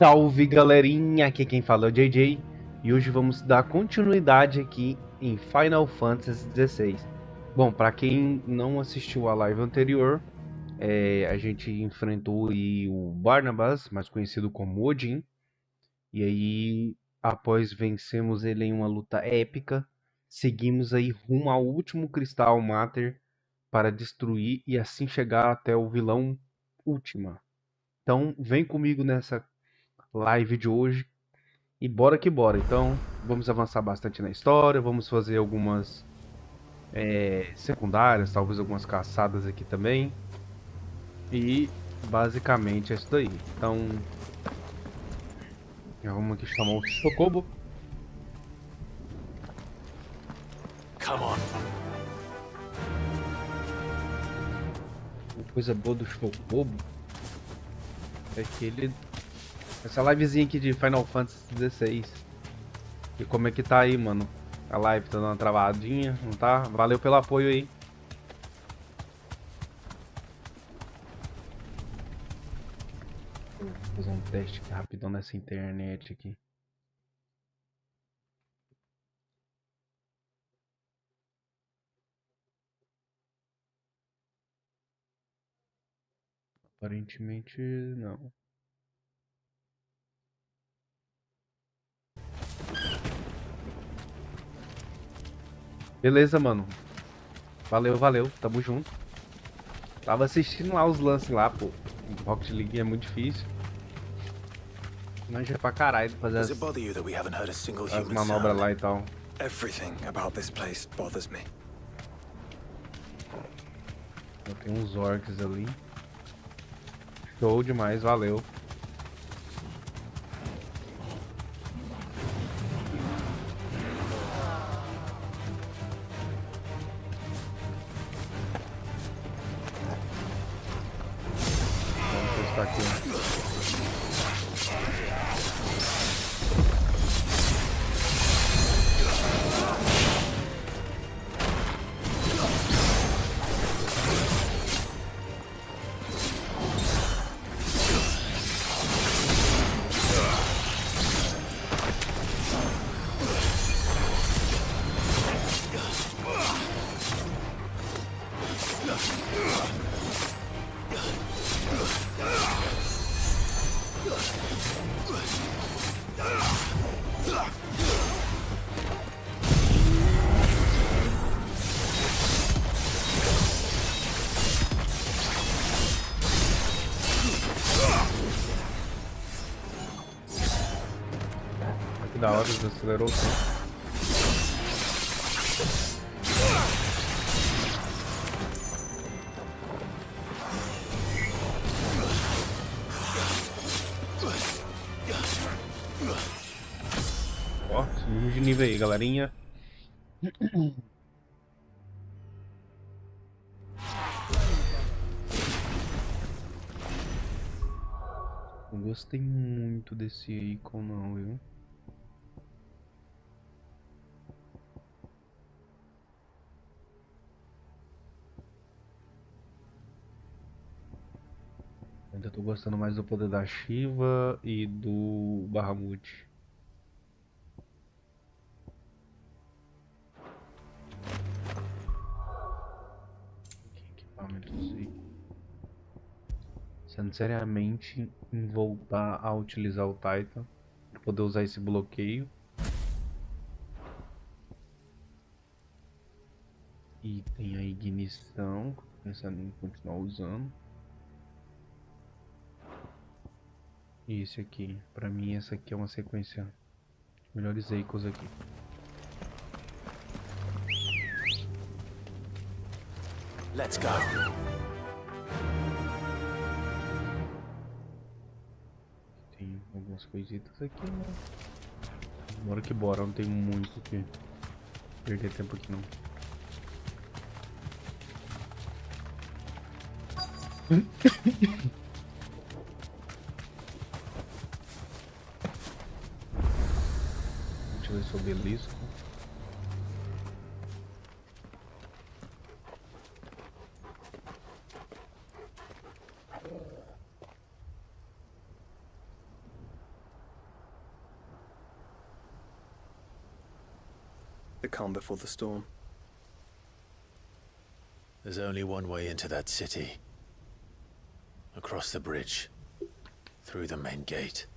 Salve galerinha, aqui quem fala é o JJ e hoje vamos dar continuidade aqui em Final Fantasy XVI. Bom, para quem não assistiu a live anterior, a gente enfrentou aí o Barnabas, mais conhecido como Odin, e aí após vencemos ele em uma luta épica, seguimos aí rumo ao último Cristal-Mãe para destruir e assim chegar até o vilão Última. Então vem comigo nessa live de hoje. E bora que bora. Então, vamos avançar bastante na história, vamos fazer algumas secundárias, talvez algumas caçadas aqui também. E basicamente é isso daí. Então, já vamos aqui chamar o Chocobo. Come on. Uma coisa boa do Chocobo é que ele... Essa livezinha aqui de Final Fantasy XVI. E como é que tá aí, mano? A live tá dando uma travadinha, não tá? Valeu pelo apoio aí. Vou fazer um teste aqui rapidão nessa internet aqui. Aparentemente não. Beleza, mano. Valeu, valeu. Tamo junto. Tava assistindo lá os lances lá, pô. Rocket League é muito difícil. Manja pra caralho fazer Does it bother you that we haven't heard a single as human manobras sound? lá e tal. Everything about this place bothers me. Tem uns orcs ali. Show demais, valeu. Vamos testar aqui. Que da hora, desacelerou o tempo. Ó, subimos de nível aí, galerinha. Não gostei muito desse ícone não, viu? Ainda tô gostando mais do poder da Shiva e do Bahamut. Que equipamento usei? Pensando seriamente em voltar a utilizar o Titan para poder usar esse bloqueio. E tem a ignição, pensando em continuar usando. E esse aqui, pra mim essa aqui é uma sequência de melhores Eikos aqui. Let's go. Tem algumas coisitas aqui, mas... Bora que bora, não tem muito o que perder tempo aqui não. Deixa eu ver se eu belisco. calm before the storm. There's only one way into that city. Across the bridge. Through the main gate.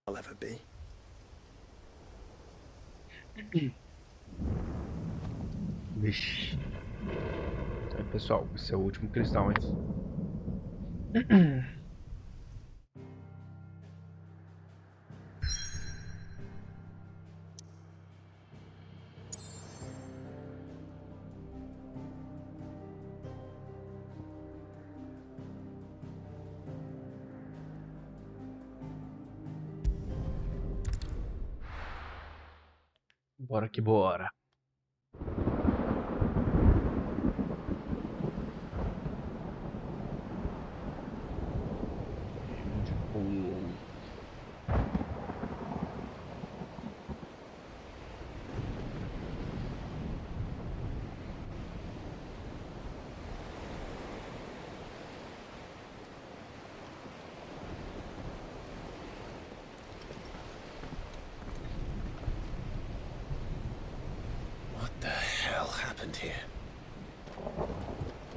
I'll ever be. Vixe. Aí, pessoal, esse é o último cristal, hein? Bora que bora. What the hell happened here?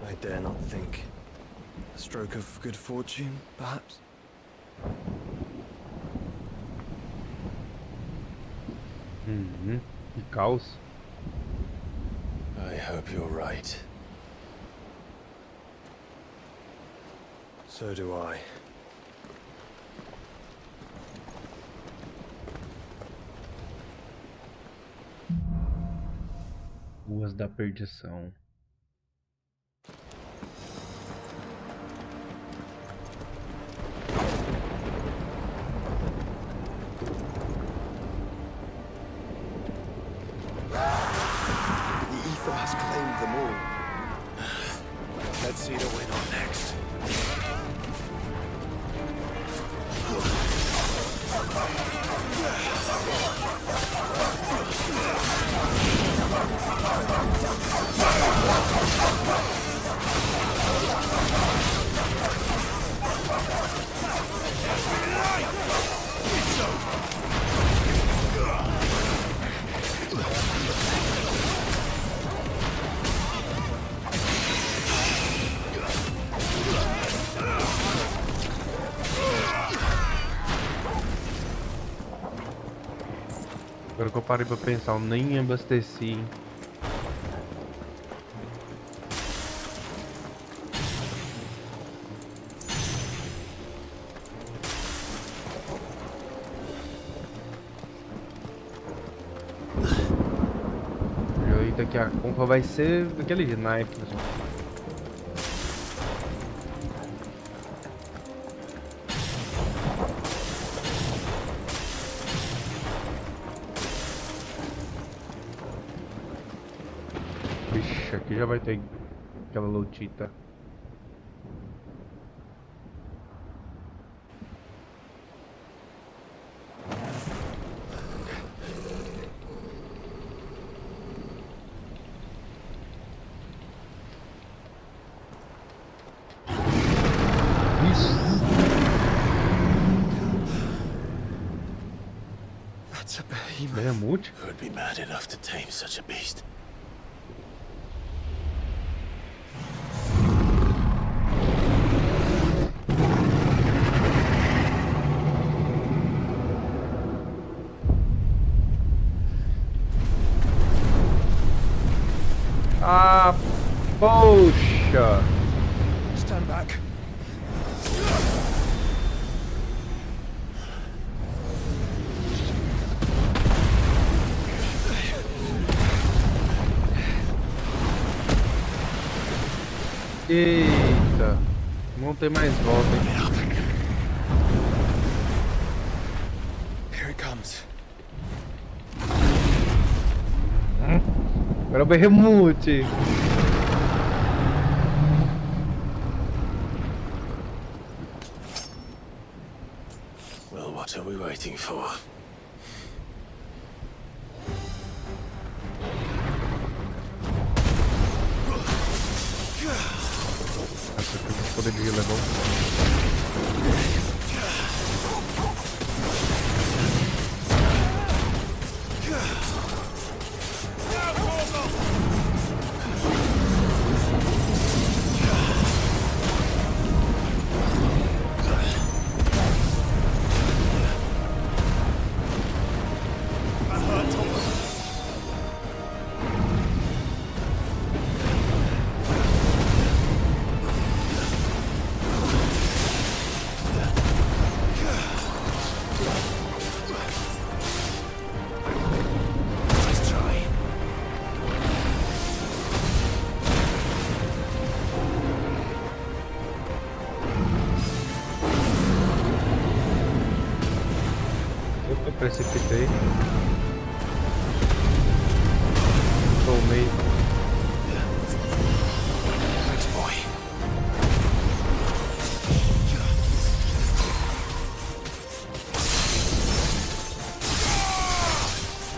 I dare not think. A stroke of good fortune, perhaps? Que caos. I hope you're right. So do I. Ruas da Perdição. The ether has claimed them all. Let's see the winner next. Agora que eu parei pra pensar, eu nem abasteci, hein? E daqui a pouco vai ser daquele jeito, na época, pessoal. Vixe, aqui já vai ter aquela lutita. That's a behemoth. Behemoth? Who would be mad enough to tame such a beast? Ah, poxa! Stand back. Eita! Não tem mais volta, hein? Here it comes. Agora é o Behemoth! Well, what are we waiting for? precipitei. Tomei.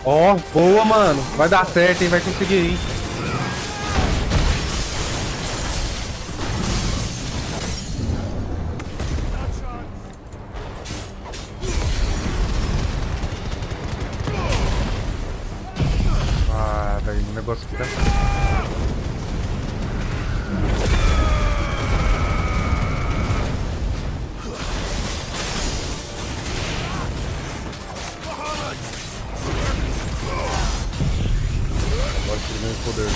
Ó, boa, mano. Vai dar certo, hein? Vai conseguir ir. Ah, velho, o negócio aqui tá... Poder.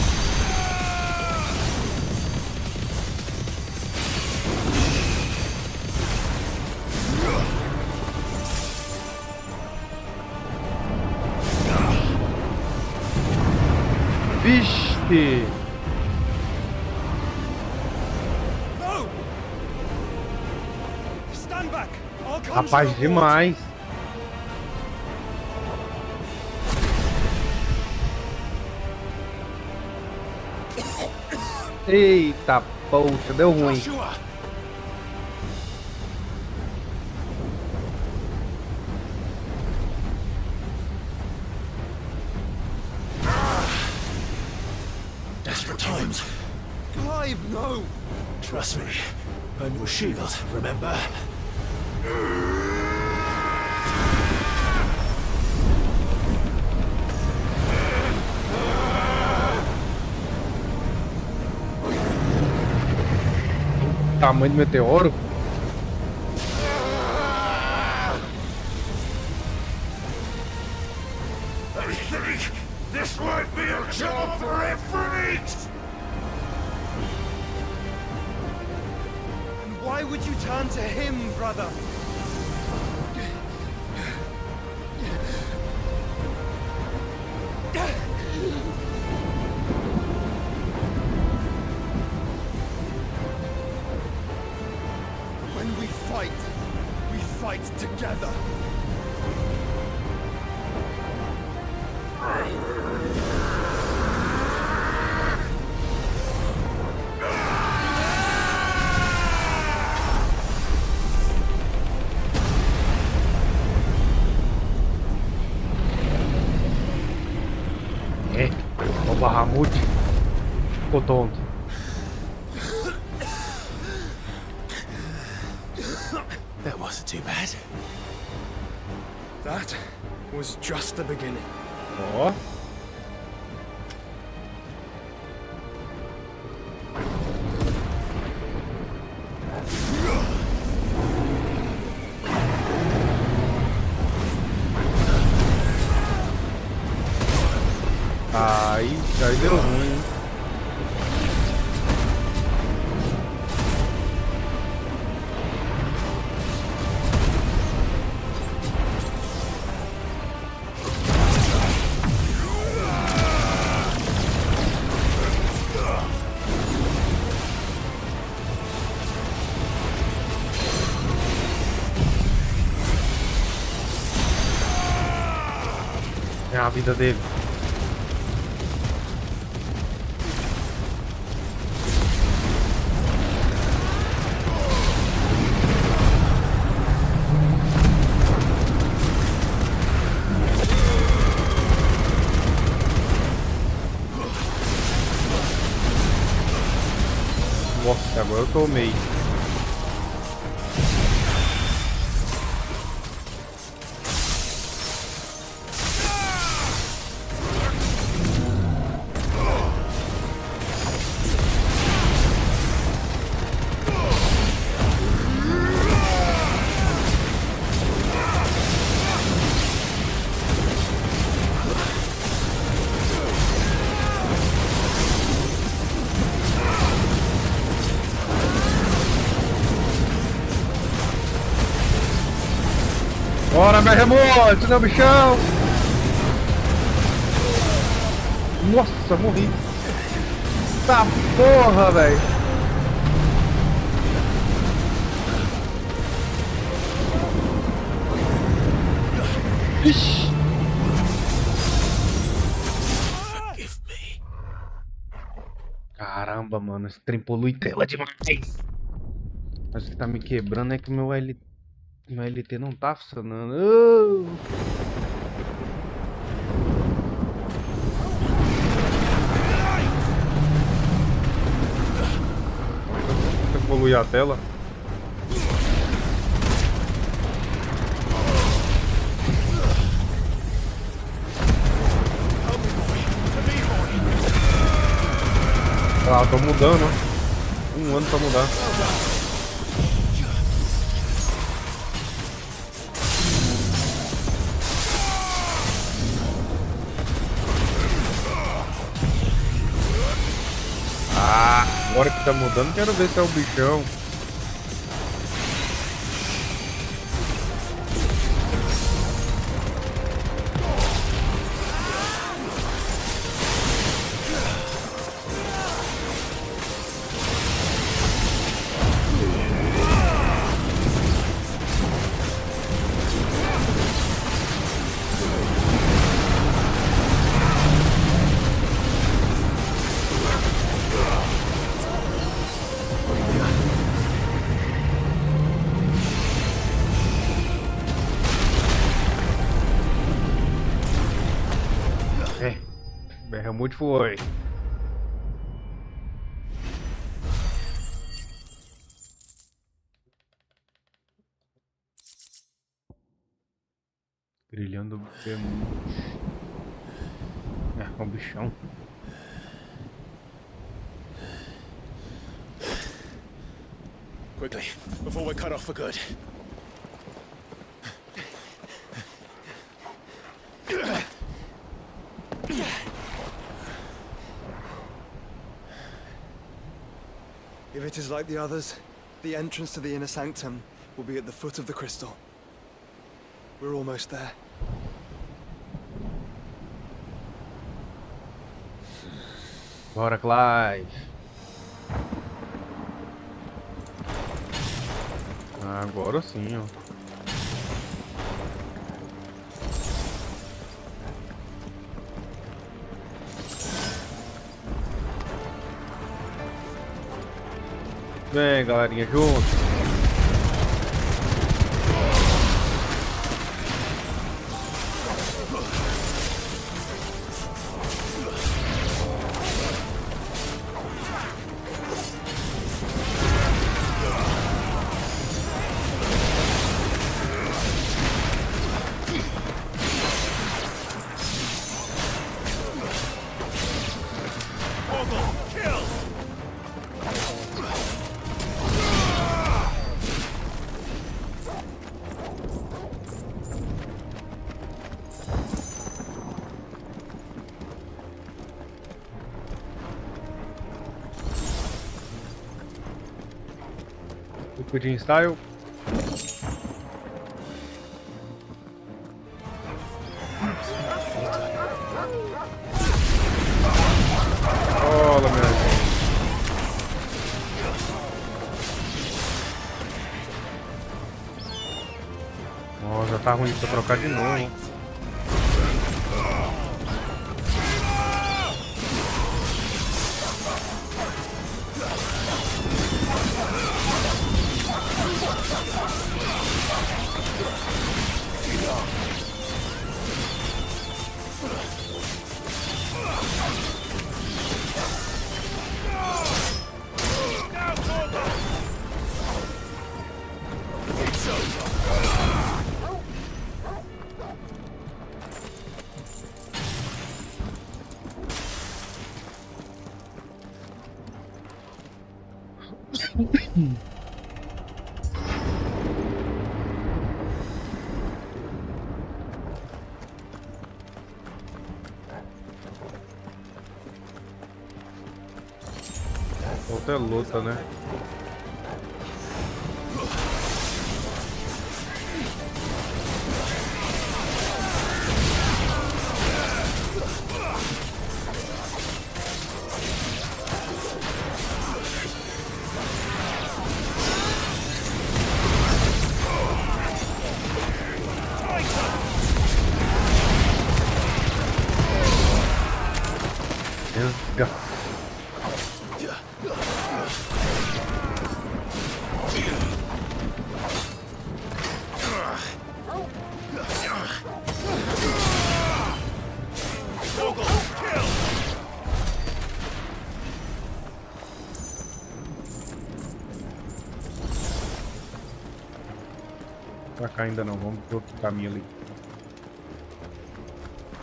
Vixe! Rapaz, demais! Eita, poxa, deu ruim. Desperate times. Clive, no! Trust me. I'm your shield, remember? Tamanho do meteoro. I think this might be a job for everything. And why would you turn to him, brother? When we fight together. É, o Bahamut ficou tonto. That wasn't too bad. That was just the beginning. Ó. Aí deu ruim, hein? É a vida dele. Nossa, agora eu tomei. Bora, meu remoto, meu bichão! Nossa, morri! Tá porra, velho! Ixi. Forgive me. Caramba, mano, esse trem polui tela demais. Mas o que tá me quebrando é que meu LT não tá funcionando. Você polui a tela? Ah, tô mudando, né? Um ano pra mudar. Ah, agora que tá mudando, quero ver se é o bichão. É, berra muito foi. Brilhando demônio. É um bichão. Quickly, before we're cut off for good. If it is like the others, the entrance to the inner sanctum will be at the foot of the crystal. We're almost there. Bora, Clive. Agora sim, ó. Vem, galerinha, junto. Pudim style. Olha, meu gente. Ó, já tá ruim pra trocar de novo. Outra luta, né? Pra cá ainda não, vamos pro outro caminho ali.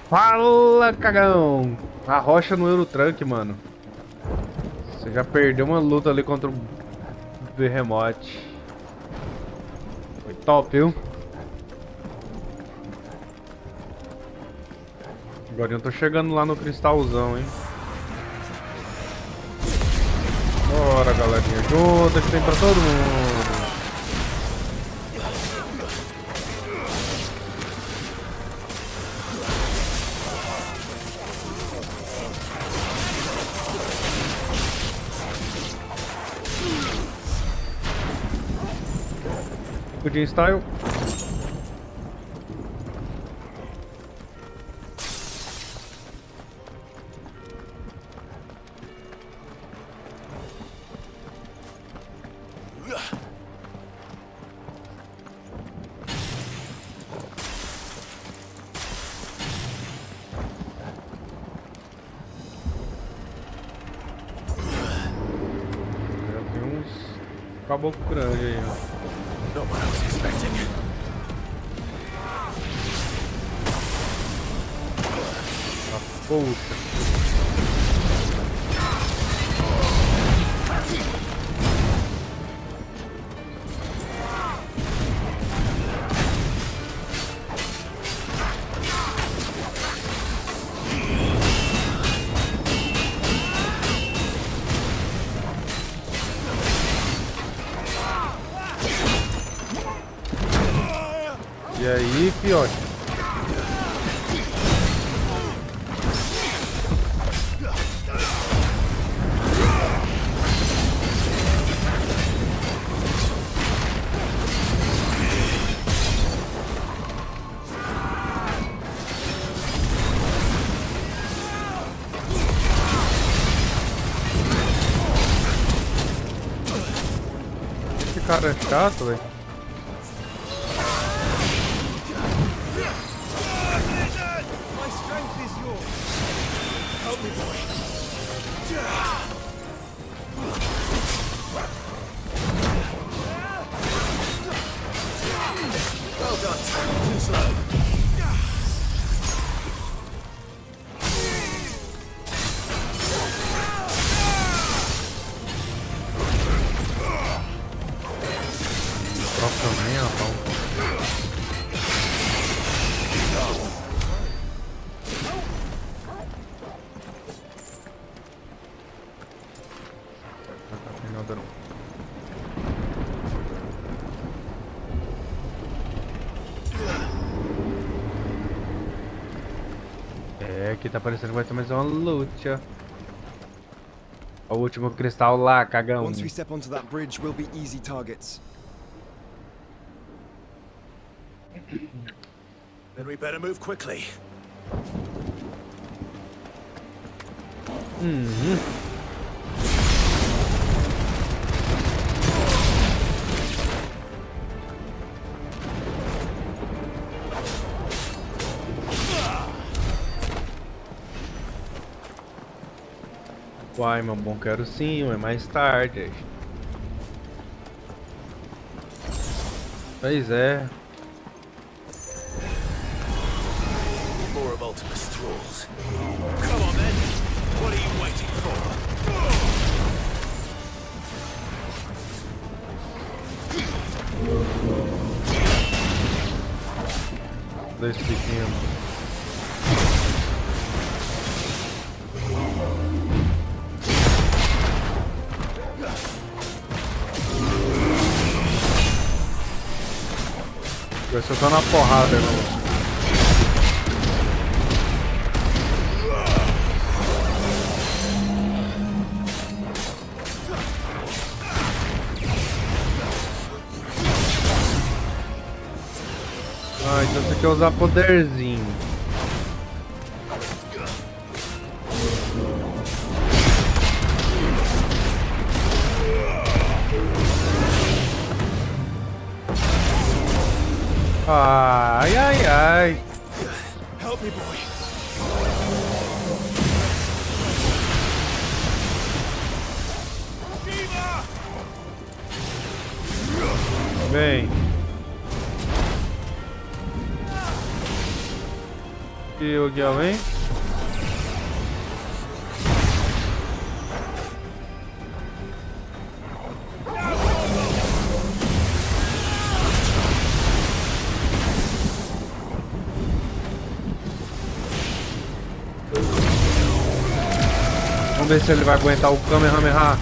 Fala, cagão! A rocha no Eurotruck, mano. Você já perdeu uma luta ali contra o Behemoth. Foi top, viu? Agora eu tô chegando lá no cristalzão, hein? Bora, galerinha, junta que tem pra todo mundo. Odin style. Caboclo grande aí, ó. Not what I was expecting. Ah, poxa. E aí, fiote? Esse cara é chato, velho. Também, rapaz. É, aqui tá parecendo que vai ter mais uma luta. O último cristal lá, cagão. Once we step onto that bridge, we'll be easy targets. Then we better move quickly. Uai, meu bom, quero sim, é mais tarde. Pois é. More of Ultima's thralls. Come on then. What are you waiting for? Dois pequenos. Vai ser só na porrada, né? Ah, então você quer usar poderzinho. Ai, ai, ai. Help me, boy. Bem. E aqui alguém? Vamos ver se ele vai aguentar o Kamehameha.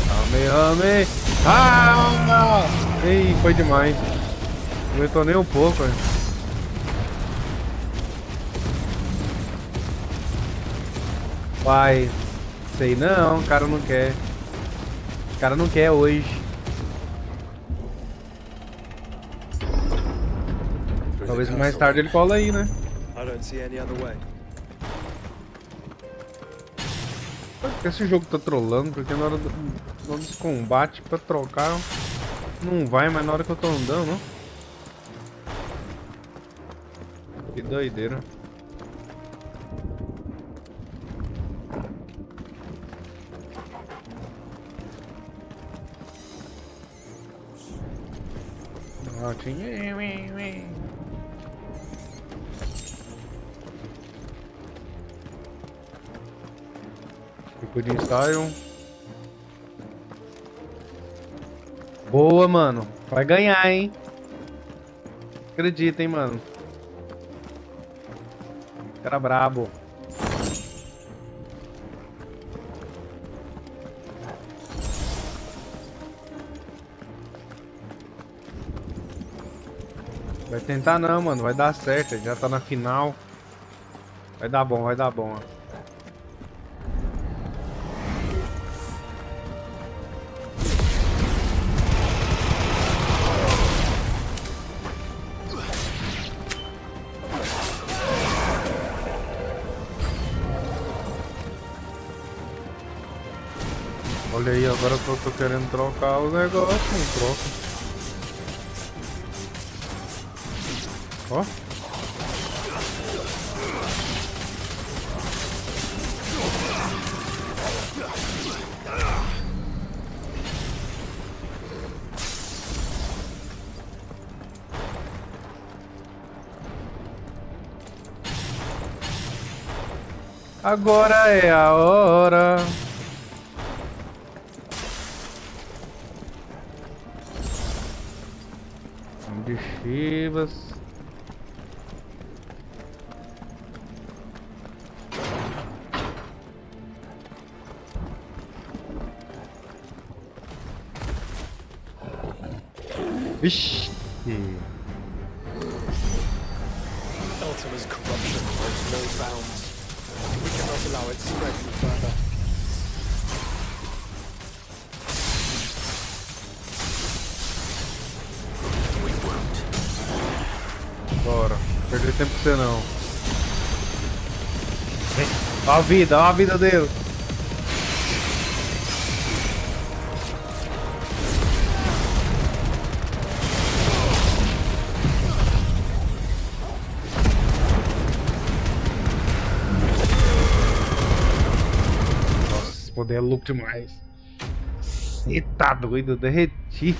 Kamehameha. Ah! Ei, foi demais. Não aguentou nem um pouco, velho. Vai. Sei não, o cara não quer. O cara não quer hoje. Talvez mais tarde ele cola aí, né? I don't see any other way. Esse jogo tá trollando, porque na hora dos combates pra trocar não vai, mas na hora que eu tô andando, ó. Que doideira. Ah, tinha... Odin style. Boa, mano. Vai ganhar, hein? Acredita, hein, mano. Cara brabo. Vai tentar não, mano. Vai dar certo. Já tá na final. Vai dar bom, vai dar bom. Ó. Olha aí, agora que eu tô querendo trocar o negócio, não troca. Ó. Agora é a hora. De Chivas. Vixe. Ultima's corruption knows no bounds. We cannot allow it to spread any further. Bora, não perder tempo com você não. Olha a vida dele. Nossa, esse poder é louco demais. Você tá doido, eu derreti.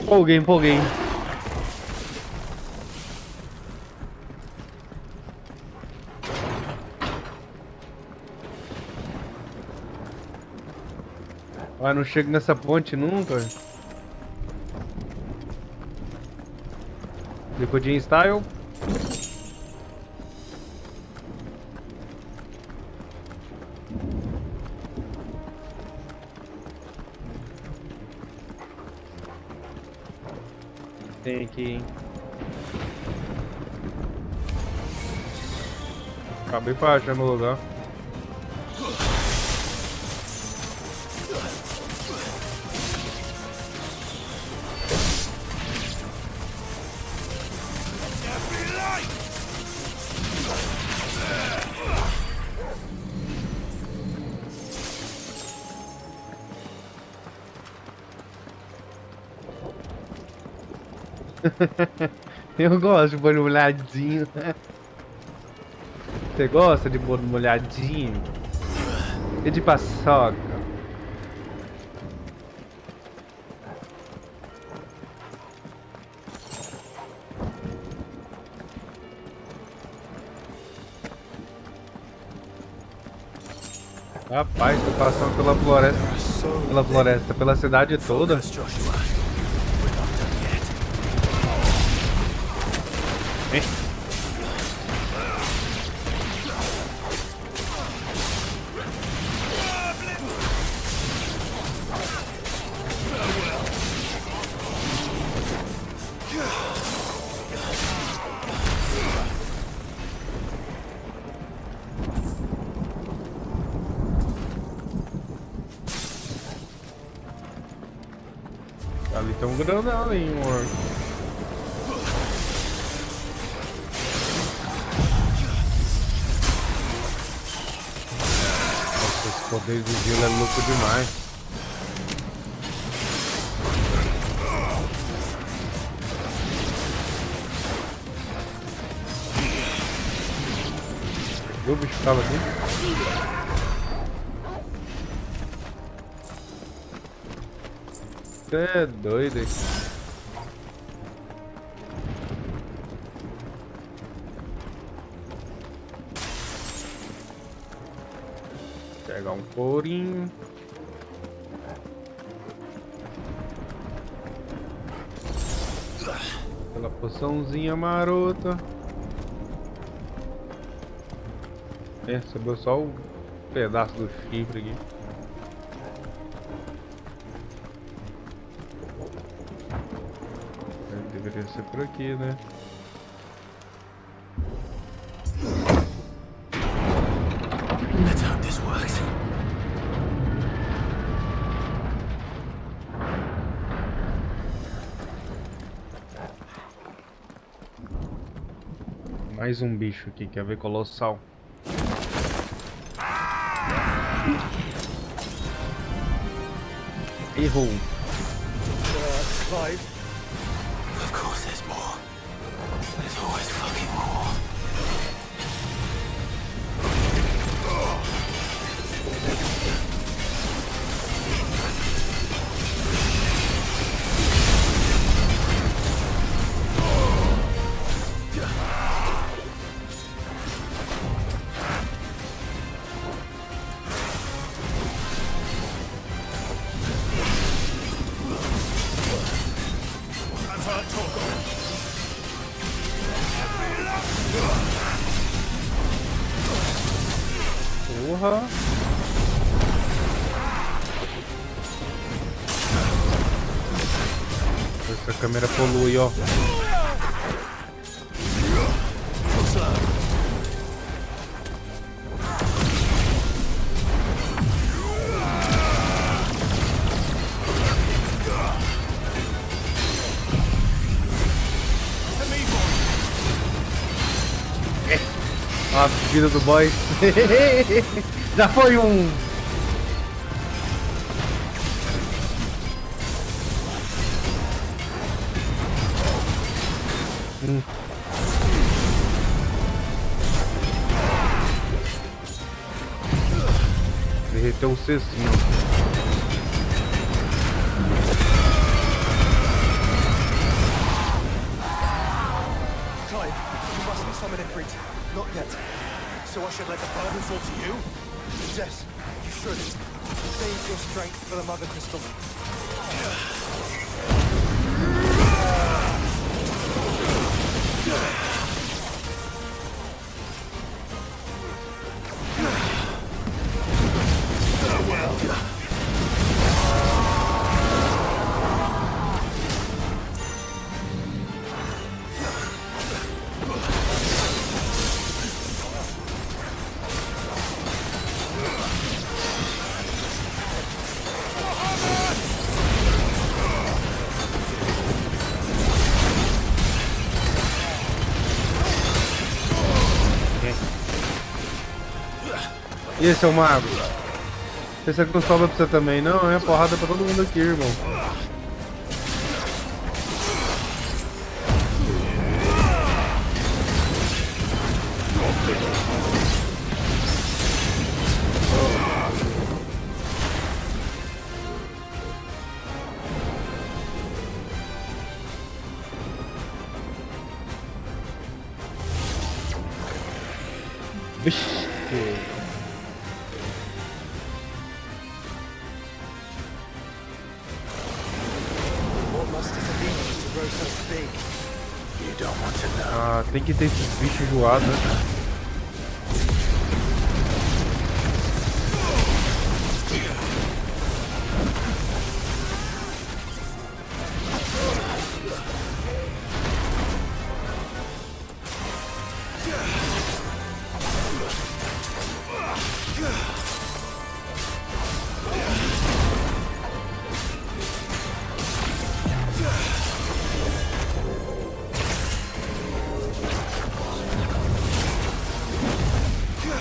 Empolguei. Ah, não chego nessa ponte nunca. Decodinho style. Tem aqui, hein? Acabei pra achar meu lugar. Eu gosto de molho molhadinho. Você gosta de molho molhadinho? E de paçoca? Rapaz, tô passando pela floresta, pela cidade toda. Ali tem um grandão ali, um orco. Nossa, esse poder do gelo é louco demais. Viu o bicho que tava aqui? Você é doido, hein? Pegar um courinho. Aquela poçãozinha marota. Sobrou só um pedaço do chifre aqui. Deveria ser por aqui, né? Let's hope this works. Mais um bicho aqui, quer ver, colossal. Errou. Clive. Of course there's more. There's always fucking more. Porra! Essa câmera polui, ó. A vida do boy. Já foi um. Derreteu um cestinho. Clive, you mustn't summon Ifrit. Not yet. So I should let the burden fall to you? Yes, you should. Save your strength for the Mother Crystal. E esse é o mago? Esse aqui não sobra pra você também, não? É porrada pra todo mundo aqui, irmão. Vixe. don't want to know. Ah, tem que ter esses bichos enjoados, né?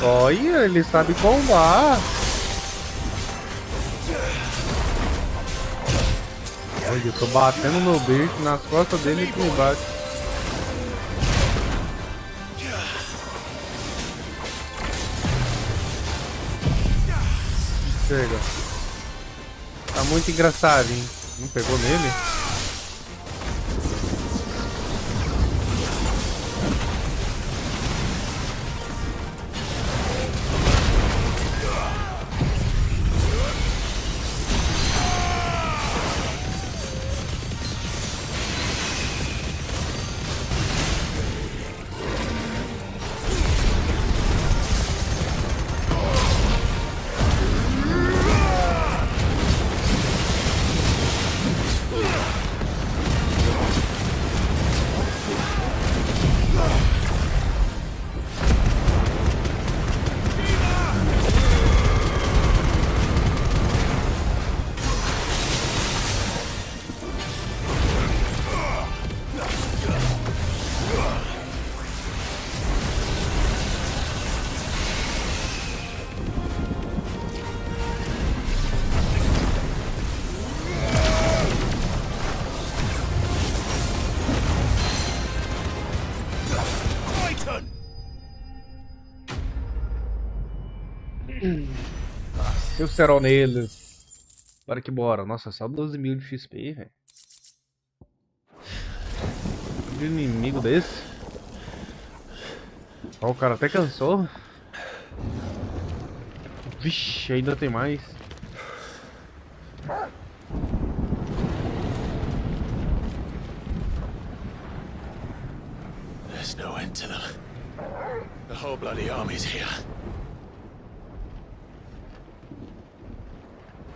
Olha, ele sabe combar. Olha, eu tô batendo no bicho, nas costas dele que me bate. Chega. Tá muito engraçado, hein? Não pegou nele? Seu cerol neles. Bora que bora. Nossa, só 12.000 de XP, velho. De inimigo desse. Ó, o cara até cansou. Vixe, ainda tem mais. There's no end to them. The whole bloody army's here.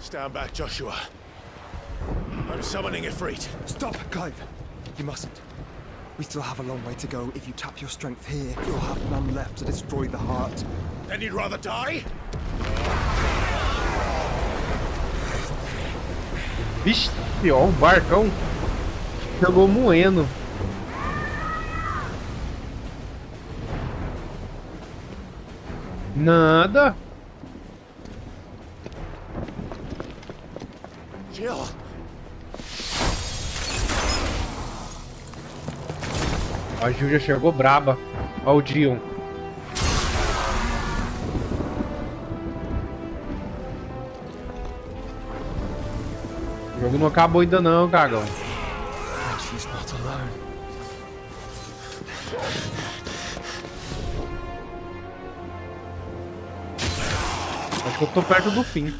Stand back, Joshua. I'm summoning Ifrit. Stop, Clive. You mustn't. We still have a long way to go. If you tap your strength here, you'll have none left to destroy the heart. Then you'd rather die? Vixe, ó, o barcão chegou moendo. Nada. Jill. A Jill já chegou braba. Ó o Dion. O jogo não acabou ainda não, cagão. She's not alone. Acho que eu tô perto do fim.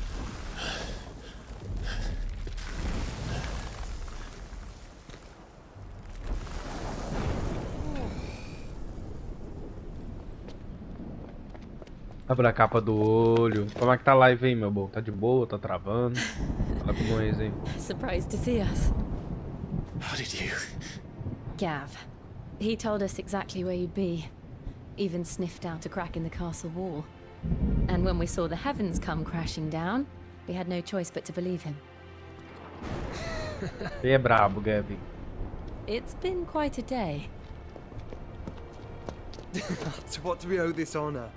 Abre a capa do olho. Como é que tá a live aí, meu bom? Tá de boa? Tá travando? Fala com nós aí. Surprised to see us. How did you? Gav. He told us exactly where you'd be. Even sniffed out a crack in the castle wall. And when we saw the heavens come crashing down, we had no choice but to believe him. Ele é brabo, Gabi. It's been quite a day. To what do we owe this honor?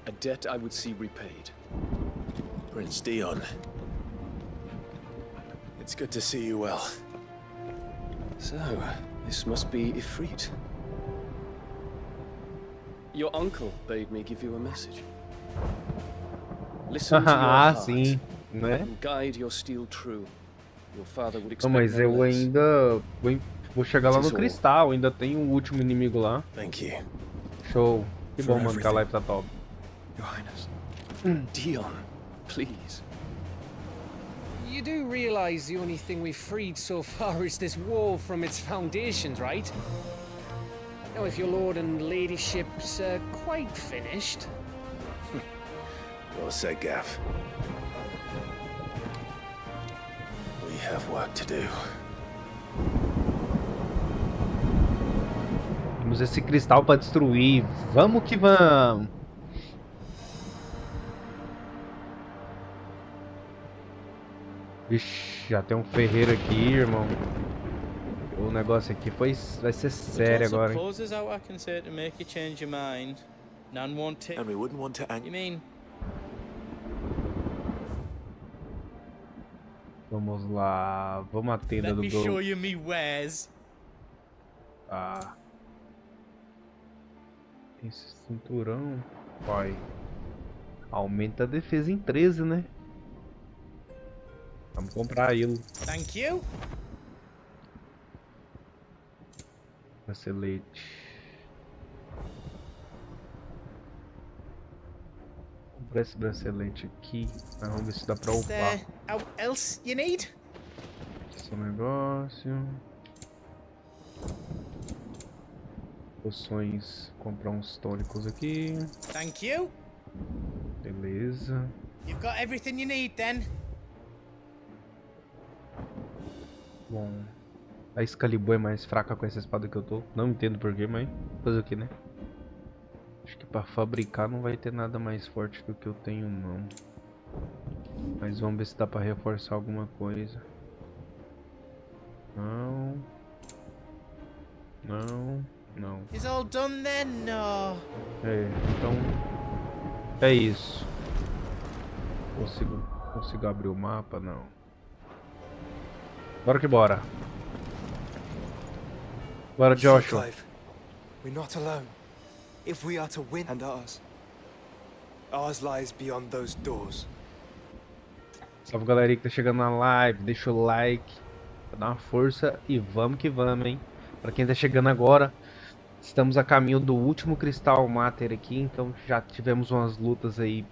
A debt I would see repaid. Prince Dion. It's good to see you well. So, this must be Ifrit. Your uncle bade me give you a message. Listen to your Ah, heart sim, né? and guide your steel true. Your father would Não, expect mas no eu less. ainda vou chegar lá no cristal, ainda tem um último inimigo lá. Thank you. Show. Que For bom, mano, que a everything. live tá top. Your Highness. Dion, please. You do realize the only thing we've freed so far is this wall from its foundations, right? Now, if your lord and ladyship's quite finished... Well said, Gav. We have work to do. Temos esse cristal para destruir. Vamos que vamos. Vixe, já tem um ferreiro aqui, irmão. O negócio aqui vai ser sério agora, hein? And we wouldn't want to You mean? Vamos lá, vamos à tenda Let do me Gol. show you me wares. Ah. Esse cinturão, pai. Aumenta a defesa em 13, né? Vamos comprar ele. Thank you. Bracelete. Comprar esse bracelete aqui. Vamos ver se dá pra Is upar. there else you need? Esse negócio. Poções. Comprar uns tônicos aqui. Thank you. Beleza. You've got everything you need then. Bom. A Excalibur é mais fraca com essa espada que eu tô. Não entendo porquê, mas fazer o que, né? Acho que pra fabricar não vai ter nada mais forte do que eu tenho, não. Mas vamos ver se dá pra reforçar alguma coisa. Não. Não. Não. Is all done then? No. É, então... É isso. Consigo abrir o mapa? Não. Bora que bora. Bora, Joshua. Clive, we're not alone. If we are to win, and ours lies beyond those doors. Salve, galerinha que tá chegando na live. Deixa o like pra dar uma força e vamos que vamos, hein. Pra quem tá chegando agora, estamos a caminho do último Cristal-Mãe aqui. Então já tivemos umas lutas aí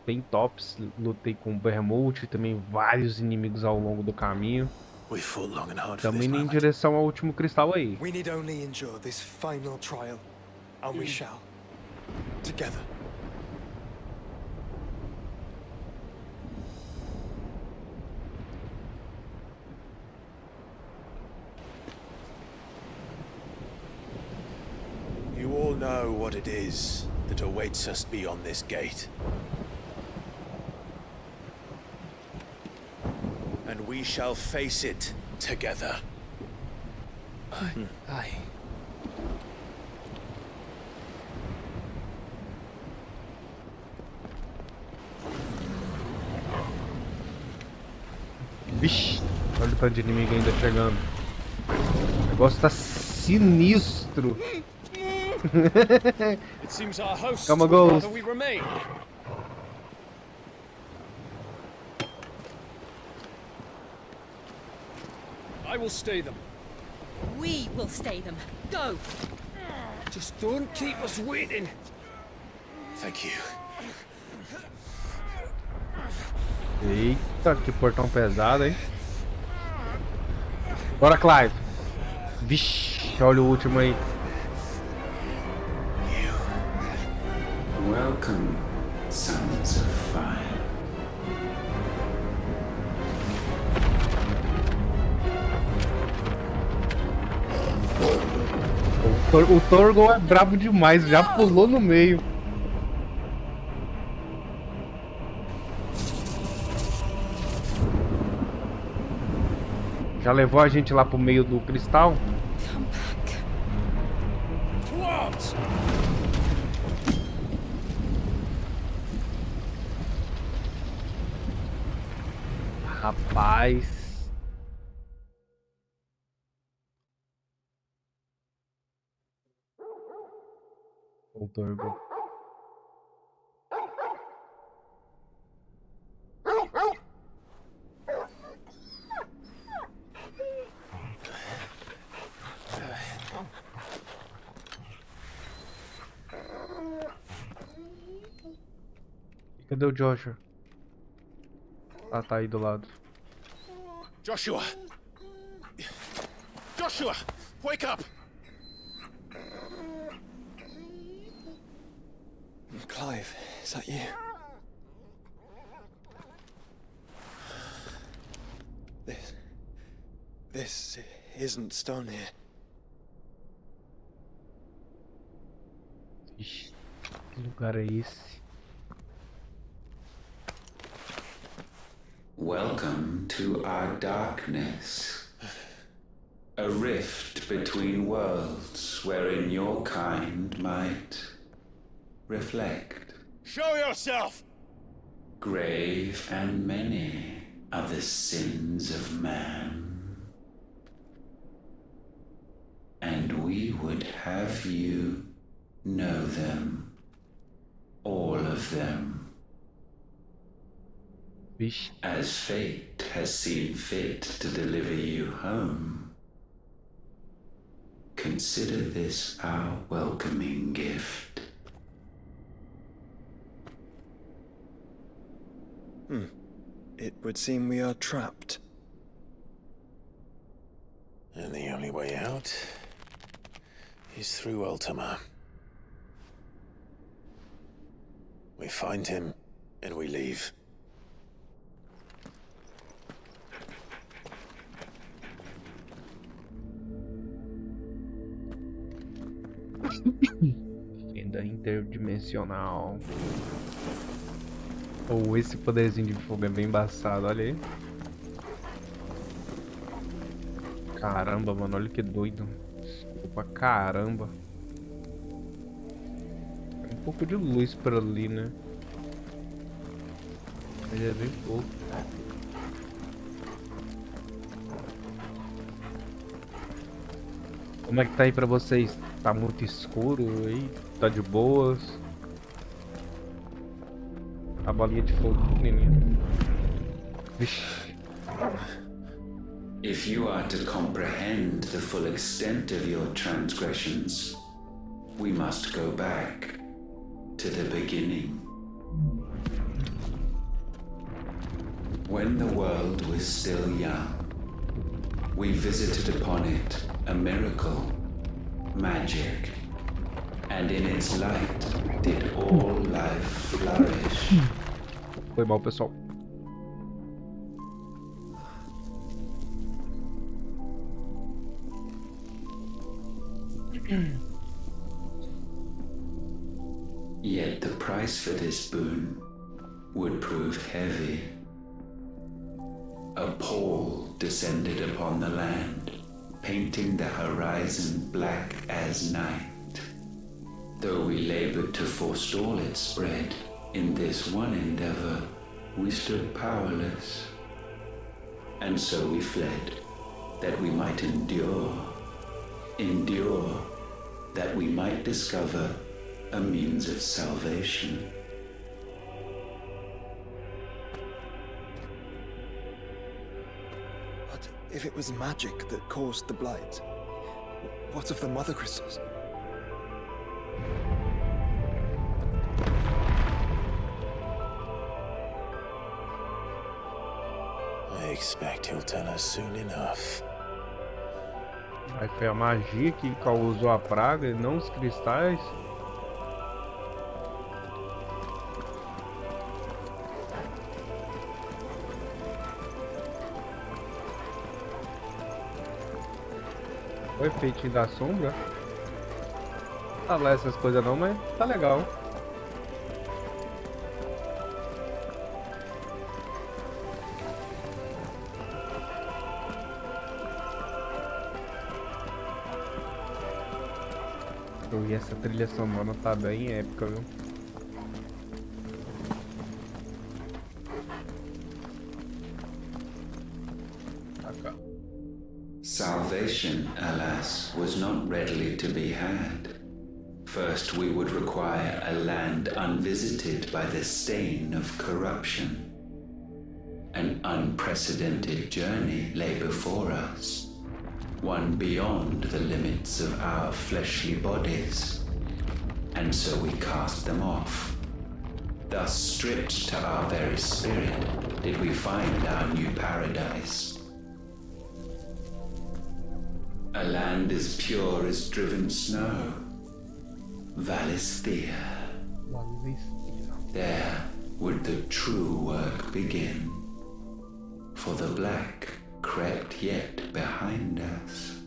bem tops. Lutei com o Behemoth e também vários inimigos ao longo do caminho. Estamos indo em direção ao último cristal aí. We need only endure this final trial, and we shall, together. You all know what it is that awaits us beyond this gate. And we shall face it together. Aye. Vixe, olha o tanto de inimigo ainda chegando. O negócio tá sinistro. It seems our hosts Come on, would Ghost. rather we remain. I will stay them. We will stay them. Go! Just don't keep us waiting. Thank you. Eita, que portão pesado, hein? Bora, Clive. Vixe, olha o último aí. Welcome, sons of fire. O Torgo é brabo demais, já pulou no meio. Já levou a gente lá pro meio do cristal? Come back. To arms! Rapaz. O Torgo. Cadê o Joshua? Ah, tá aí do lado. Joshua! Joshua! Wake up! Clive, is that you? This isn't stone here. Ixi, que lugar é esse? Welcome to our darkness. A rift between worlds wherein your kind might reflect. Show yourself! Grave and many are the sins of man. And we would have you know them. All of them. Vixe. As fate has seen fit to deliver you home, consider this our welcoming gift. It would seem we are trapped. And the only way out is through Ultima. We find him, and we leave. Fenda interdimensional. Ou esse poderzinho de fogo é bem embaçado, olha aí. Caramba, mano, olha que doido. Opa, caramba. Tem um pouco de luz por ali, né? Mas é bem pouco. Como é que tá aí pra vocês? Tá muito escuro aí? Tá de boas? A bolinha de fogo pequenininha. Vixe. If you are to comprehend the full extent of your transgressions, we must go back to the beginning. When the world was still young, we visited upon it a miracle, magic, and in its light did all life flourish. Foi mal, pessoal. Yet the price for this boon would prove heavy. A pall descended upon the land, painting the horizon black as night. Though we labored to forestall its spread, in this one endeavor we stood powerless. And so we fled, that we might endure, that we might discover a means of salvation. But if it was magic that caused the blight, what of the mother crystals? I expect he'll tell us soon enough. Aí foi a magia que causou a praga e não os cristais. O efeitinho da sombra. Não tá lá essas coisas não, mas tá legal. E essa trilha sonora tá bem épica, viu? Salvation, alas, was not readily to be had. First, we would require a land unvisited by the stain of corruption. An unprecedented journey lay before us, one beyond the limits of our fleshly bodies, and so we cast them off. Thus, stripped to our very spirit, did we find our new paradise. A land as pure as driven snow. Valisthea. There would the true work begin. For the black crept yet behind us.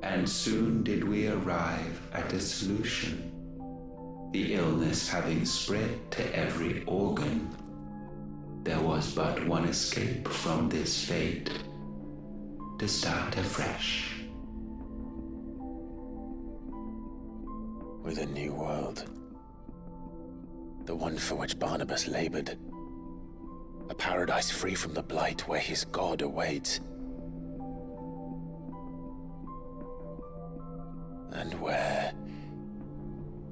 And soon did we arrive at a solution. The illness having spread to every organ, there was but one escape from this fate, to start afresh. With a new world. The one for which Barnabas labored. A paradise free from the blight where his God awaits. And where,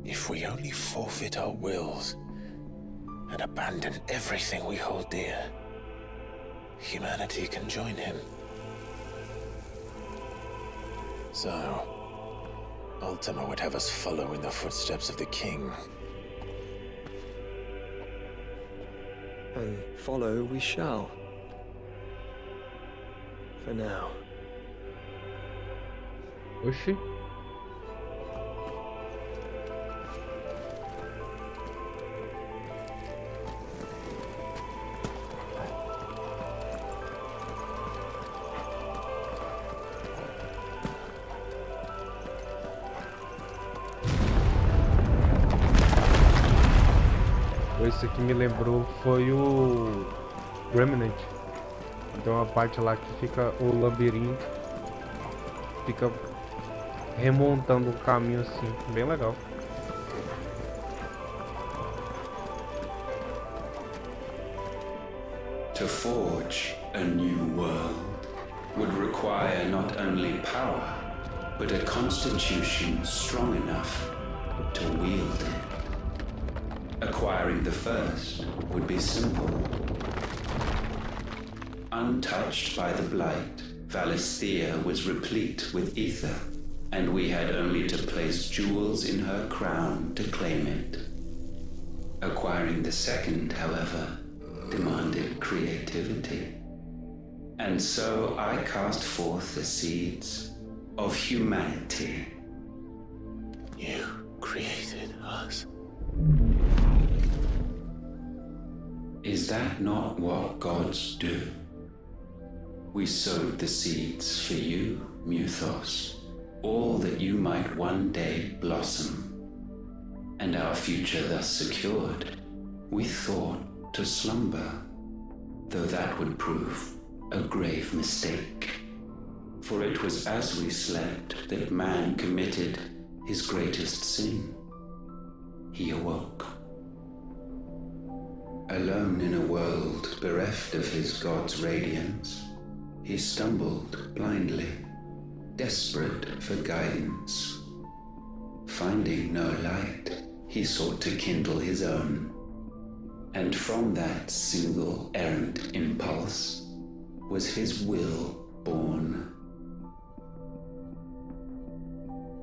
if we only forfeit our wills and abandon everything we hold dear, humanity can join him. So, Ultima would have us follow in the footsteps of the king. And follow we shall. For now. Oxi. Esse que me lembrou foi o Remnant. Tem uma parte lá que fica o labirinto, fica remontando o caminho assim, bem legal. To forge a new world would require not only power, but a constitution strong enough to wield it. Acquiring the first would be simple. Untouched by the blight, Valisthea was replete with ether, and we had only to place jewels in her crown to claim it. Acquiring the second, however, demanded creativity. And so I cast forth the seeds of humanity. You created us. Is that not what gods do? We sowed the seeds for you, Muthos, all that you might one day blossom. And our future thus secured, we thought to slumber, though that would prove a grave mistake. For it was as we slept that man committed his greatest sin. He awoke. Alone in a world bereft of his God's radiance, he stumbled blindly, desperate for guidance. Finding no light, he sought to kindle his own. And from that single errant impulse was his will born.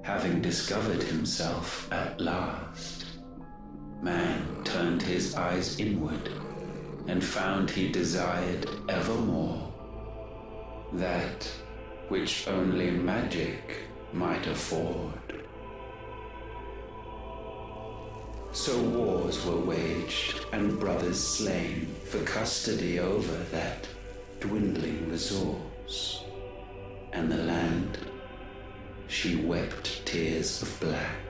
Having discovered himself at last, man turned his eyes inward and found he desired evermore that which only magic might afford. So wars were waged and brothers slain for custody over that dwindling resource, and the land, she wept tears of black.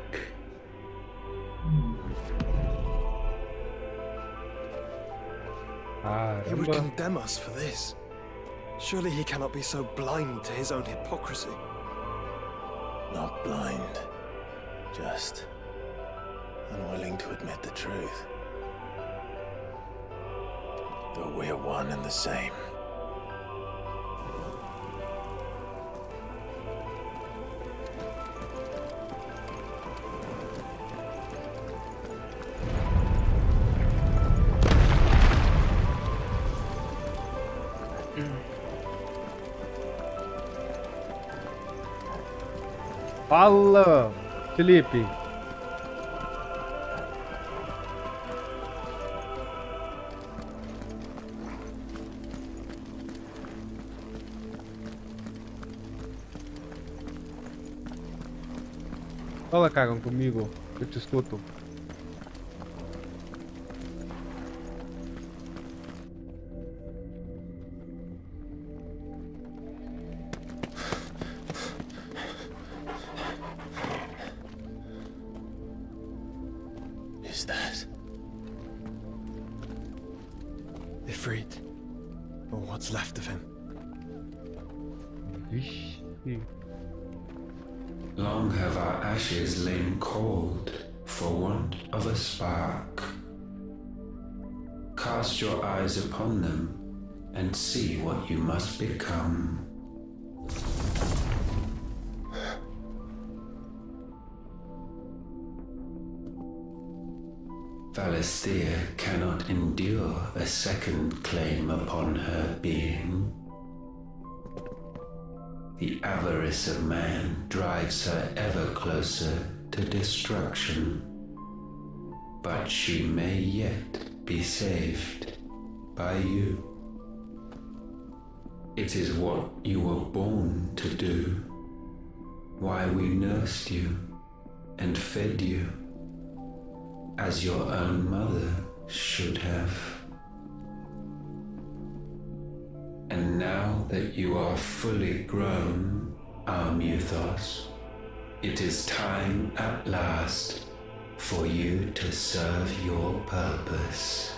He would condemn us for this. Surely he cannot be so blind to his own hypocrisy. Not blind, just unwilling to admit the truth. Though we're one and the same. Fala, Felipe. Fala, cagam comigo. Eu te escuto. Is that? Ifrit. Or what's left of him. Vixe. Long have our ashes lain cold for want of a spark. Cast your eyes upon them and see what you must become. Valisthea cannot endure a second claim upon her being. The avarice of man drives her ever closer to destruction. But she may yet be saved by you. It is what you were born to do, why we nursed you and fed you, as your own mother should have. And now that you are fully grown, our Muthos, it is time at last for you to serve your purpose.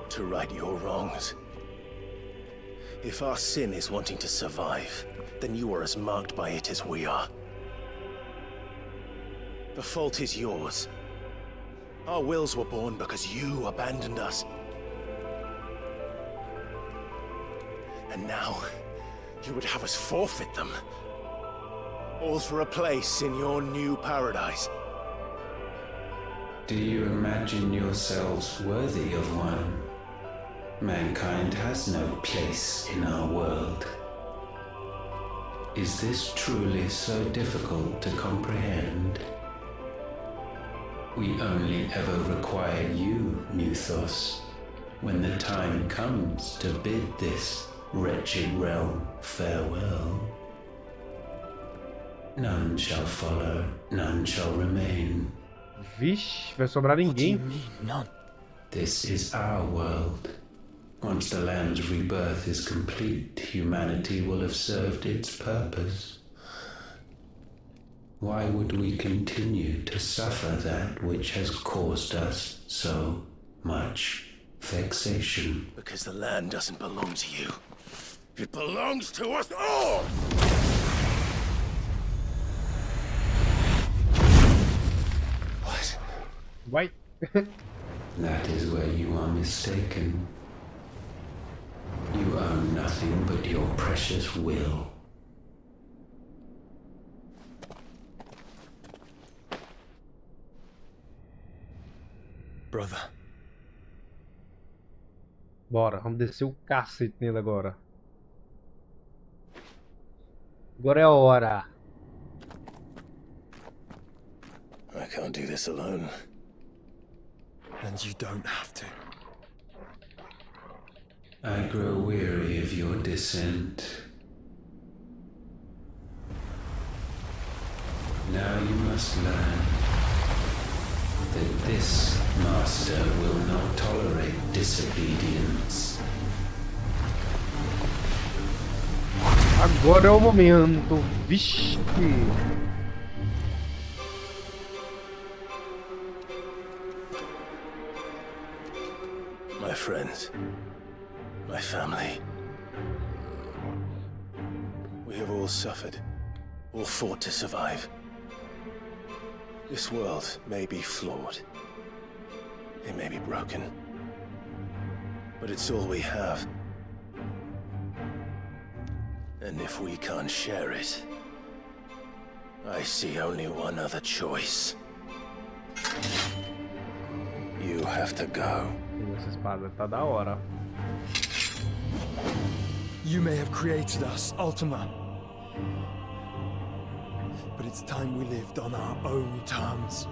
To right your wrongs. If our sin is wanting to survive, then you are as marked by it as we are. The fault is yours. Our wills were born because you abandoned us. And now, you would have us forfeit them. All for a place in your new paradise. Do you imagine yourselves worthy of one? Mankind has no place in our world. Is this truly so difficult to comprehend? We only ever require you, Muthos, when the time comes to bid this wretched realm farewell. None shall follow, none shall remain. Vixe, vai sobrar ninguém. None. This is our world. Once the land's rebirth is complete, humanity will have served its purpose. Why would we continue to suffer that which has caused us so much vexation? Because the land doesn't belong to you. It belongs to us all! What? Vai. That is where you are mistaken. You own nothing but your precious will. Brother. Bora, vamos descer o cacete nele agora. Agora é a hora. I can't do this alone. And you don't have to. I grow weary of your dissent. Now you must learn that this master will not tolerate disobedience. Agora é o momento. Vixe. My friends, my family. We have all suffered, all fought to survive. This world may be flawed. It may be broken. But it's all we have. And if we can't share it, I see only one other choice. You have to go. Essa espada tá da hora. You may have created us, Ultima. But it's time we lived on our own terms.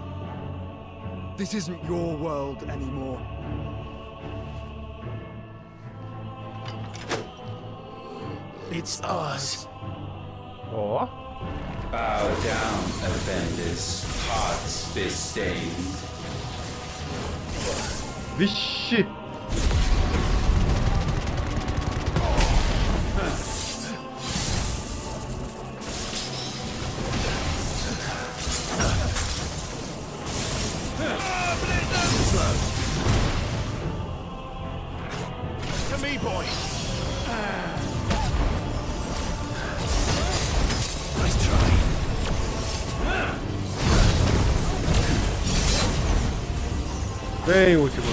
This isn't your world anymore. It's ours. Ó. Bow down, offenders, hearts disdained. Vixe! To me, boy. Nice try. Vem, último.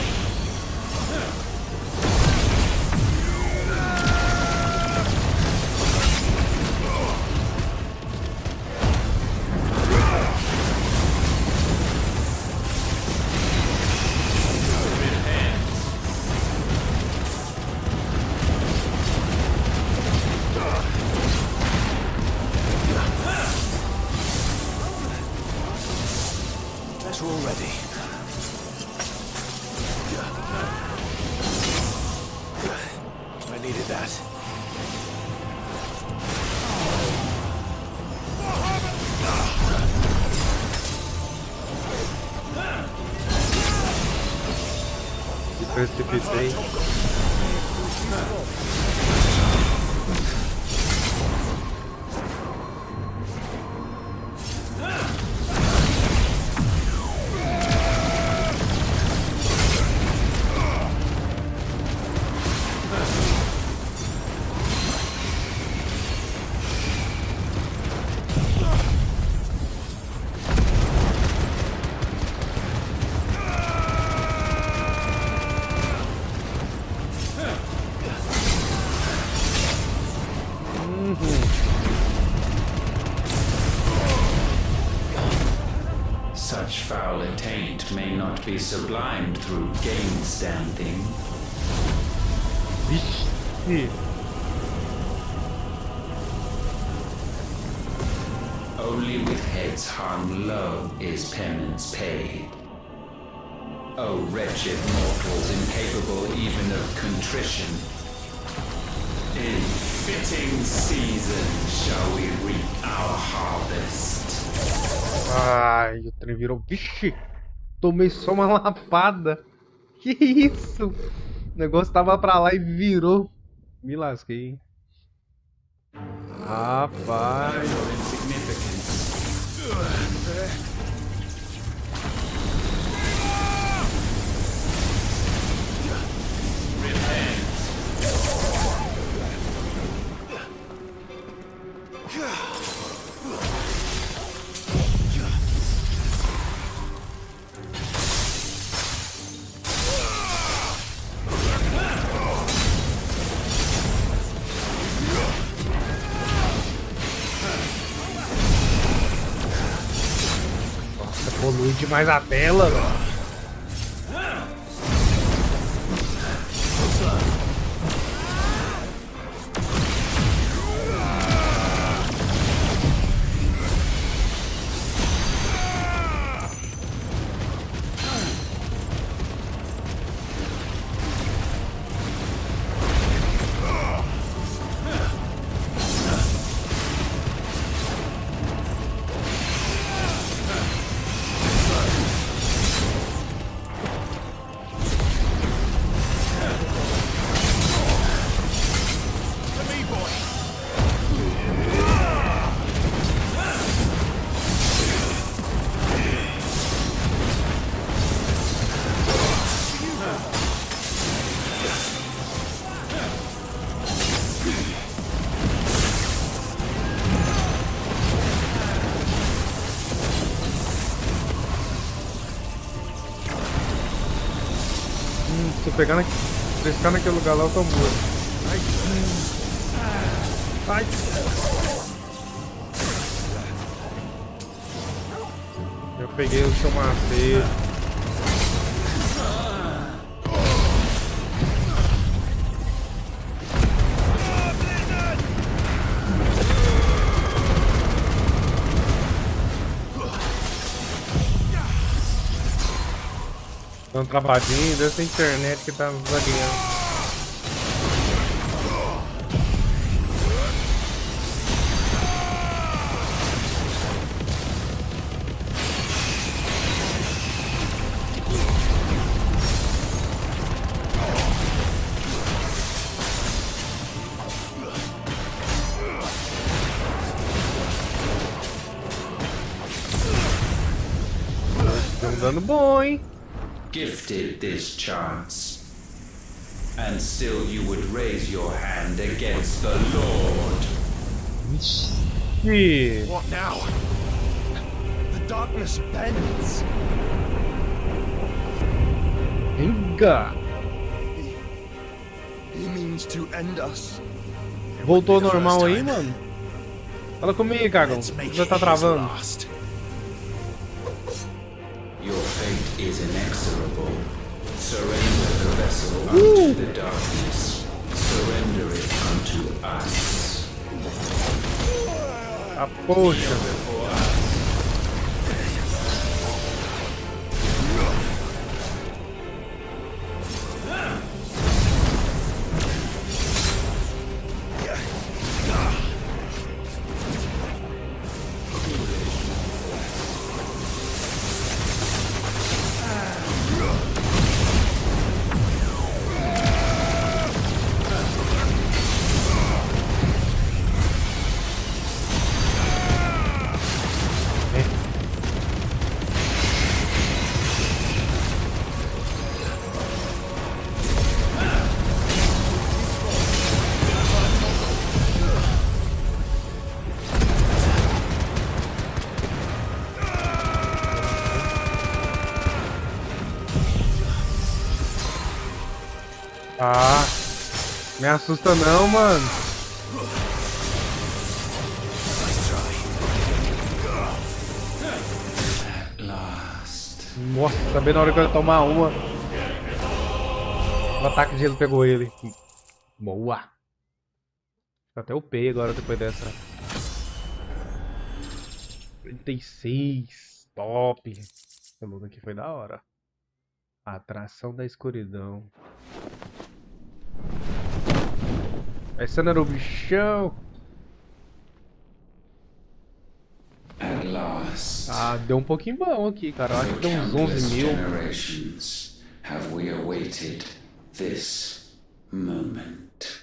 Guess we're all ready. I needed that. Me precipitei. Such foul attaint may not be sublimed through game standing. Vixe! Only with heads hung low is penance paid. O wretched mortals incapable even of contrition, in fitting season shall we reap our harvest. Ai, o trem virou. Vixe! Tomei só uma lapada. Que isso? O negócio tava pra lá e virou. Me lasquei. Rapaz. Polui demais a tela, velho. Se eu pegar pescar naquele lugar lá, eu tô morto. Ai. Ai. Eu peguei o seu macete. Dá um travadinho, dessa internet que tá vagueando. dando bom, hein? Gifted this chance. And still you would raise your hand against the Lord. Ixi. What now? The darkness bends. Vinga. He means to end us. Voltou ao normal aí, mano? Fala comigo, cagão. Let's make Já tá his travando. last. Your fate is inexorable. Surrender the vessel unto the darkness. Surrender it unto us. Ah, poxa. Before us. Ah, me assusta não, mano. Nossa, também na hora que eu ia tomar uma. O ataque de gelo pegou ele. Boa. Até upei agora depois dessa. 36. Top. Essa luta aqui foi da hora. Atração da escuridão. Esse não era o bichão. At last. Ah, deu um pouquinho bom aqui, cara. Eu acho que deu uns 11 mil. Generations have we awaited this moment.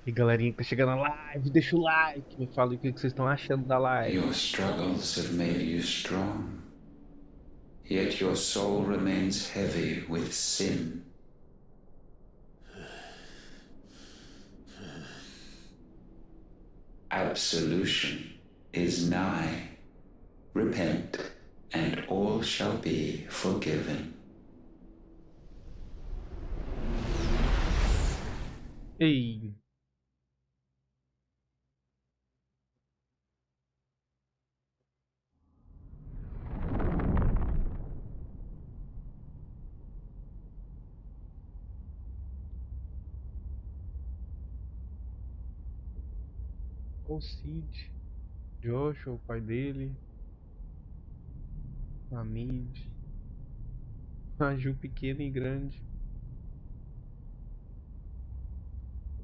E galerinha que tá chegando na live, deixa o like, me fala o que vocês estão achando da live. Your struggles have made you strong, yet your soul remains heavy with sin. Absolution is nigh. Repent, and all shall be forgiven. Ei. O Cid, Joshua, o pai dele, a Mid, a Ju pequena e grande,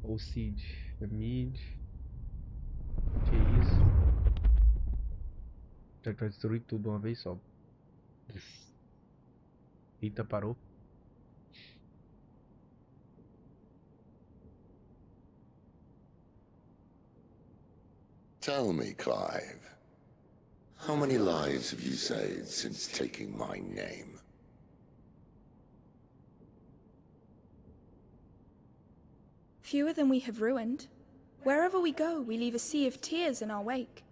o Cid, a Mid, que isso? Tentar destruir tudo de uma vez só. Eita, parou. Tell me, Clive, how many lives have you saved since taking my name? Fewer than we have ruined. Wherever we go, we leave a sea of tears in our wake.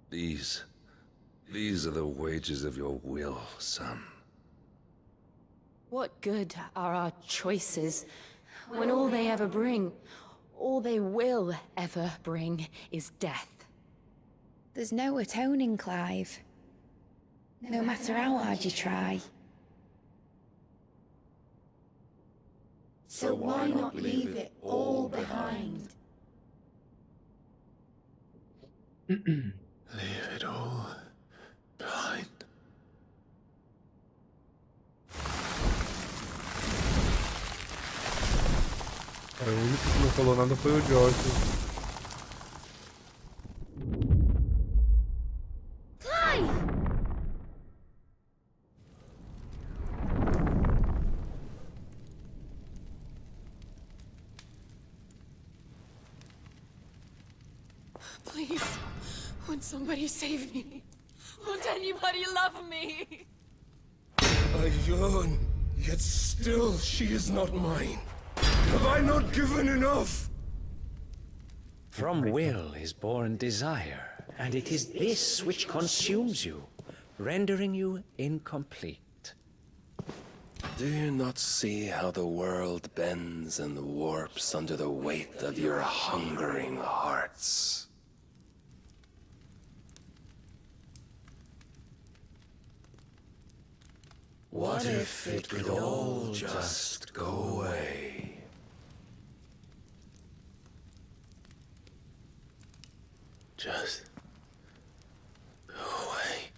These are the wages of your will, son. What good are our choices when all they ever bring, all they will ever bring, is death? There's no atoning, Clive. No matter how hard you try. So why not leave it all behind? Leave it all behind. não falou nada foi o Josh. Please, won't somebody save me? Won't anybody love me? I yearn, yet still she is not mine. Have I not given enough? From will is born desire, and it is this which consumes you, rendering you incomplete. Do you not see how the world bends and warps under the weight of your hungering hearts? What if it could all just go away? Just go away.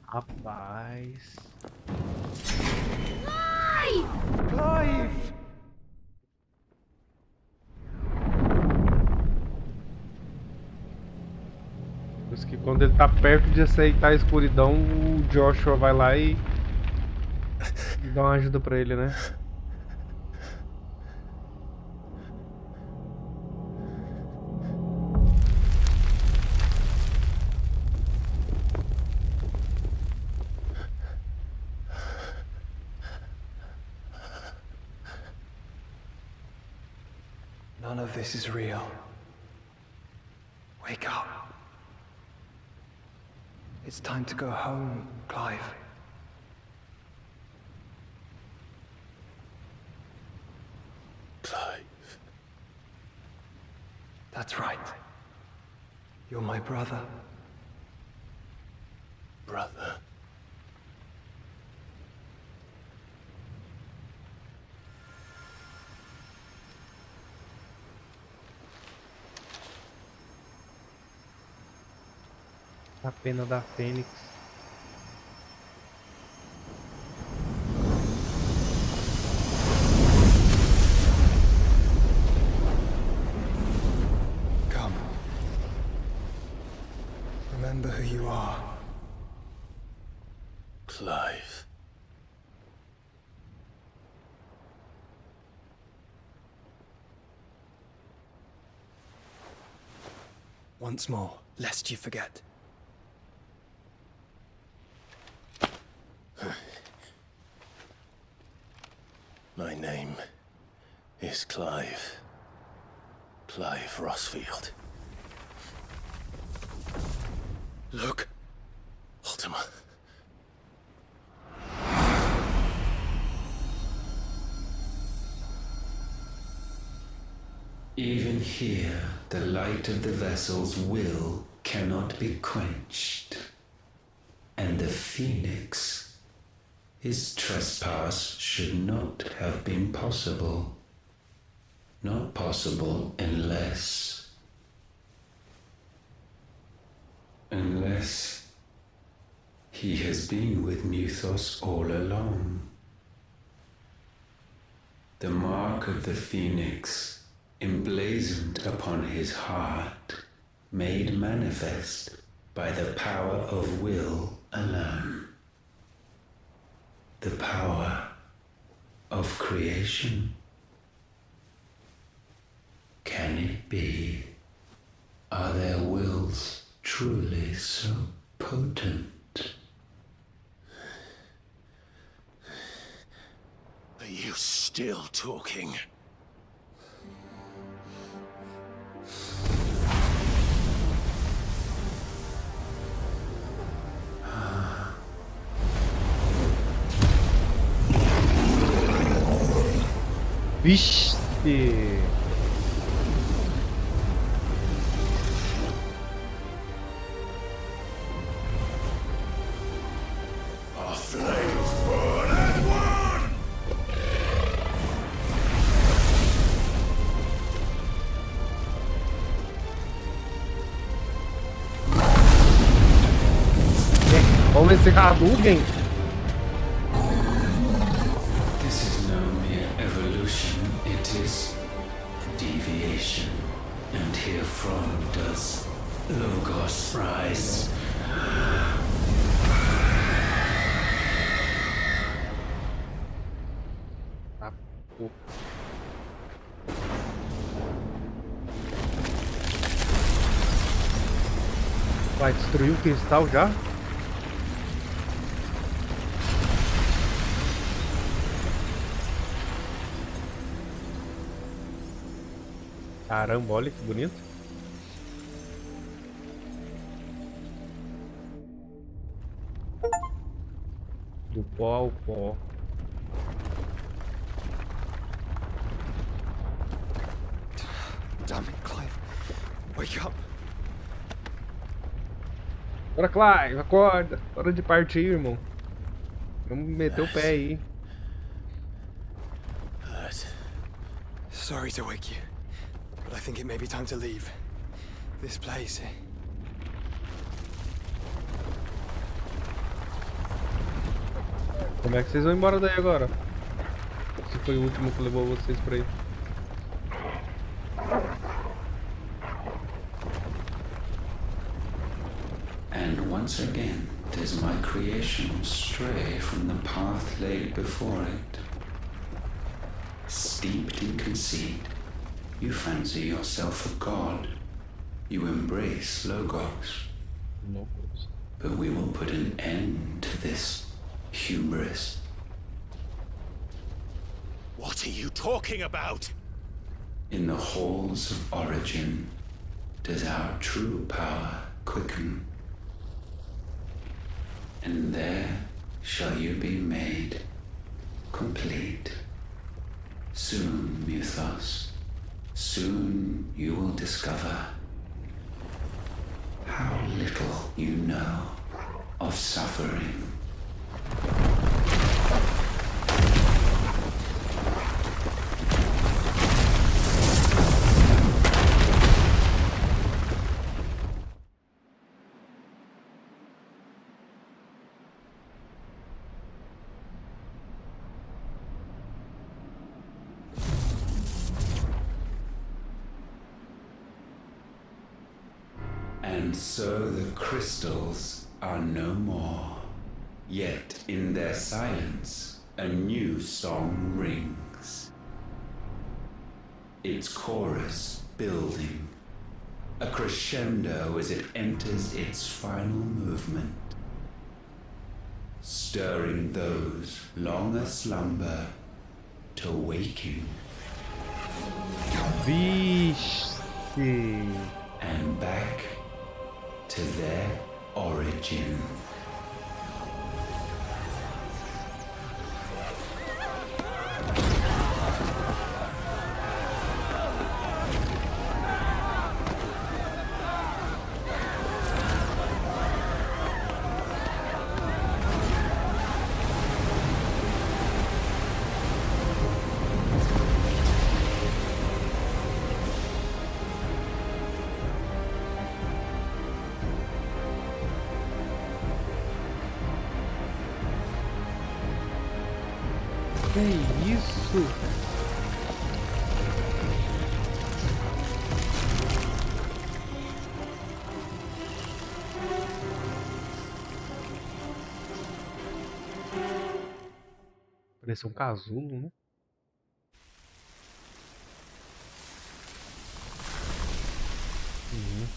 Rapaz. Clive! Por isso que quando ele tá perto de aceitar a escuridão, o Joshua vai lá e dá uma ajuda pra ele, né? None of this is real. Wake up. It's time to go home, Clive. Clive. That's right. You're my brother. Brother. A pena da Fênix. Come. Remember who you are. Clive. Once more, lest you forget. My name is Clive. Clive Rossfield. Look, Ultima. Even here, the light of the vessel's will cannot be quenched. And the Phoenix, his trespass should not have been possible. Not possible unless he has been with Muthos all along. The mark of the Phoenix, emblazoned upon his heart, made manifest by the power of will alone. The power of creation. Can it be? Are their wills truly so potent? Are you still talking? Vixe! Our flames burn as one! Vamos ver se Hadouken. This is no mere evolution, it is deviation. And herefrom does Logos rise. Ah, pô. Vai destruir o cristal já? Caramba, olha que bonito. Do pó ao pó. Damn it, Clive. Wake up. Bora, Clive, acorda. Hora de partir, irmão. Vamos meter o pé aí. Sorry to wake you, but I think it may be time to leave. This place. Como é que vocês vão embora daí agora? Esse foi o último que levou vocês pra aí. And once again, does my creation stray from the path laid before it? Steeped in conceit, you fancy yourself a god. You embrace Logos. But we will put an end to this hubris. What are you talking about? In the halls of origin, does our true power quicken? And there shall you be made complete. Soon, Mythos, soon you will discover how little you know of suffering. And so the crystals are no more. Yet in their silence, a new song rings. Its chorus building, a crescendo as it enters its final movement, stirring those long aslumber to waking. Vixe. And back to their origin. Que isso? Parece um casulo, né?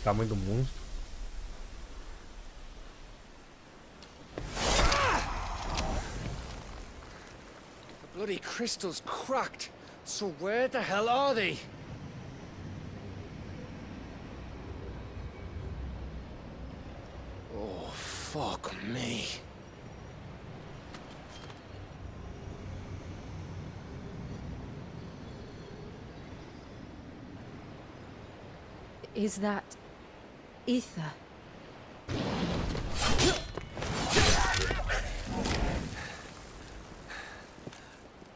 Tamanho do monstro. Bloody crystal's cracked. So where the hell are they? Oh, fuck me. Is that ether?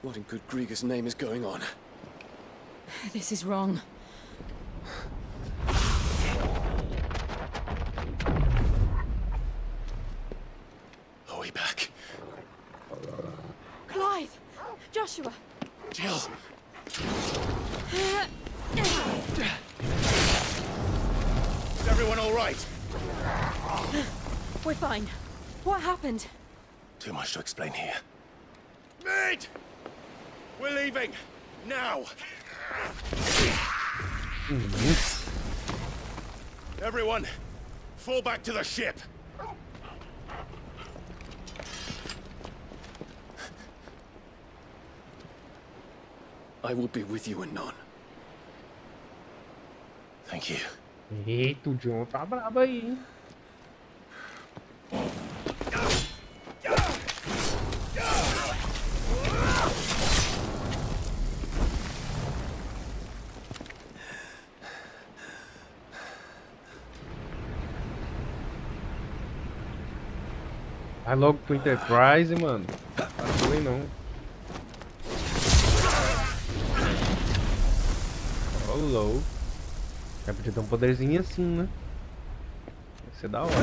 What in good Grieger's name is going on? This is wrong. way back. Clive! Joshua! Jill! Is everyone all right? We're fine. What happened? Too much to explain here. Mate! We're leaving! Now! Everyone, fall back to the ship! I will be with you anon. Thank you. Eita, o John tá brabo aí, hein? Vai logo pro Enterprise, mano. Tá doido não. Ô, louco. É podia ter um poderzinho assim, né? Ia ser da hora.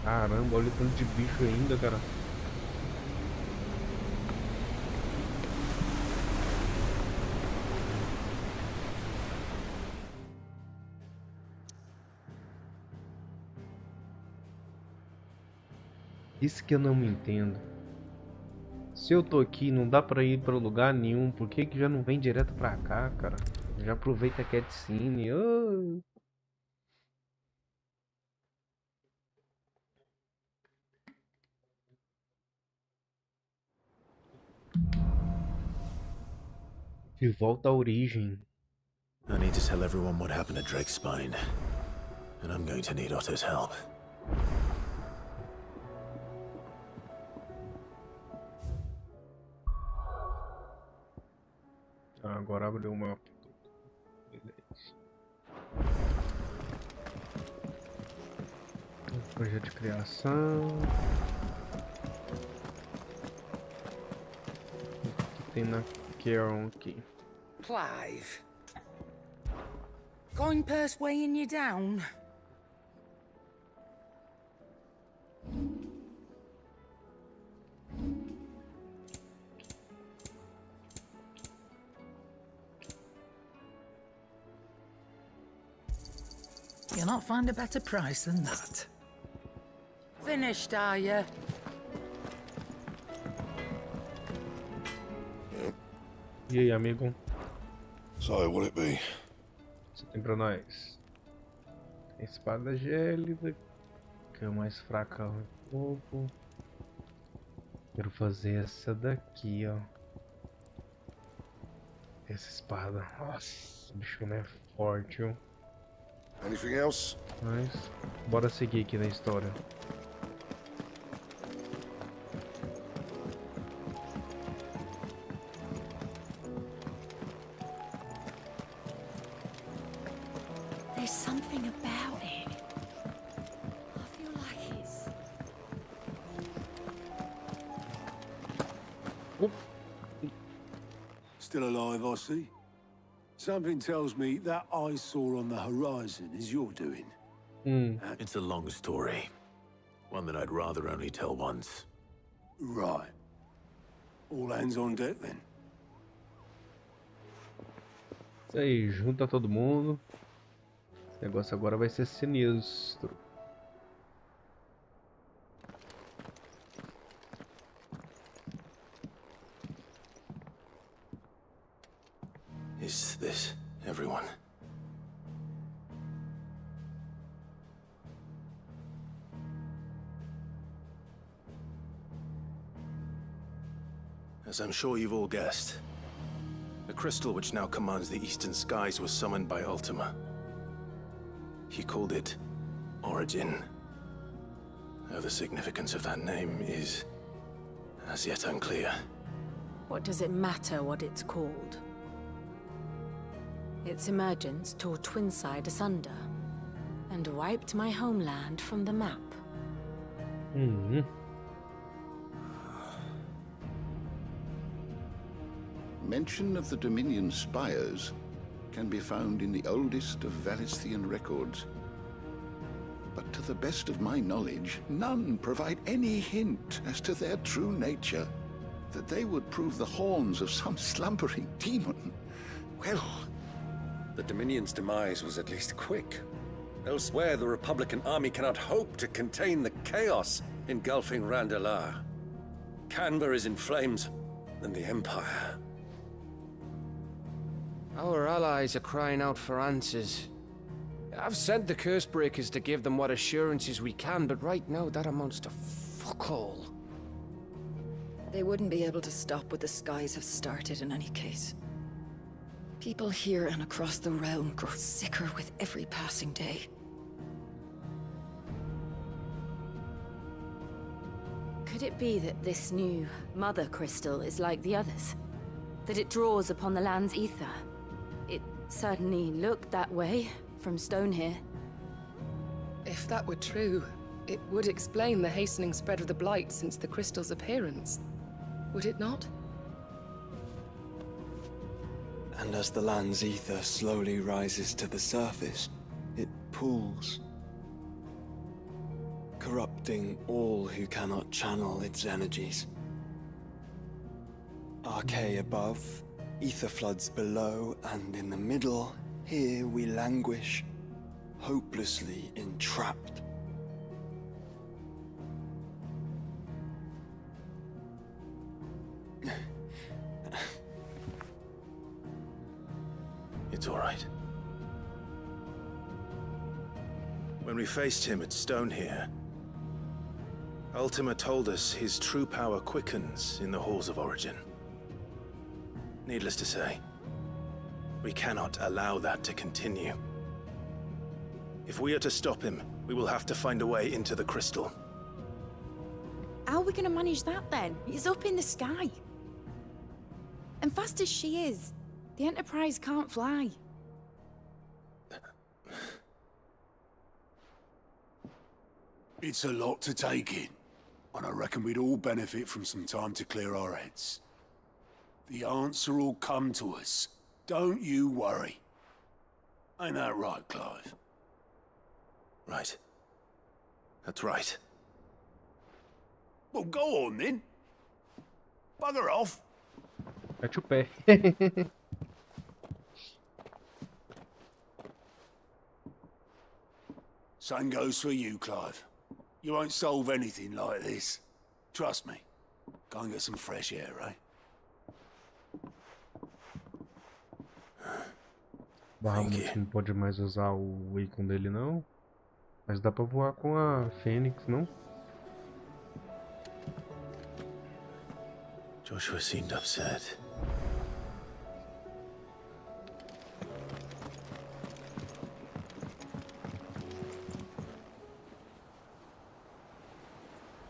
Caramba, olha o tanto de bicho ainda, cara. Isso que eu não me entendo. Se eu tô aqui, não dá pra ir pra lugar nenhum. Por que que já não vem direto pra cá, cara? Já aproveita a cutscene. Oh. De volta à origem. I need to tell everyone what happened at Drake's Spine. And I'm going to need Otto's help. Agora abriu o mapa. Beleza. Projeto de criação. O que tem na Caron aqui? Clive. Coin purse weighing you down? You'll not find a better price than that. Finished, are you? E aí, amigo? So, what'll it be? Você tem pra nós? Espada gélida, que é o mais fraca um pouco. Quero fazer essa daqui, ó. Essa espada. Nossa, o bicho não é forte, ó. Anything else? Mas, bora seguir aqui na história. There's something about it. I feel like it's... Still alive, I see. Something tells me that eyesore on the horizon is your doing. It's a long story. One that I'd rather only tell once. Right. All hands on deck, then. Isso aí, junta todo mundo. O negócio agora vai ser sinistro. Is this everyone? As I'm sure you've all guessed, the crystal which now commands the eastern skies was summoned by Ultima. He called it Origin. Though the significance of that name is as yet unclear. What does it matter what it's called? Its emergence tore Twinside asunder and wiped my homeland from the map. Mention of the Dominion spires can be found in the oldest of Valisthean records. But to the best of my knowledge, none provide any hint as to their true nature. That they would prove the horns of some slumbering demon. Well, the Dominion's demise was at least quick. Elsewhere, the Republican army cannot hope to contain the chaos engulfing Randalar. Canva is in flames, and the Empire. Our allies are crying out for answers. I've sent the Cursebreakers to give them what assurances we can, but right now that amounts to fuck all. They wouldn't be able to stop what the skies have started in any case. People here and across the realm grow sicker with every passing day. Could it be that this new Mother Crystal is like the others? That it draws upon the land's ether? It certainly looked that way from stone here. If that were true, it would explain the hastening spread of the Blight since the crystal's appearance. Would it not? And as the land's ether slowly rises to the surface, it pools, corrupting all who cannot channel its energies. Archay above, ether floods below, and in the middle, here we languish, hopelessly entrapped. It's all right. When we faced him at Stone here, Ultima told us his true power quickens in the halls of origin. Needless to say, we cannot allow that to continue. If we are to stop him, we will have to find a way into the crystal. How are we gonna manage that then? It's up in the sky. And fast as she is, the Enterprise can't fly. It's a lot to take in, and I reckon we'd all benefit from some time to clear our heads. The answer will come to us. Don't you worry. Ain't that right, Clive? Right. That's right. Well, go on then. Bugger off. Mete o pé. Same goes for you, Clive. You won't solve anything like this. Trust me. Go and get some fresh air, eh? Bahamut não pode mais usar o ícone dele não. Mas dá pra voar com a Fênix, não? Joshua seemed upset.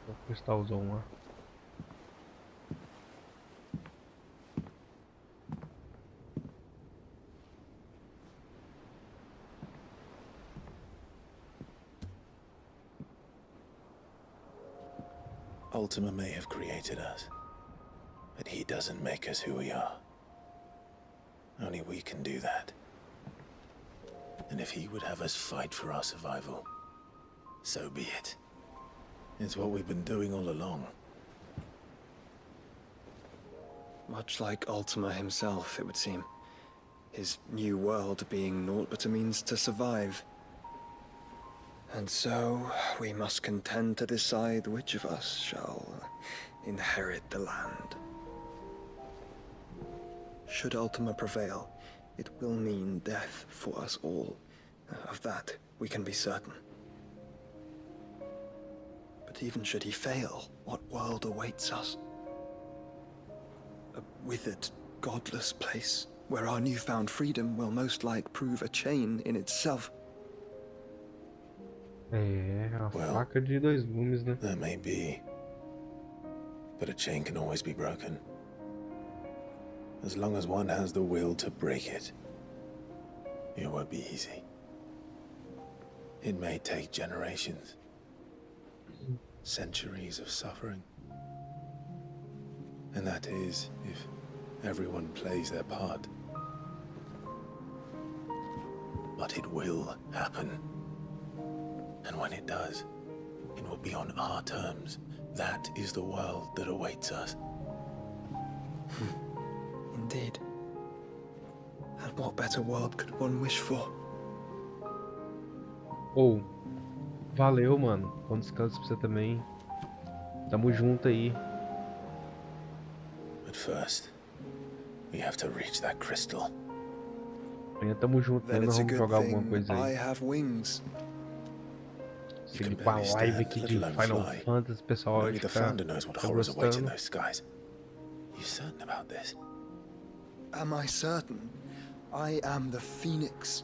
O cristalzão lá. Ultima may have created us, but he doesn't make us who we are. Only we can do that. And if he would have us fight for our survival, so be it. It's what we've been doing all along. Much like Ultima himself, it would seem. His new world being naught but a means to survive. And so, we must contend to decide which of us shall inherit the land. Should Ultima prevail, it will mean death for us all. Of that, we can be certain. But even should he fail, what world awaits us? A withered, godless place, where our newfound freedom will most like prove a chain in itself. É, a faca de dois gumes, né? That may be. But a chain can always be broken. As long as one has the will to break it. It won't be easy. It may take generations. Centuries of suffering. And that is, if Everyone plays their part. But it will happen. And when it does, it will be on our terms. That is the world that awaits us. Indeed. And what better world could one wish for? Ou, valeu, mano. Bom descanso pra você também. Tamo junto aí. But first, we have to reach that crystal. Amanhã tamo junto, né? Nós vamos jogar alguma coisa I aí. have wings. Seguir com a live aqui de Final Fantasy, pessoal. Only the founder knows what horrors await in those skies. You certain about this? Am I certain? I am the Phoenix.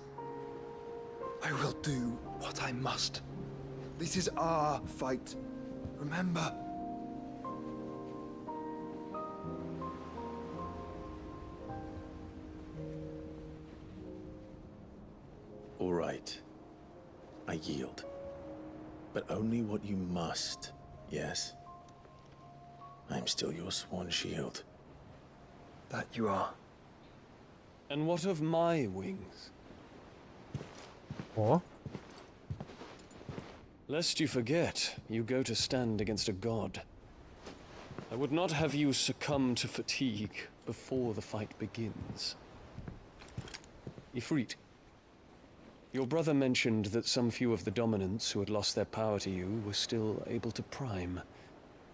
I will do what I must. This is our fight. Remember? All right. I yield. But only what you must, yes? I'm still your sworn shield. That you are. And what of my wings? Oh? Lest you forget, you go to stand against a god. I would not have you succumb to fatigue before the fight begins. Ifrit, your brother mentioned that some few of the dominants who had lost their power to you were still able to prime.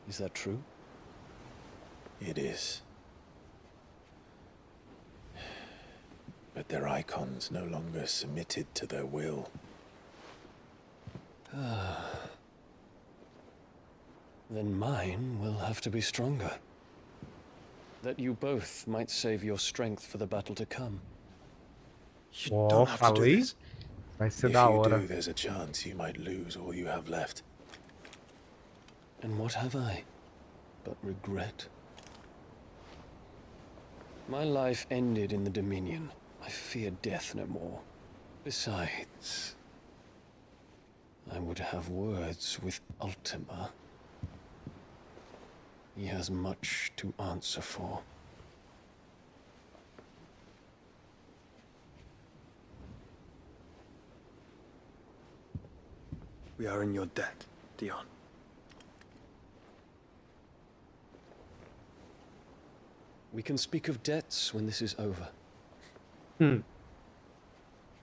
Is that true? It is. But their icons no longer submitted to their will. Then mine will have to be stronger. That you both might save your strength for the battle to come. Ó, falei? Vai ser da hora. If you do, there's a chance you might lose all you have left. And what have I but regret? My life ended in the Dominion. I fear death no more. Besides, I would have words with Ultima. He has much to answer for. We are in your debt, Dion. We can speak of debts when this is over.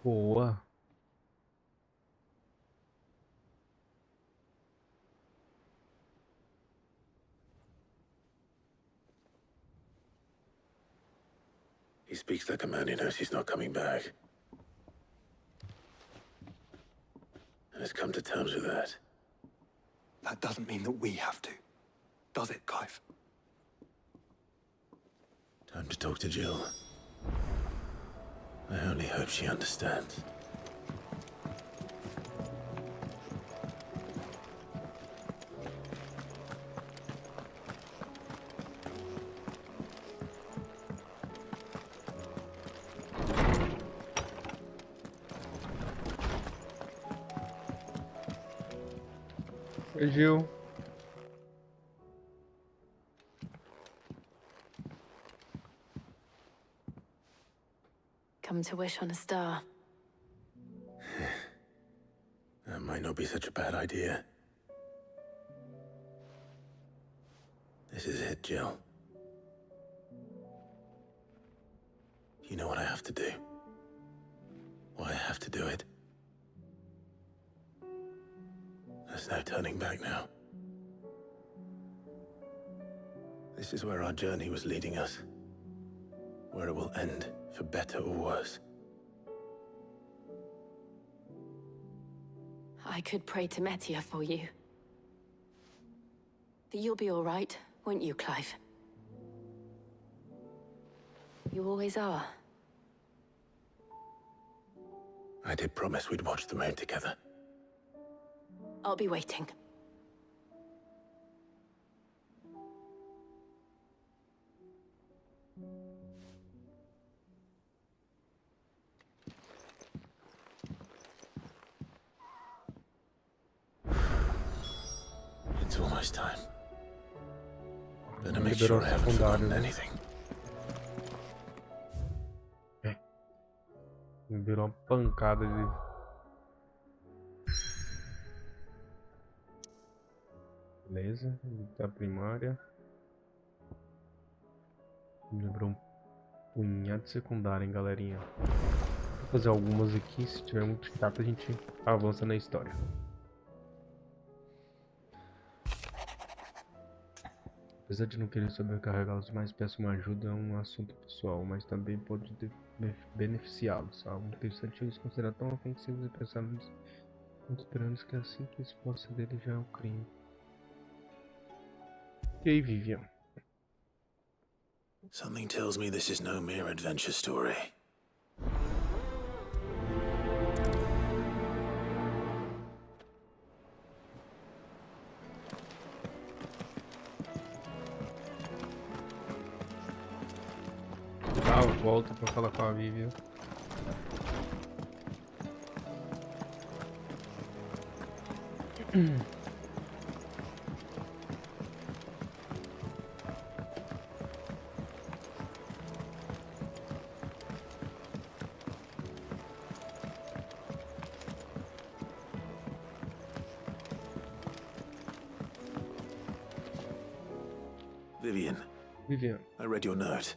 Boa. He speaks like a man who knows he's not coming back. And has come to terms with that. That doesn't mean that we have to, does it, Clive? Time to talk to Jill. I only hope she understands. Oi, Gil. Come to wish on a star. That might not be such a bad idea. This is it, Jill. You know what I have to do. Why I have to do it. There's no turning back now. This is where our journey was leading us. Where it will end, for better or worse. I could pray to Metia for you. But you'll be all right, won't you, Clive? You always are. I did promise we'd watch the moon together. I'll be waiting. It's almost time. Better make sure I haven't forgotten anything. Virou uma pancada de... Beleza, da primária. Lembrou um punhado de secundária, hein, galerinha. Vou fazer algumas aqui, se tiver muito chato a gente avança na história. Apesar de não querer sobrecarregar os mais, peço uma ajuda, é um assunto pessoal, mas também pode beneficiá-los. Algo interessante eles consideram tão ofensivos e pensamos esperando que a simples resposta dele já é um crime. E aí, Vivian? Something tells me this is no mere adventure story. Tá, volta pra falar com a Vivian. Vivian, I read your note,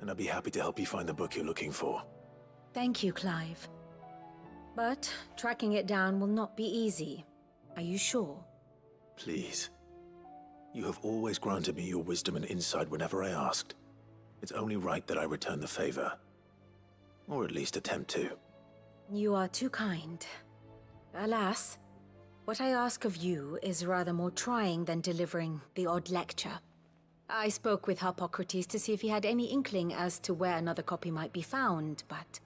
and I'd be happy to help you find the book you're looking for. Thank you, Clive. But tracking it down will not be easy. Are you sure? Please. You have always granted me your wisdom and insight whenever I asked. It's only right that I return the favor. Or at least attempt to. You are too kind. Alas, what I ask of you is rather more trying than delivering the odd lecture. I spoke with Hippocrates to see if he had any inkling as to where another copy might be found, but...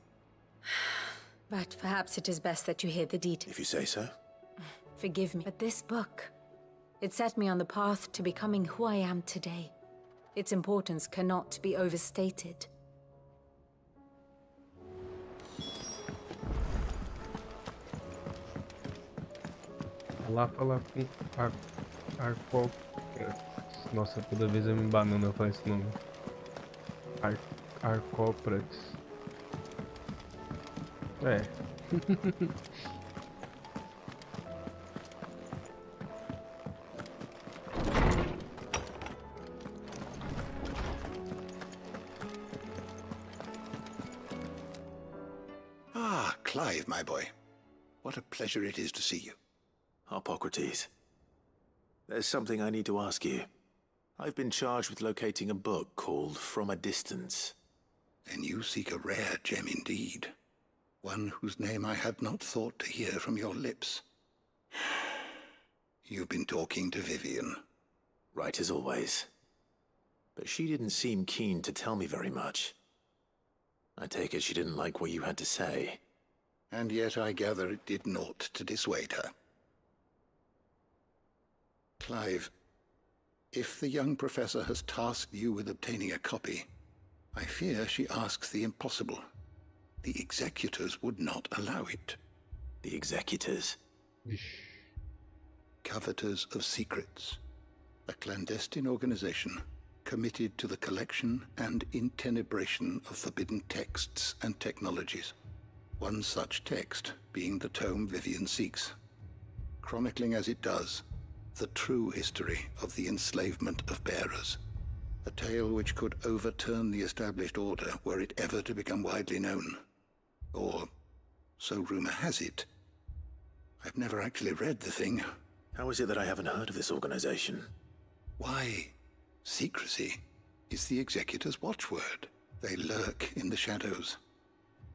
But perhaps it is best that you hear the details. If you say so. Forgive me, but this book... It set me on the path to becoming who I am today. Its importance cannot be overstated. Lá falar com Arco... Nossa, toda vez eu me banano eu falo esse nome. Arcóprates. É. Ah, Clive, my boy. What a pleasure it is to see you. Hippocrates. There's something I need to ask you. I've been charged with locating a book called From a Distance. Then you seek a rare gem indeed. One whose name I had not thought to hear from your lips. You've been talking to Vivian. Right as always. But she didn't seem keen to tell me very much. I take it she didn't like what you had to say. And yet I gather it did naught to dissuade her. Clive, if the young professor has tasked you with obtaining a copy, I fear she asks the impossible. The executors would not allow it. The executors? Coveters of secrets. A clandestine organization committed to the collection and intenebration of forbidden texts and technologies. One such text being the tome Vivian seeks, chronicling as it does the true history of the enslavement of bearers, a tale which could overturn the established order were it ever to become widely known. Or, so rumor has it. I've never actually read the thing. How is it that I haven't heard of this organization? Why, secrecy is the executor's watchword. They lurk in the shadows,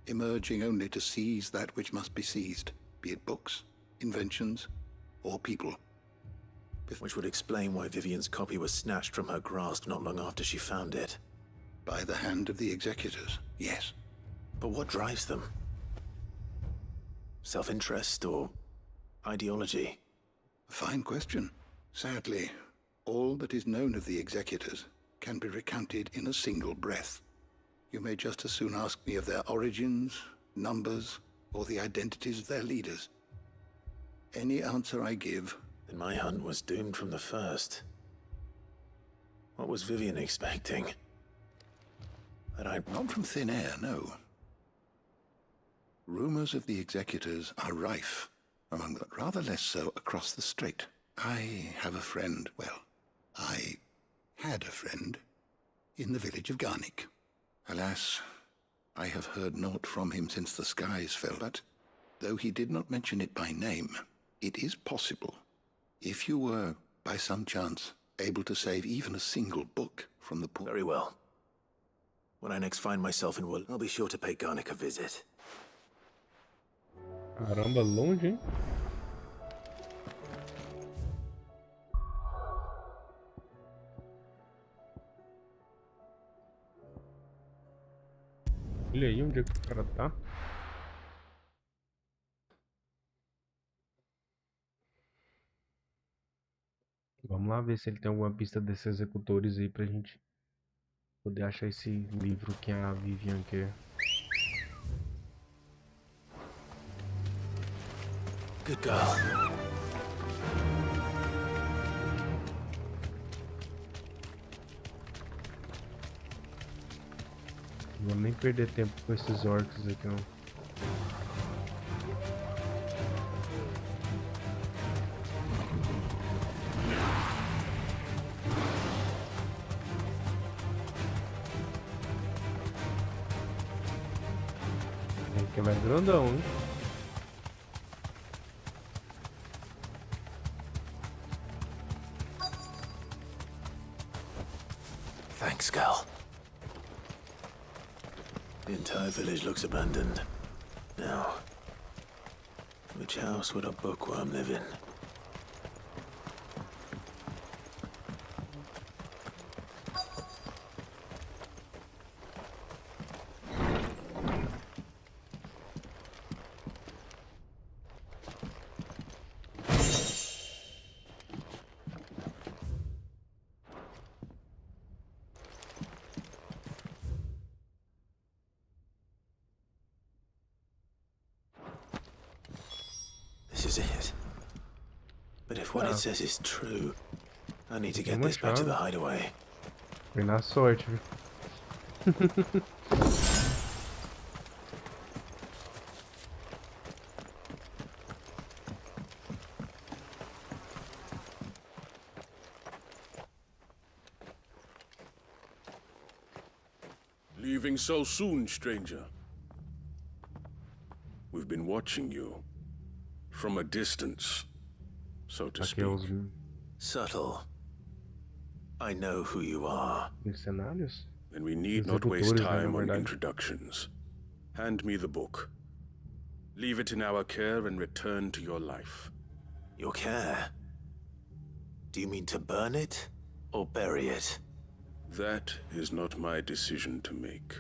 emerging only to seize that which must be seized, be it books, inventions, or people. Which would explain why Vivian's copy was snatched from her grasp not long after she found it. By the hand of the executors, yes. But what drives them? Self-interest or ideology? A fine question. Sadly, all that is known of the executors can be recounted in a single breath. You may just as soon ask me of their origins, numbers, or the identities of their leaders. Any answer I give... Then my hunt was doomed from the first. What was Vivian expecting? That I'd... Not from thin air, no. Rumors of the executors are rife, among but rather less so across the strait. I have a friend, well, I had a friend in the village of Garnick. Alas, I have heard naught from him since the skies fell, but though he did not mention it by name, it is possible, if you were, by some chance, able to save even a single book from the poor. Very well. When I next find myself in Wool, I'll be sure to pay Garnick a visit. Caramba, longe, hein? Olha aí onde é que o cara tá. Vamos lá ver se ele tem alguma pista desses executores aí pra gente poder achar esse livro que a Vivian quer. Good girl. Não vou nem perder tempo com esses orcs aqui não. Aqui é mais grandão, hein? Thanks, girl. The entire village looks abandoned. Now, which house would a bookworm live in? This is it. But if what it says is true, I need to get this back to the hideaway. Foi na sorte, viu? Leaving so soon, stranger? We've been watching you. From a distance, so to speak. Subtle. I know who you are. Mercenários? Then we need not waste time on introductions. Hand me the book. Leave it in our care and return to your life. Your care? Do you mean to burn it or bury it? That is not my decision to make.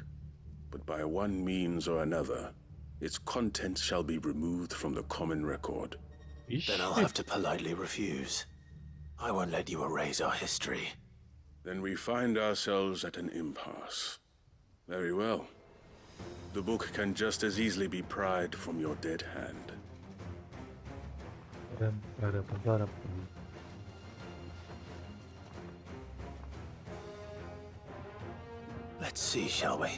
But by one means or another, its contents shall be removed from the common record. Then I'll have to politely refuse. I won't let you erase our history. Then we find ourselves at an impasse. Very well. The book can just as easily be pried from your dead hand. Let's see, shall we?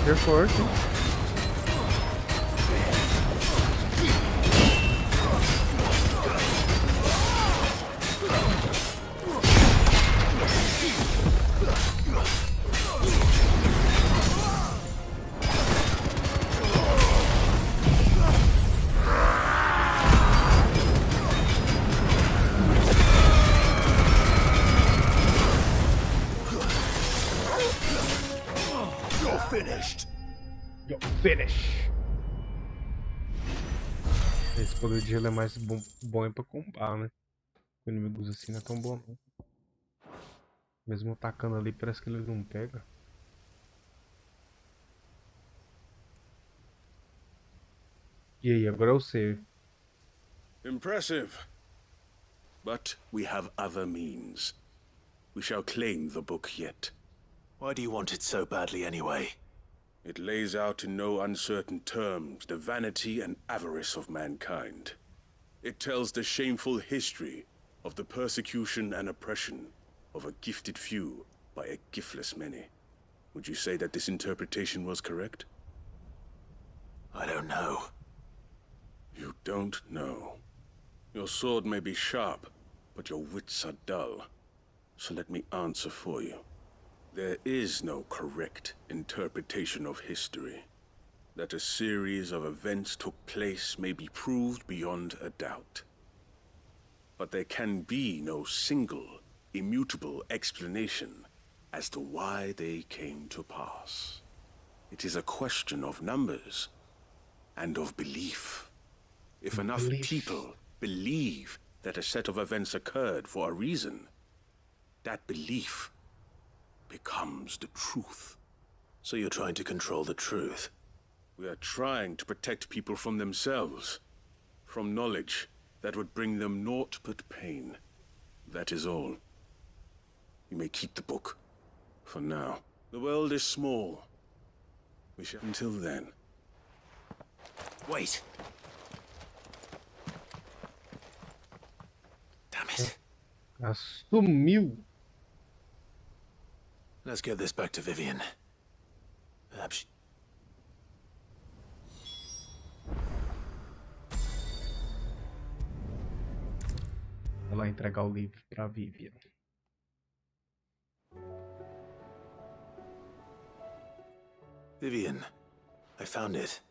You're forte. You're finished. You're finished. Esse poder de gelo é mais bom é pra comprar, né? O inimigos assim não é tão bom não. Mesmo tacando ali, parece que ele não pega. E aí, agora eu sei. Impressive. But we have other means. We shall claim the book yet. Why do you want it so badly anyway? It lays out in no uncertain terms the vanity and avarice of mankind. It tells the shameful history of the persecution and oppression of a gifted few by a giftless many. Would you say that this interpretation was correct? I don't know. You don't know. Your sword may be sharp, but your wits are dull. So let me answer for you. There is no correct interpretation of history. That a series of events took place may be proved beyond a doubt. But there can be no single, immutable explanation as to why they came to pass. It is a question of numbers and of belief. If enough people believe that a set of events occurred for a reason, that belief becomes the truth. So you're trying to control the truth? We are trying to protect people from themselves, from knowledge that would bring them naught but pain. That is all. You may keep the book, for now. The world is small. We shall until then. Wait! Damn it. Sumiu. Let's get this back to Vivian. Perhaps. Vou lá entregar o livro pra Vivian. Vivian, I found it.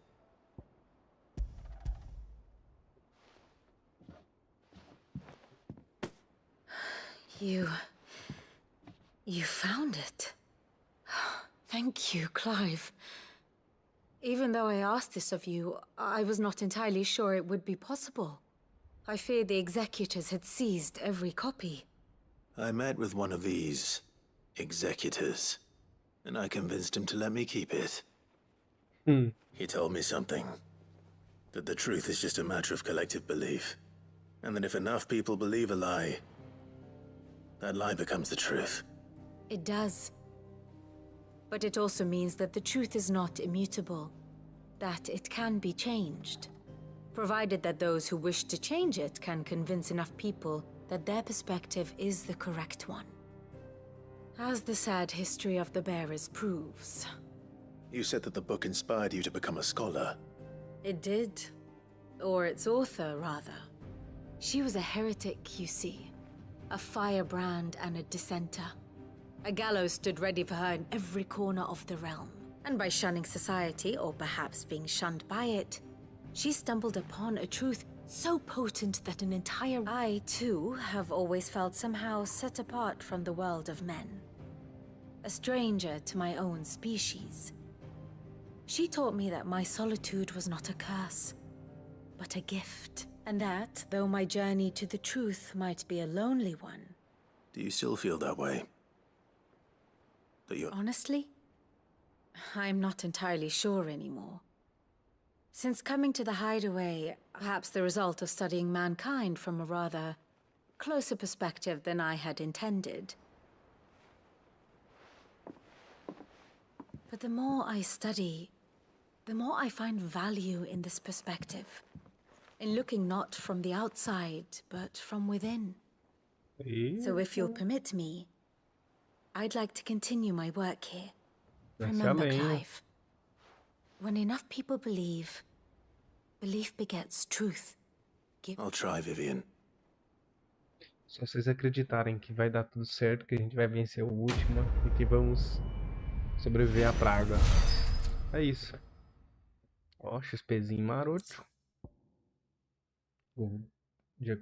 You found it. Thank you, Clive. Even though I asked this of you, I was not entirely sure it would be possible. I feared the executors had seized every copy. I met with one of these executors, and I convinced him to let me keep it. He told me something. That the truth is just a matter of collective belief. And that if enough people believe a lie, that lie becomes the truth. It does. But it also means that the truth is not immutable. That it can be changed. Provided that those who wish to change it can convince enough people that their perspective is the correct one. As the sad history of the bearers proves. You said that the book inspired you to become a scholar. It did. Or its author, rather. She was a heretic, you see. A firebrand and a dissenter. A gallows stood ready for her in every corner of the realm. And by shunning society, or perhaps being shunned by it, she stumbled upon a truth so potent that an entire... I, too, have always felt somehow set apart from the world of men. A stranger to my own species. She taught me that my solitude was not a curse, but a gift. And that, though my journey to the truth might be a lonely one... Do you still feel that way? That you're... Honestly? I'm not entirely sure anymore. Since coming to the Hideaway, perhaps the result of studying mankind from a rather closer perspective than I had intended. But the more I study, the more I find value in this perspective. In looking not from the outside, but from within. So if you'll permit me, I'd like to continue my work here. Remember, Clive, when enough people believe, belief begets truth. I'll try, Vivian. Só vocês acreditarem que vai dar tudo certo, que a gente vai vencer o último e que vamos sobreviver à praga. É isso. Ó, XPzinho maroto. Gol de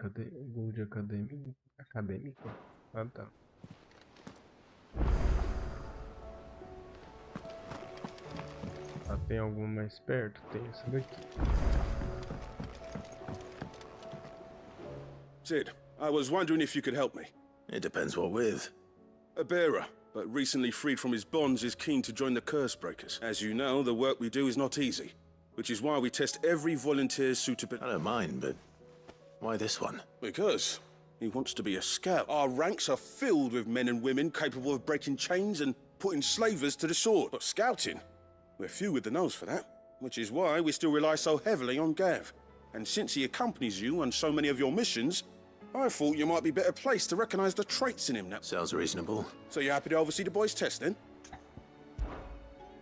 acadêmico. Ah, tá. Ah, tem alguma mais perto? Tem essa daqui. Sid, I was wondering if you could help me. It depends what with. A bearer, but recently freed from his bonds, is keen to join the Curse Breakers. As you know, the work we do is not easy, which is why we test every volunteer's suitability. I don't mind, but why this one? Because he wants to be a scout. Our ranks are filled with men and women capable of breaking chains and putting slavers to the sword. But scouting, we're few with the nose for that, which is why we still rely so heavily on Gav. And since he accompanies you on so many of your missions, I thought you might be better placed to recognize the traits in him now. Sounds reasonable. So you're happy to oversee the boys' test, then?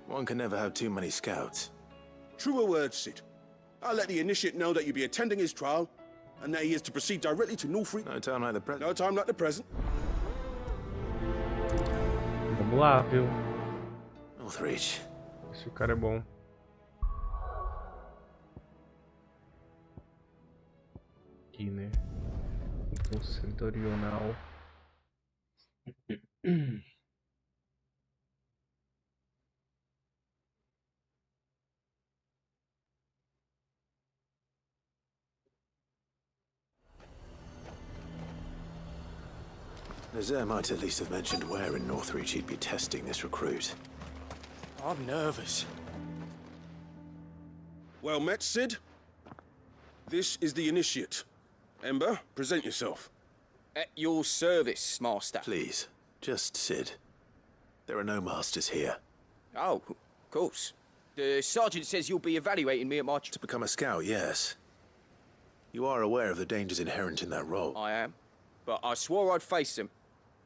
One can never have too many scouts. Truer words, Sid. I'll let the initiate know that you'll be attending his trial, and that he is to proceed directly to Northreach. No time like the present. No time like the present. Vamos lá, viu? Northreach. Esse cara é bom. Aqui, né? Então, setorial. Nazaire might at least have mentioned where in Northreach he'd be testing this recruit. I'm nervous. Well met, Sid. This is the initiate. Ember, present yourself. At your service, Master. Please, just Sid. There are no masters here. Oh, of course. The sergeant says you'll be evaluating me at my... To become a scout, yes. You are aware of the dangers inherent in that role. I am. But I swore I'd face them.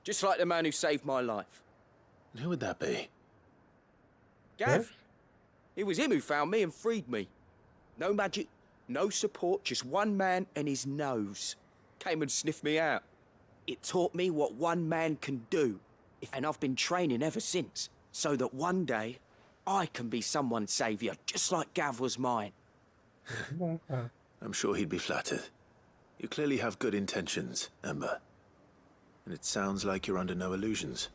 Just like the man who saved my life. And who would that be? Gav. It was him who found me and freed me. No magic, no support, just one man and his nose. Came and sniffed me out. It taught me what one man can do. And I've been training ever since. So that one day, I can be someone's saviour, just like Gav was mine. I'm sure he'd be flattered. You clearly have good intentions, Ember. And it sounds like you're under no illusions.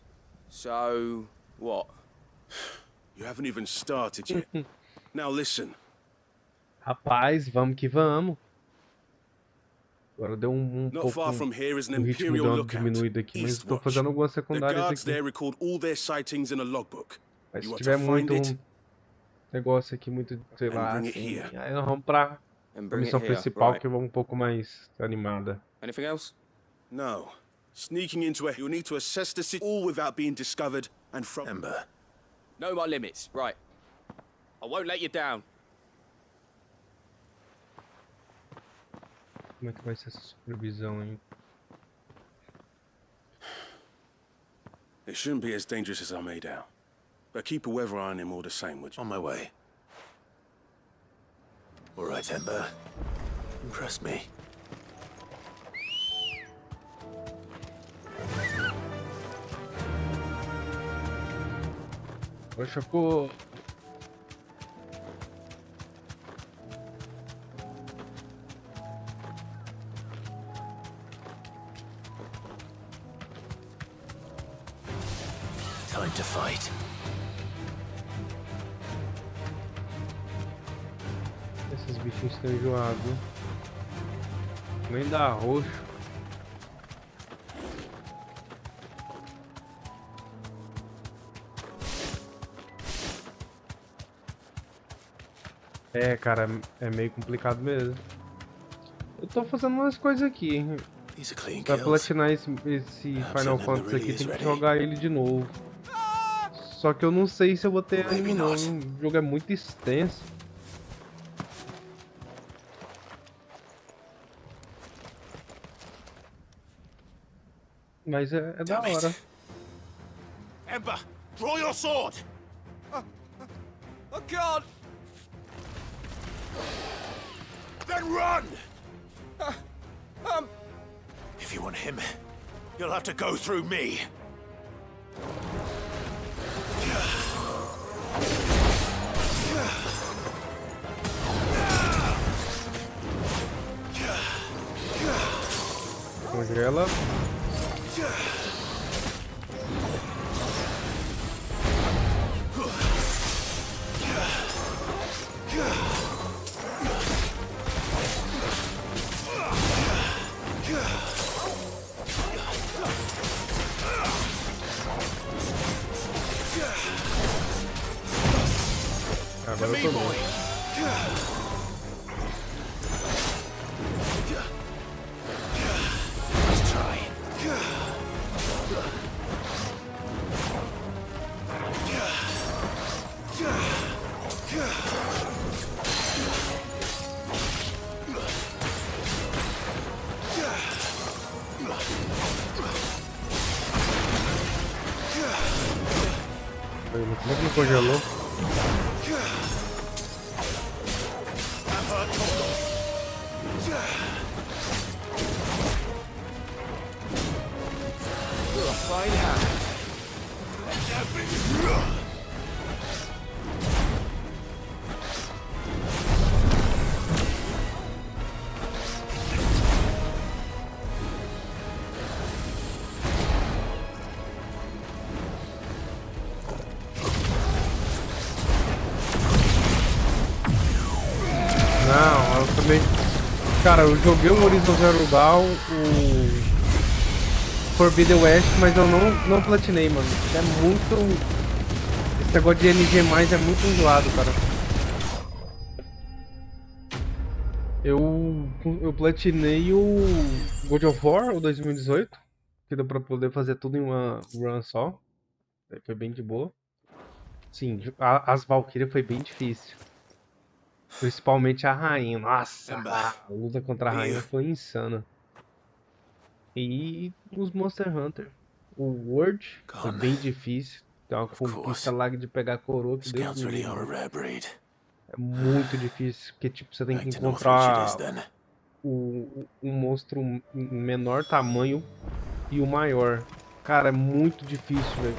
So, what? You haven't even started yet. Now listen. Rapaz, vamos que vamos. Agora deu Not pouco far from here is an o ritmo Imperial deu uma lookout. diminuída aqui, mas estou Eastwatch. fazendo algumas The secundárias guards aqui. there record all their sightings in a logbook. Mas se You are tiver to find muito it negócio aqui, muito, sei lá, bring it assim, here. aí nós vamos pra And a bring it missão here, principal, right. que é um pouco mais animada. Anything else? No. Sneaking into it, you'll need to assess the city all without being discovered and from... Ember. Know my limits, right. I won't let you down. Como é que vai ser essa supervisão, hein? It shouldn't be as dangerous as I made out. But keep a weather eye on him all the same, would you? On my way. All right, Ember. Impress me. Poxa, pô. Time to fight. Esses bichinhos estão enjoados. Nem dá roxo. É, cara, é meio complicado mesmo. Eu tô fazendo umas coisas aqui. Pra platinar esse Final Fantasy aqui, tem que jogar ele de novo. Só que eu não sei se eu vou ter ânimo não. O jogo é muito extenso. Mas é da hora. Ember, draw your sword! I can't! Then run! If you want him, you'll have to go through me. Congela. eu tô vendo. Como é que me congelou? Não, eu também... Cara, eu joguei o Horizon Zero Dawn, o Forbidden West, mas eu não platinei, mano. É muito... Esse negócio de NG+, é muito enjoado, cara. Eu platinei o God of War, o 2018, que deu pra poder fazer tudo em uma run só. Foi bem de boa. Sim, as Valkyrias foi bem difícil. Principalmente a rainha. Nossa, a luta contra a rainha foi insana. E os Monster Hunter. O World foi bem difícil. Tem uma conquista lá de pegar a coroa que Deus me livre. É muito difícil, porque tipo, você tem que encontrar o monstro menor tamanho e o maior. Cara, é muito difícil, velho.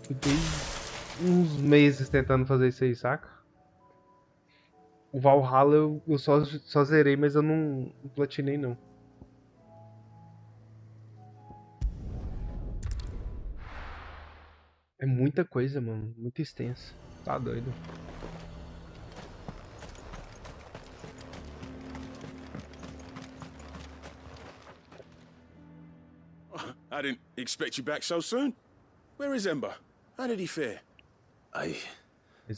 Fiquei uns meses tentando fazer isso aí, saca? O Valhalla eu só zerei, mas eu não platinei não. É muita coisa, mano. Muito extenso. Tá doido. I didn't expect you back so soon. Where is Ember? How did he fare? I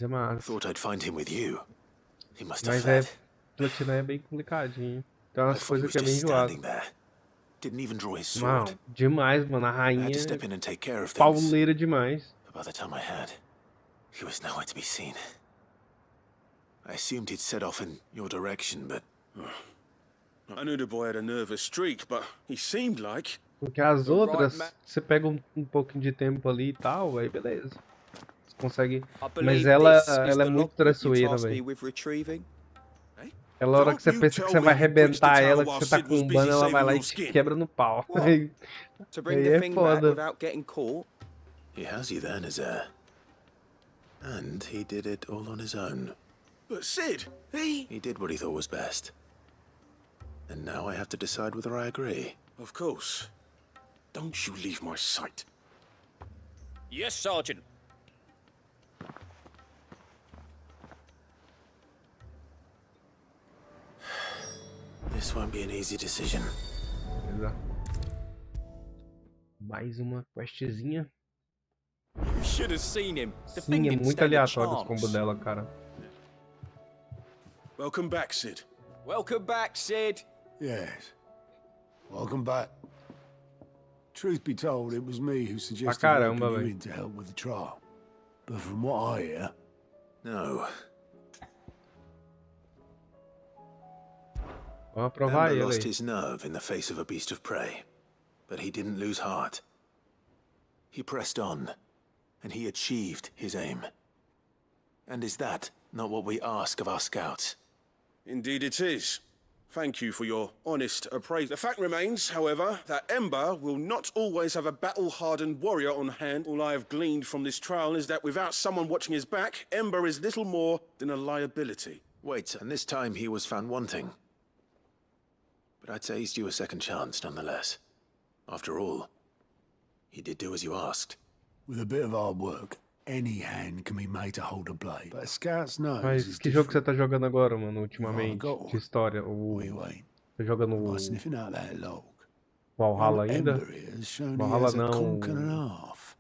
massa. thought I'd find him with you. He must have Mas fled. platinar é bem complicadinho. Tem umas I thought he coisas was que é bem just enjoado. standing there. Didn't even draw his Não, sword. demais, mano. A I rainha had to step in and take care of things. pauleira demais. But by the time I had, he was nowhere to be seen. I assumed he'd set off in your direction, but... I knew the boy had a nervous streak, but he seemed like... Porque as outras, você pega um pouquinho de tempo ali e tal, aí beleza. Você consegue... Mas ela é muito traiçoeira, velho. Ela, a hora que você pensa que você vai arrebentar ela, que você tá com um bano, ela vai lá e te quebra no pau. Aí é foda. He has you then as heir. And he did it all on his own. But Sid, he did what he thought was best. And now I have to decide whether I agree. Of course. Don't you leave my sight. Yes, Sergeant. This won't be an easy decision. Mais uma questzinha. You should have seen him. Sim, é muito aleatório os combos dela, cara. Welcome back, Sid. Welcome back, Sid. Yes. Welcome back. Truth be told, it was me who suggested caramba, you in to help with the trial. But from what I hear... No. Vamos provar Ember ele lost aí. his nerve in the face of a beast of prey. But he didn't lose heart. He pressed on, and he achieved his aim. And is that not what we ask of our scouts? Indeed it is. Thank you for your honest appraisal. The fact remains, however, that Ember will not always have a battle-hardened warrior on hand. All I have gleaned from this trial is that without someone watching his back, Ember is little more than a liability. Wait, and this time he was found wanting. But I'd say he's due a second chance, nonetheless. After all, he did do as you asked. With a bit of hard work, any hand can be made to hold a blade. But a scout's nose Mas is que jogo você tá jogando agora, mano, ultimamente? Got De história? Tá jogando o by sniffing out that log. Valhalla ainda? Ember has shown he Valhalla has a não. conk and a half.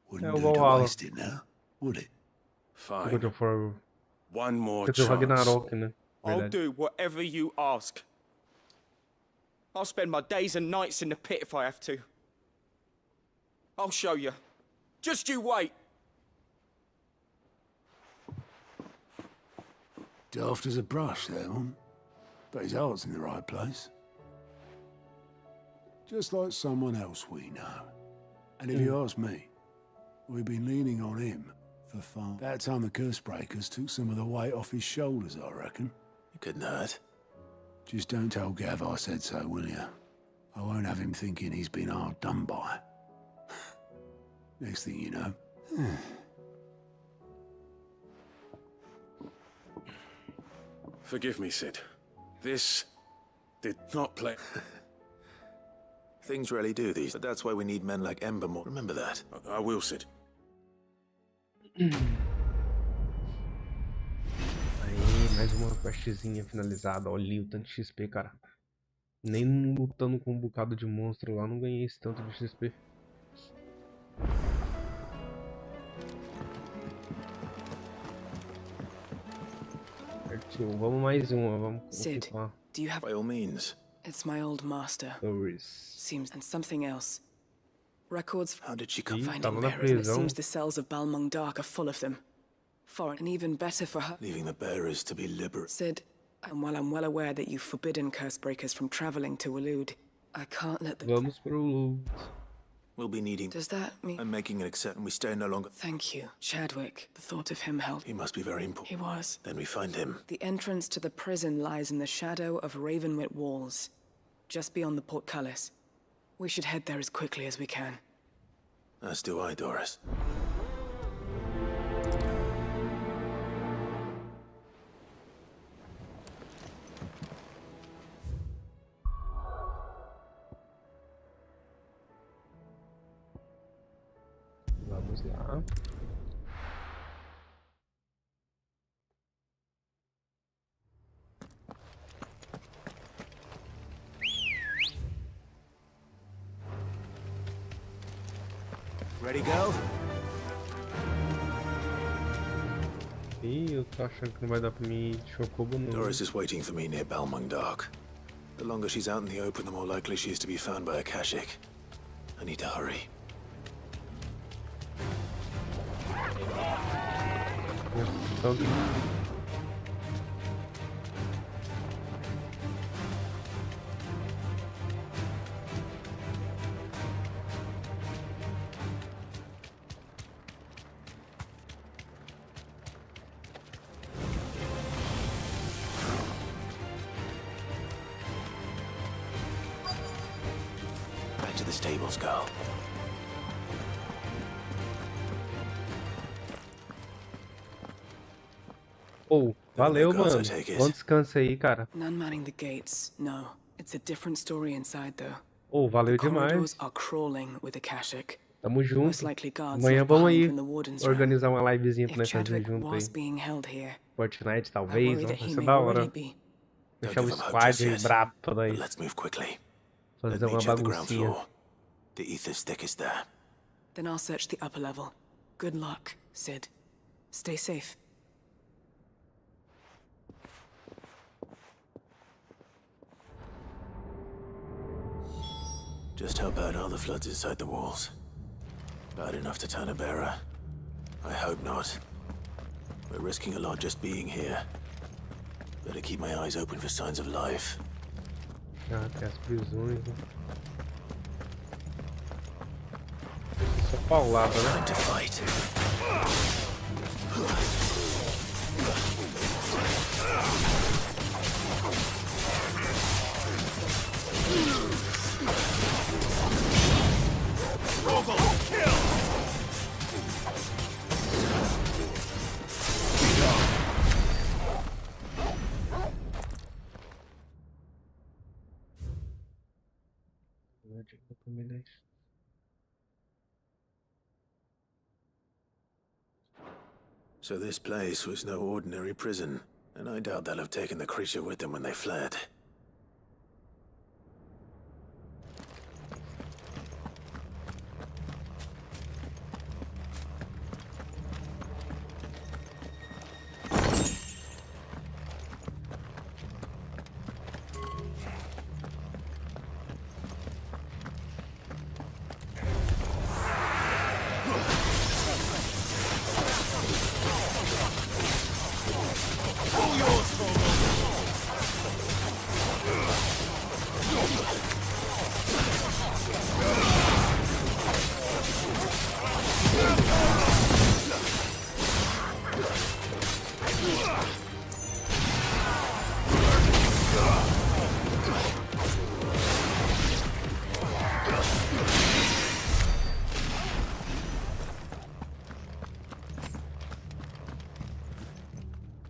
Wouldn't o do to Valhalla. waste it now, would it? Fine. God of War. One more Quer dizer, o chance. Ragnarok, né? I'll Verdade. do whatever you ask. I'll spend my days and nights in the pit if I have to. I'll show you. Just you wait. Daft as a brush, that one. But his heart's in the right place. Just like someone else we know. And if you ask me, we've been leaning on him for far. That time the Cursebreakers took some of the weight off his shoulders, I reckon. It couldn't hurt. Just don't tell Gav I said so, will you? I won't have him thinking he's been hard done by. Next thing you know... Forgive me, Sid. This did not play. Things rarely do these, but that's why we need men like Ember more. Remember that. I will, Sid. Aí, mais uma questzinha finalizada. Olha o tanto de XP, cara. Nem lutando com um bocado de monstro lá, não ganhei esse tanto de XP. Certinho, vamos mais uma, vamos. Sid, do you have... By all means. It's my old master. Seems... and something else. Records... How did she come? Finding bearers, and it seems the cells of Balmung Dark are full of them. Foreign, and even better for her... Leaving the bearers to be liberated. Sid, and while I'm well aware that you've forbidden Cursebreakers from traveling to Waloed, I can't let the... Vamos pro Waloed. We'll be needing... Does that mean... I'm making an exception and we stay no longer... Thank you. Chadwick, the thought of him helped... He must be very important. He was. Then we find him. The entrance to the prison lies in the shadow of Ravenwit walls, just beyond the portcullis. We should head there as quickly as we can. As do I, Doris. Vamos lá. Ready, go? Ih, eu tô achando que não vai dar pra mim de Chocobo não. Doris is waiting for me near Balmung Dark. The longer she's out in the open, the more likely she is to be found by Akashic. I need to hurry. Okay. Back to the stables, girl. Oh, valeu, mano. Bom descanso aí, cara. None manning the gates. No, it's a different story inside, though. Oh, valeu The corridors demais. are crawling with Akashic. Tamo junto. Most likely guards Amanhã left vamos behind aí from the warden's organizar uma livezinha If pra nós fazer Chadwick junto aí. was being held here, Fortnite I talvez, worry ó, that vai he ser may da hora. already be. Deixar o Don't give 'em hope squad just aí yet. brabo pra daí. Let's move quickly. Fazer Let me uma check the ground baguncinha. floor. The ether's thickest there. Then I'll search the upper level. Good luck, Sid. Stay safe. Just how bad are the floods inside the walls? Bad enough to turn a bearer? I hope not. We're risking a lot just being here. Better keep my eyes open for signs of life. Ah, tem as prisões, né? Só paulada, né? Time to fight. So this place was no ordinary prison, and I doubt they'll have taken the creature with them when they fled.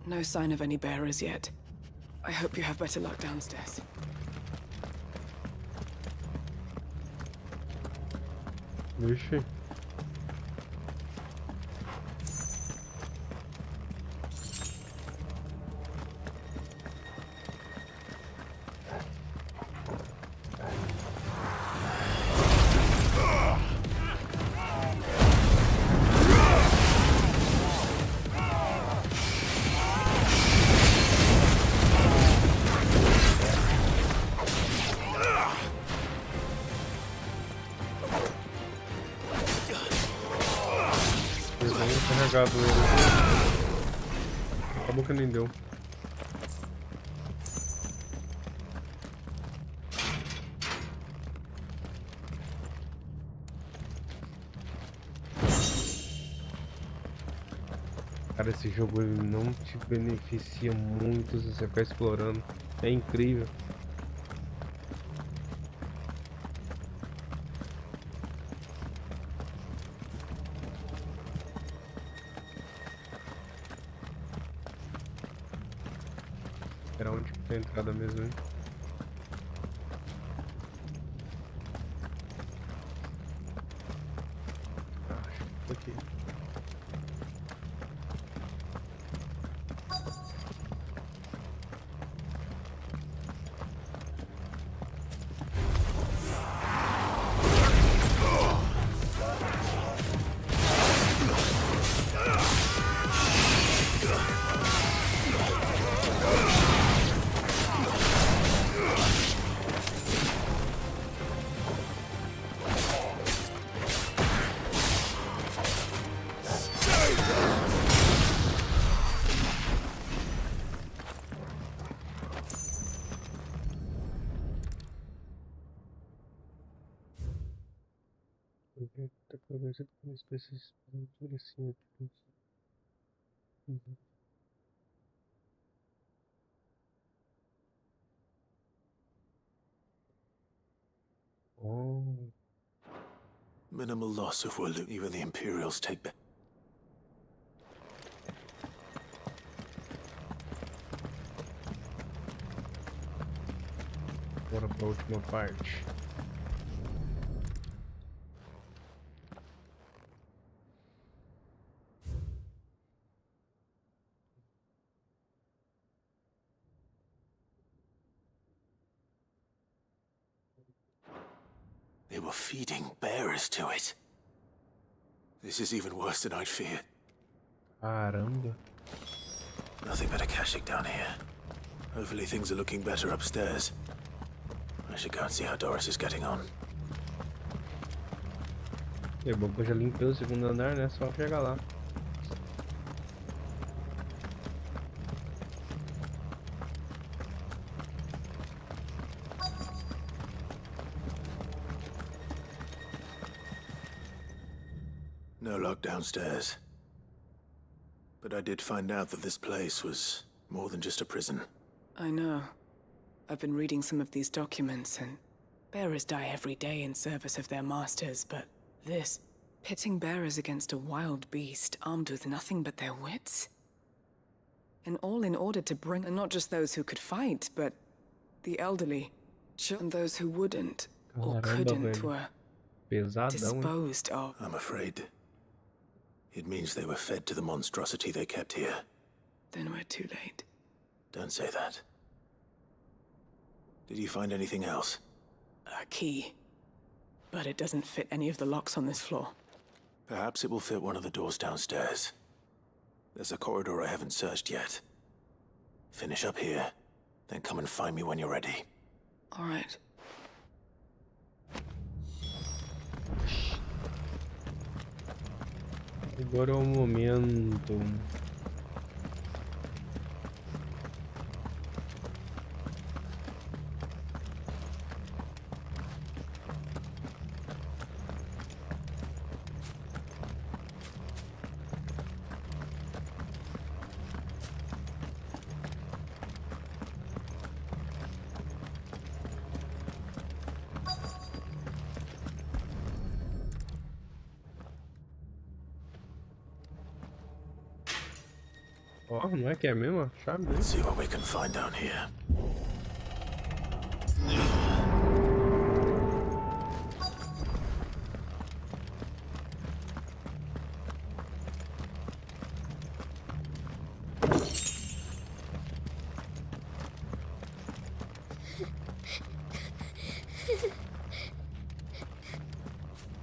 No sign of any bearers yet. I hope you have better luck downstairs. Vixe. Carregado ele. Acabou que nem deu. Cara, esse jogo ele não te beneficia muito se você ficar explorando. É incrível. Era onde que tem a entrada mesmo, hein? Acho que foi aqui. Com espécies assim. Oh. Minimal loss if we're looting. Even the Imperials take back. Bora pra última parte. They were feeding bearers to it. This is even worse than I'd feared. Caramba. Nothing but a caching down here. Hopefully things are looking better upstairs. I should go and see how Doris is getting on. É bom que eu já limpei o segundo andar, né? Só chegar lá. No luck downstairs. But I did find out that this place was more than just a prison. I know. I've been reading some of these documents, and bearers die every day in service of their masters, but this, pitting bearers against a wild beast armed with nothing but their wits? And all in order to bring not just those who could fight, but the elderly, and those who wouldn't, or couldn't, were disposed of. I'm afraid it means they were fed to the monstrosity they kept here. Then we're too late. Don't say that. Did you find anything else? A key. But it doesn't fit any of the locks on this floor. Perhaps it will fit one of the doors downstairs. There's a corridor I haven't searched yet. Finish up here, then come and find me when you're ready. All right. Agora é o momento. Ó, não é que é mesmo? Chave. Let's see what we can find down here.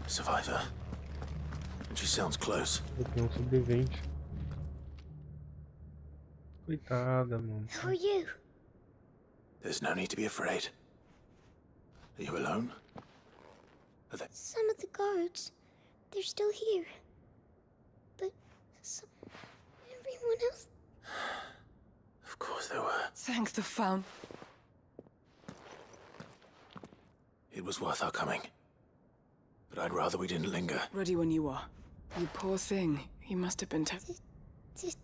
Survivor. And she sounds close. Eu tenho um sobrevivente. Coitada, mano. Who are you? There's no need to be afraid. Are you alone? Are they... Some of the guards, they're still here. But everyone else... Of course they were. Thank the Fountain. It was worth our coming. But I'd rather we didn't linger. Ready when you are. You poor thing. He must have been Did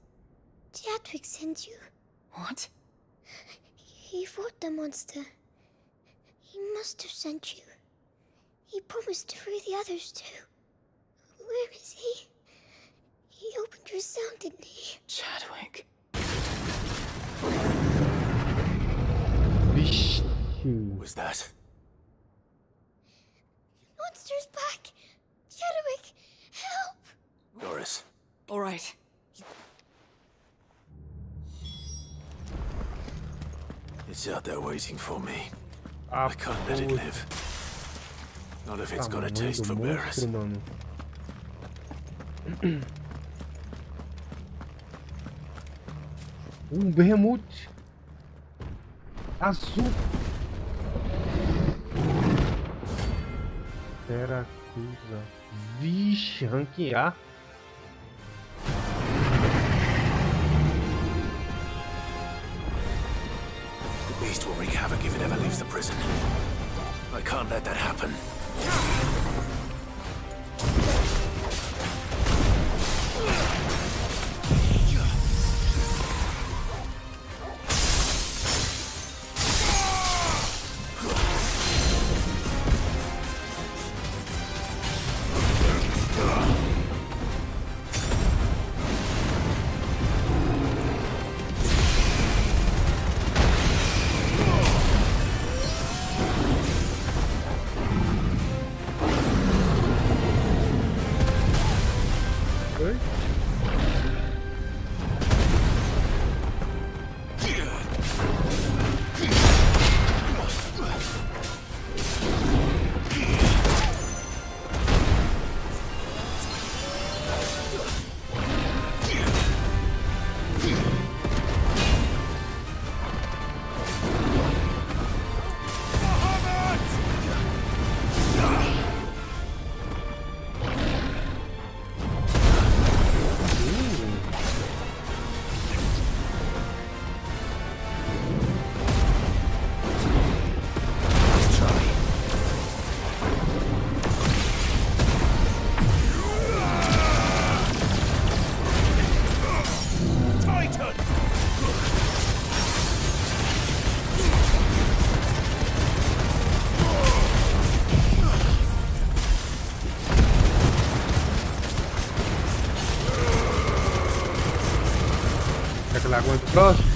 Chadwick send you? What? He fought the monster. He must have sent you. He promised to free the others too. Where is he? He opened your cell, didn't he? Chadwick. Was that? Monster's back! Chadwick, help! Doris. All right. It's out there waiting for me. I can't let it live. Not if it's got a taste for bearers. Behemoth azul. Teracusa. Vixe, ranquear. The beast will wreak havoc if it ever leaves the prison. I can't let that happen. Aguenta o próximo.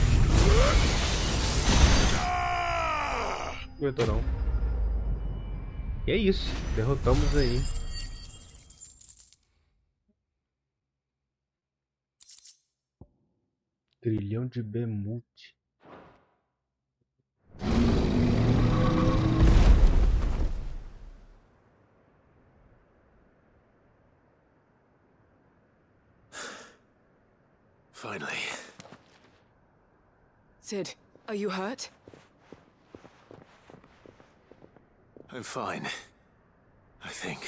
Aguentou não. E é isso. Derrotamos aí. Trilhão de Behemoth. Finally. Sid, are you hurt? I'm fine. I think.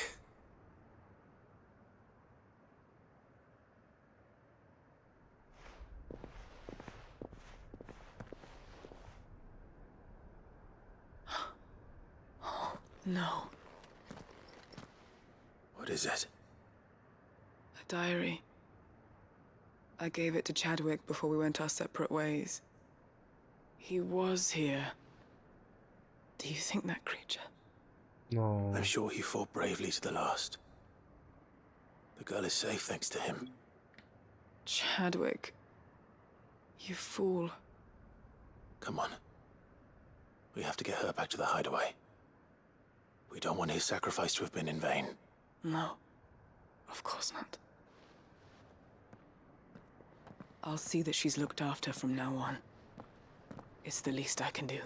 No. What is it? A diary. I gave it to Chadwick before we went our separate ways. He was here. Do you think that creature? No. I'm sure he fought bravely to the last. The girl is safe thanks to him. Chadwick. You fool. Come on. We have to get her back to the hideaway. We don't want his sacrifice to have been in vain. No. Of course not. I'll see that she's looked after from now on. It's the least I can do.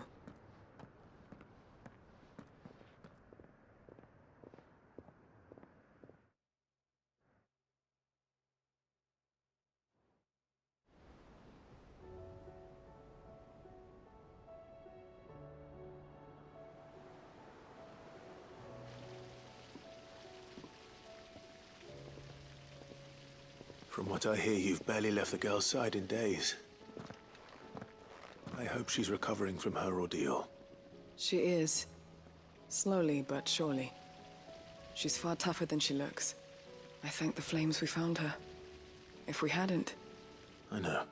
From what I hear, you've barely left the girl's side in days. I hope she's recovering from her ordeal. She is. Slowly but surely. She's far tougher than she looks. I thank the flames we found her. If we hadn't... I know.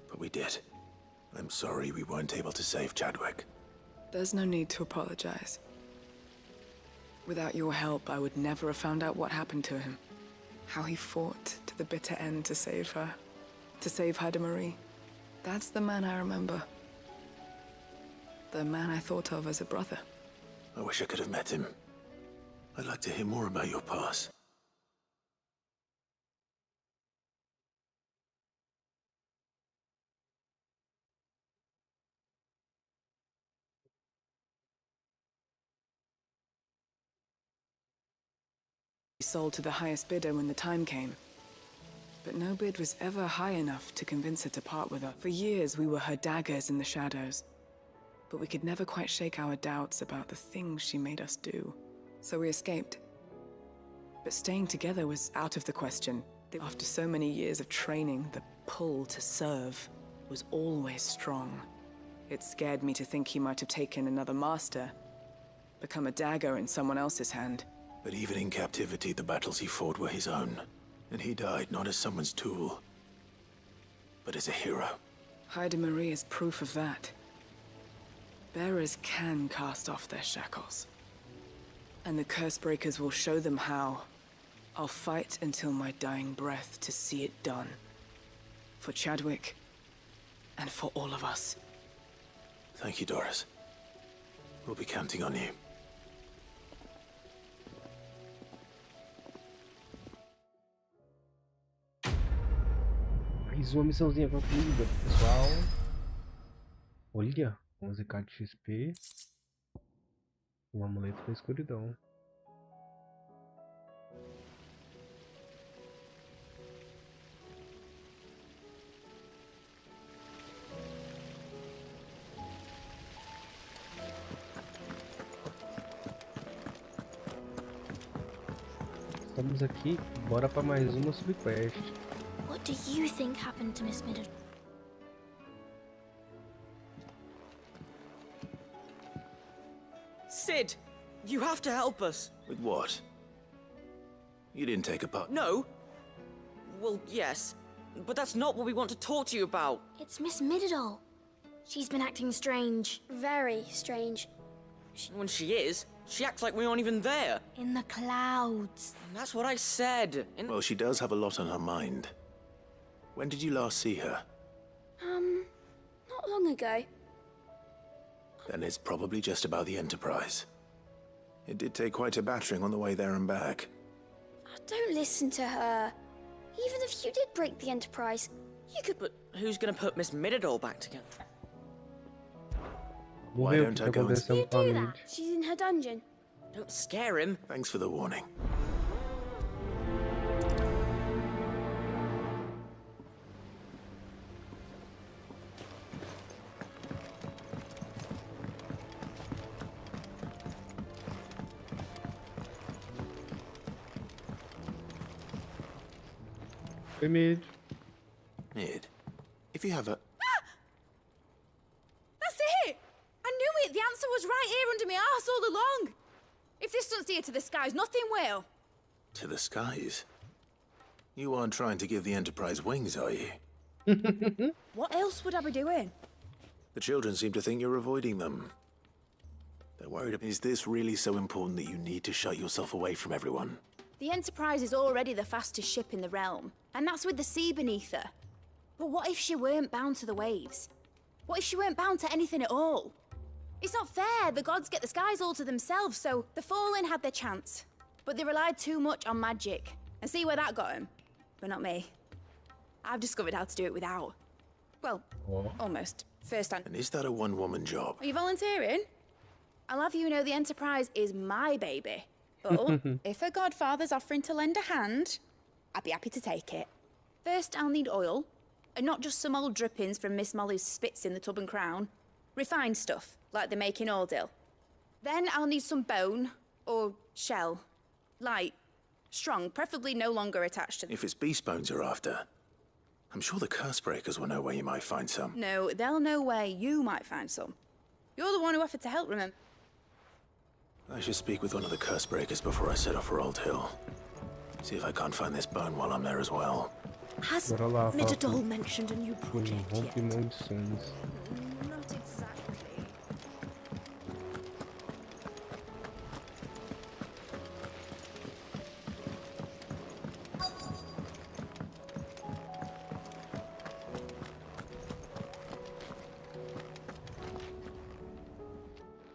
But we did. I'm sorry we weren't able to save Chadwick. There's no need to apologize. Without your help, I would never have found out what happened to him. How he fought to the bitter end to save her. To save Heide Marie. That's the man I remember. The man I thought of as a brother. I wish I could have met him. I'd like to hear more about your past. He sold to the highest bidder when the time came. But no bid was ever high enough to convince her to part with her. For years, we were her daggers in the shadows. But we could never quite shake our doubts about the things she made us do. So we escaped. But staying together was out of the question. After so many years of training, the pull to serve was always strong. It scared me to think he might have taken another master, become a dagger in someone else's hand. But even in captivity, the battles he fought were his own. And he died not as someone's tool, but as a hero. Heide Marie is proof of that. Bearers can cast off their shackles. And the Cursebreakers will show them how. I'll fight until my dying breath to see it done. For Chadwick, and for all of us. Thank you, Doris. We'll be counting on you. Mais uma missãozinha concluída, pessoal. Olha, 11k de XP. O amuleto da escuridão. Estamos aqui, bora para mais uma subquest. What do you think happened to Miss Middleton? Sid, you have to help us. With what? You didn't take a part. No. Well, yes, but that's not what we want to talk to you about. It's Miss Middledal. She's been acting strange. Very strange. When she is, she acts like we aren't even there. In the clouds. And that's what I said. Well, she does have a lot on her mind. When did you last see her? Not long ago. Then it's probably just about the Enterprise. It did take quite a battering on the way there and back. Don't listen to her. Even if you did break the Enterprise, you could... But who's gonna put Miss Middledal back together? Why don't I go and... You do that. She's in her dungeon. Don't scare him. Thanks for the warning. Mid. Mid. If you have a... That's it! I knew it! The answer was right here under my arse all along! If this doesn't steer to the skies, nothing will! To the skies? You aren't trying to give the Enterprise wings, are you? What else would I be doing? The children seem to think you're avoiding them. They're worried. Is this really so important that you need to shut yourself away from everyone? The Enterprise is already the fastest ship in the realm, and that's with the sea beneath her. But what if she weren't bound to the waves? What if she weren't bound to anything at all? It's not fair. The gods get the skies all to themselves, so the Fallen had their chance. But they relied too much on magic. And see where that got them? But not me. I've discovered how to do it without. Well, almost. First hand. And is that a one-woman job? Are you volunteering? I'll have you know the Enterprise is my baby. But if a godfather's offering to lend a hand, I'd be happy to take it. First, I'll need oil. And not just some old drippings from Miss Molly's spits in the Tub and Crown. Refined stuff, like they make in Ordil. Then I'll need some bone, or shell. Light, strong, preferably no longer attached to... If it's beast bones you're after, I'm sure the curse breakers will know where you might find some. No, they'll know where you might find some. You're the one who offered to help, remember? I should speak with one of the curse breakers before I set off for Old Hill. See if I can't find this bone while I'm there as well. Has Midadol mentioned a new project yet? Not exactly.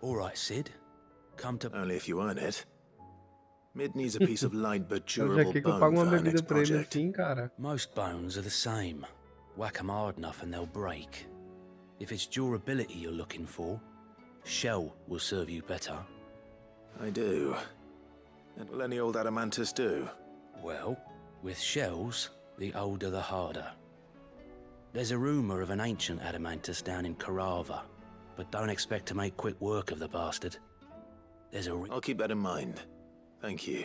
All right, Sid. Come to... Only if you earn it. Mid needs a piece of light but durable bone for our next project. Most bones are the same. Whack 'em hard enough and they'll break. If it's durability you're looking for, shell will serve you better. I do. And will any old adamantus do? Well, with shells, the older the harder. There's a rumour of an ancient adamantus down in Carava, but don't expect to make quick work of the bastard. There's a... I'll keep that in mind. Thank you.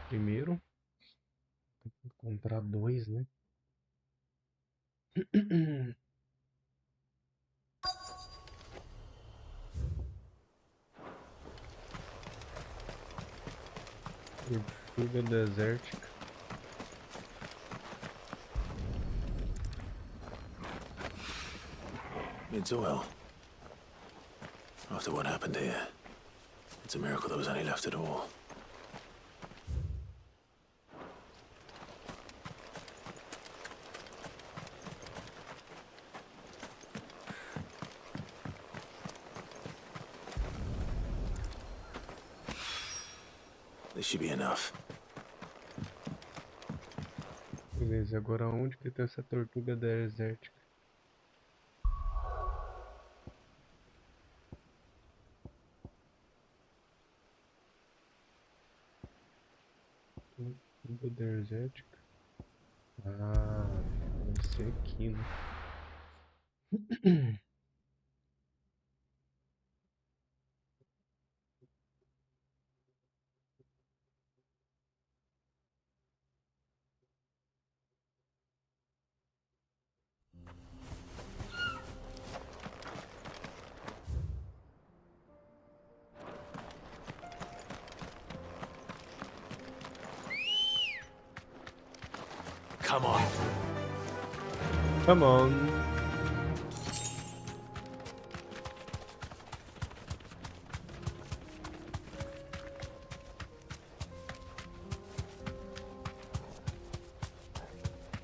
Primeiro, tem que encontrar dois, né? Fuga desértica. It's oil. After what happened here, it's a miracle there was any left at all. This should be enough. Beleza, agora onde que tem essa tortuga desértica? Tortuga desértica? Ah, deve ser aqui, né? Come on. Come on.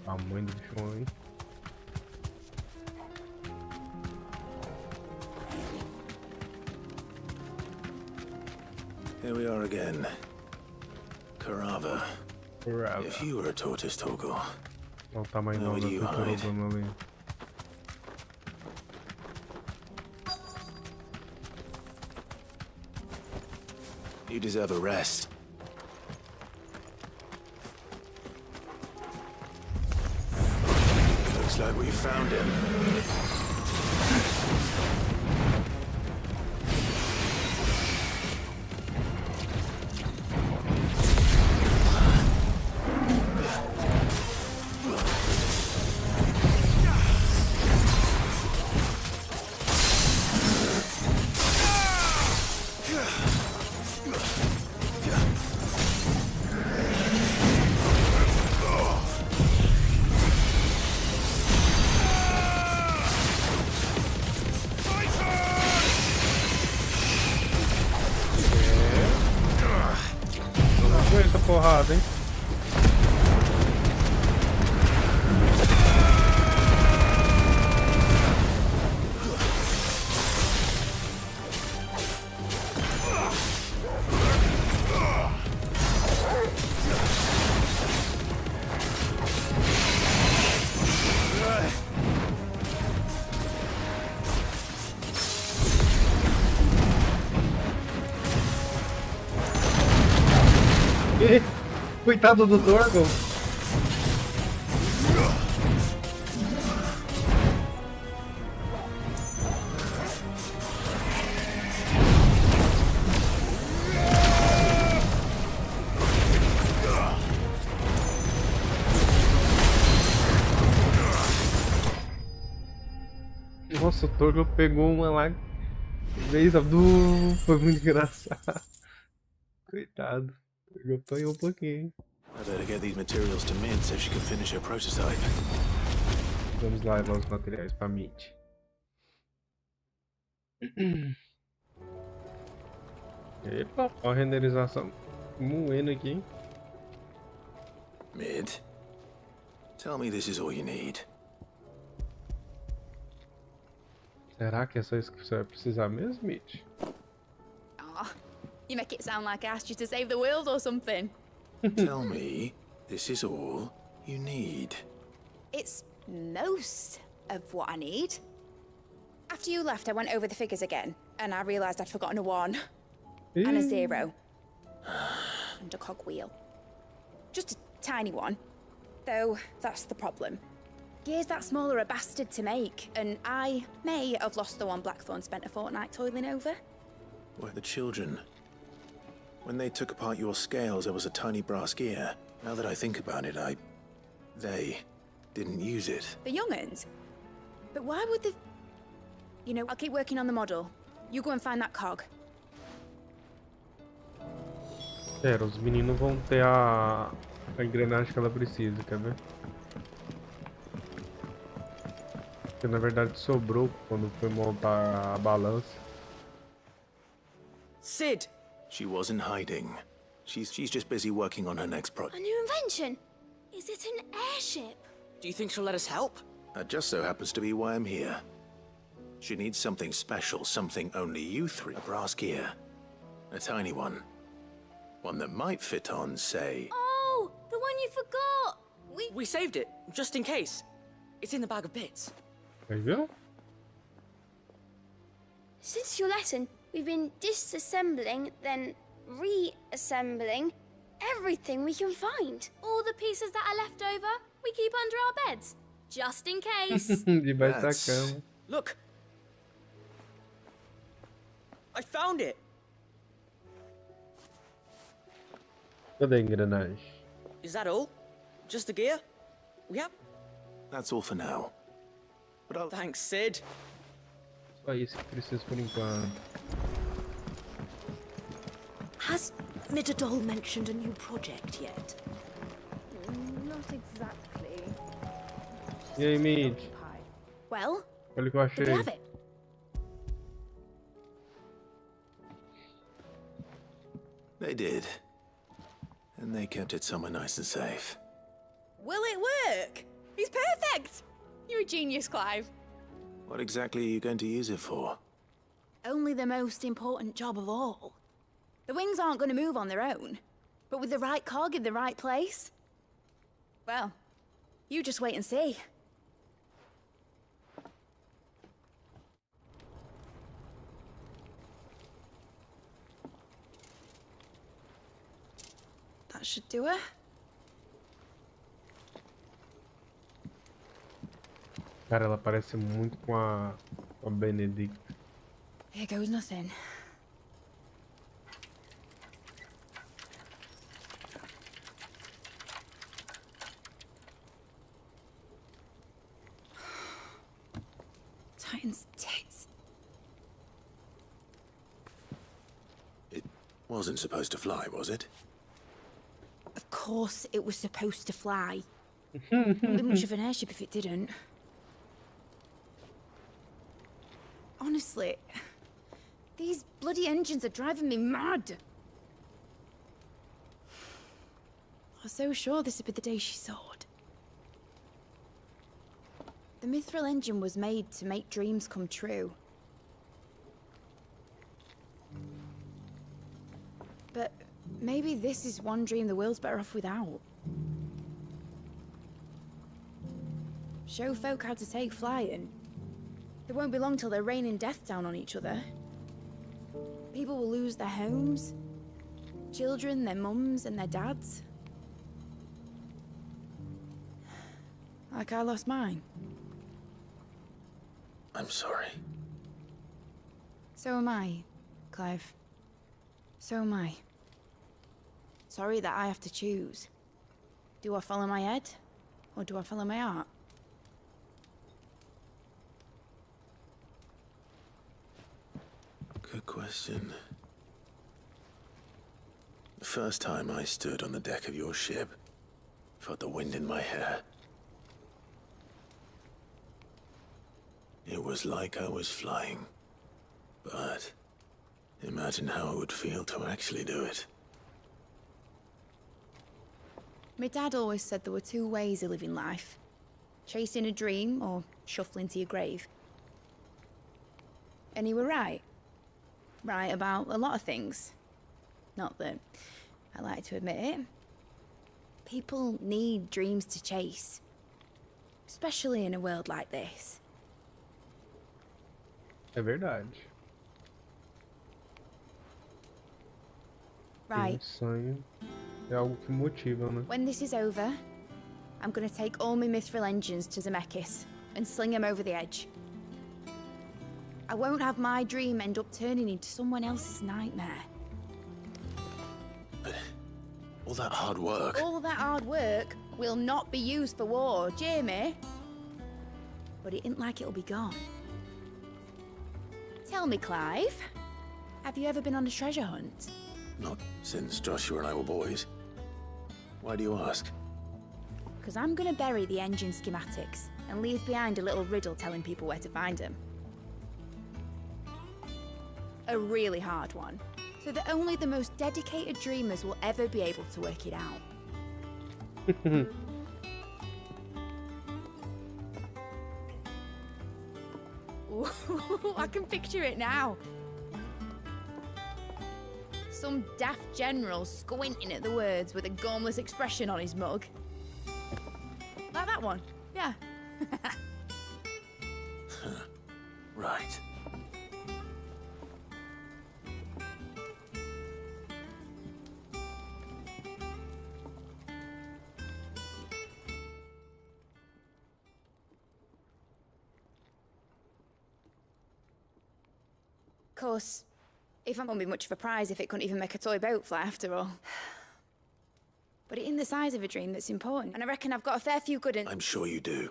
Tamanho do bichão, hein? Here we are again. Carava. If you were a tortoise, Togo, olha o tamanho where da would you hide? tortuga ali. You deserve a rest. Looks like we found him. Cuidado, hein? Coitado do Dorgo. Nossa, o Torgo pegou uma lá. Vez foi muito engraçado. Coitado. Apanhou um pouquinho. I better get these materials to Mint so she can finish her prototype. Vamos lá levar os materiais para Mint. Epa, ó a renderização moendo aqui. Mid, tell me this is all you need. Será que é só isso que você vai precisar mesmo, Mitch? Aw, you make it sound like I asked you to save the world or something. Tell me this is all you need. It's most of what I need. After you left, I went over the figures again, and I realised I'd forgotten a 1. And a 0. And a cogwheel. Just a tiny one. Though, that's the problem. Gears that small are a bastard to make, and I may have lost the one Blackthorn spent a fortnight toiling over. Were the children? When they took apart your scales, there was a tiny brass gear. Now that I think about it, they didn't use it. The young'uns? But why would they... You know, I'll keep working on the model. You go and find that cog. Pera, os meninos vão ter a engrenagem que ela precisa, quer ver? Que na verdade sobrou quando foi montar a balança. Sid! She wasn't hiding. She's just busy working on her next A project. new invention? Is it an airship? Do you think she'll let us help? That just so happens to be why I'm here. She needs something special, something only you three. A brass gear. A tiny one. One that might fit on, say... Oh, the one you forgot! We saved it, just in case. It's in the bag of bits. Aí viu? Since your lesson, we've been disassembling, then reassembling everything we can find. All the pieces that are left over, we keep under our beds. Just in case. Debaixo da cama. Look! I found it! Cadê a engrenagem? Is that all? Just the gear? We have... That's all for now. But I'll... Thanks, Sid. Só isso que preciso por enquanto. Has Midadol mentioned a new project yet? Not exactly. E aí, Mitch? Well, Olha o que eu achei. did we have it? They did. And they kept it somewhere nice and safe. Will it work? He's perfect! You're a genius, Clive. What exactly are you going to use it for? Only the most important job of all. The wings aren't going to move on their own. But with the right cog in the right place... Well, you just wait and see. That should do it. Cara, ela parece muito com a Benedict. Here goes nothing. Titan's tits. It wasn't supposed to fly, was it? Of course it was supposed to fly. Wouldn't be much of an airship if it didn't. Honestly, these bloody engines are driving me mad. was so sure this would be the day she soared. The mithril engine was made to make dreams come true. But maybe this is one dream the world's better off without. Show folk how to take flight, and it won't be long till they're raining death down on each other. People will lose their homes, children, their mums and their dads. Like I lost mine. I'm sorry. So am I, Clive. So am I. Sorry that I have to choose. Do I follow my head, or do I follow my heart? Good question. The first time I stood on the deck of your ship, felt the wind in my hair. It was like I was flying. But imagine how it would feel to actually do it. My dad always said there were two ways of living life. Chasing a dream or shuffling to your grave. And he were right. Right about a lot of things. Not that I like to admit it. People need dreams to chase. Especially in a world like this. É verdade. Right. Sonho é algo que motiva, né? When this is over, I'm gonna take all my mithril engines to Zemeckis and sling them over the edge. I won't have my dream end up turning into someone else's nightmare. But all that hard work... All that hard work will not be used for war, Jamie. But it ain't like it'll be gone. Tell me, Clive, have you ever been on a treasure hunt? Not since Joshua and I were boys. Why do you ask? Because I'm gonna bury the engine schematics and leave behind a little riddle telling people where to find them. A really hard one, so that only the most dedicated dreamers will ever be able to work it out. Ooh, I can picture it now. Some daft general squinting at the words with a gormless expression on his mug. Like that one, yeah. Right. Of course, if I won't be much of a prize if it couldn't even make a toy boat fly after all. But it ain't the size of a dream that's important, and I reckon I've got a fair few good ones. I'm sure you do.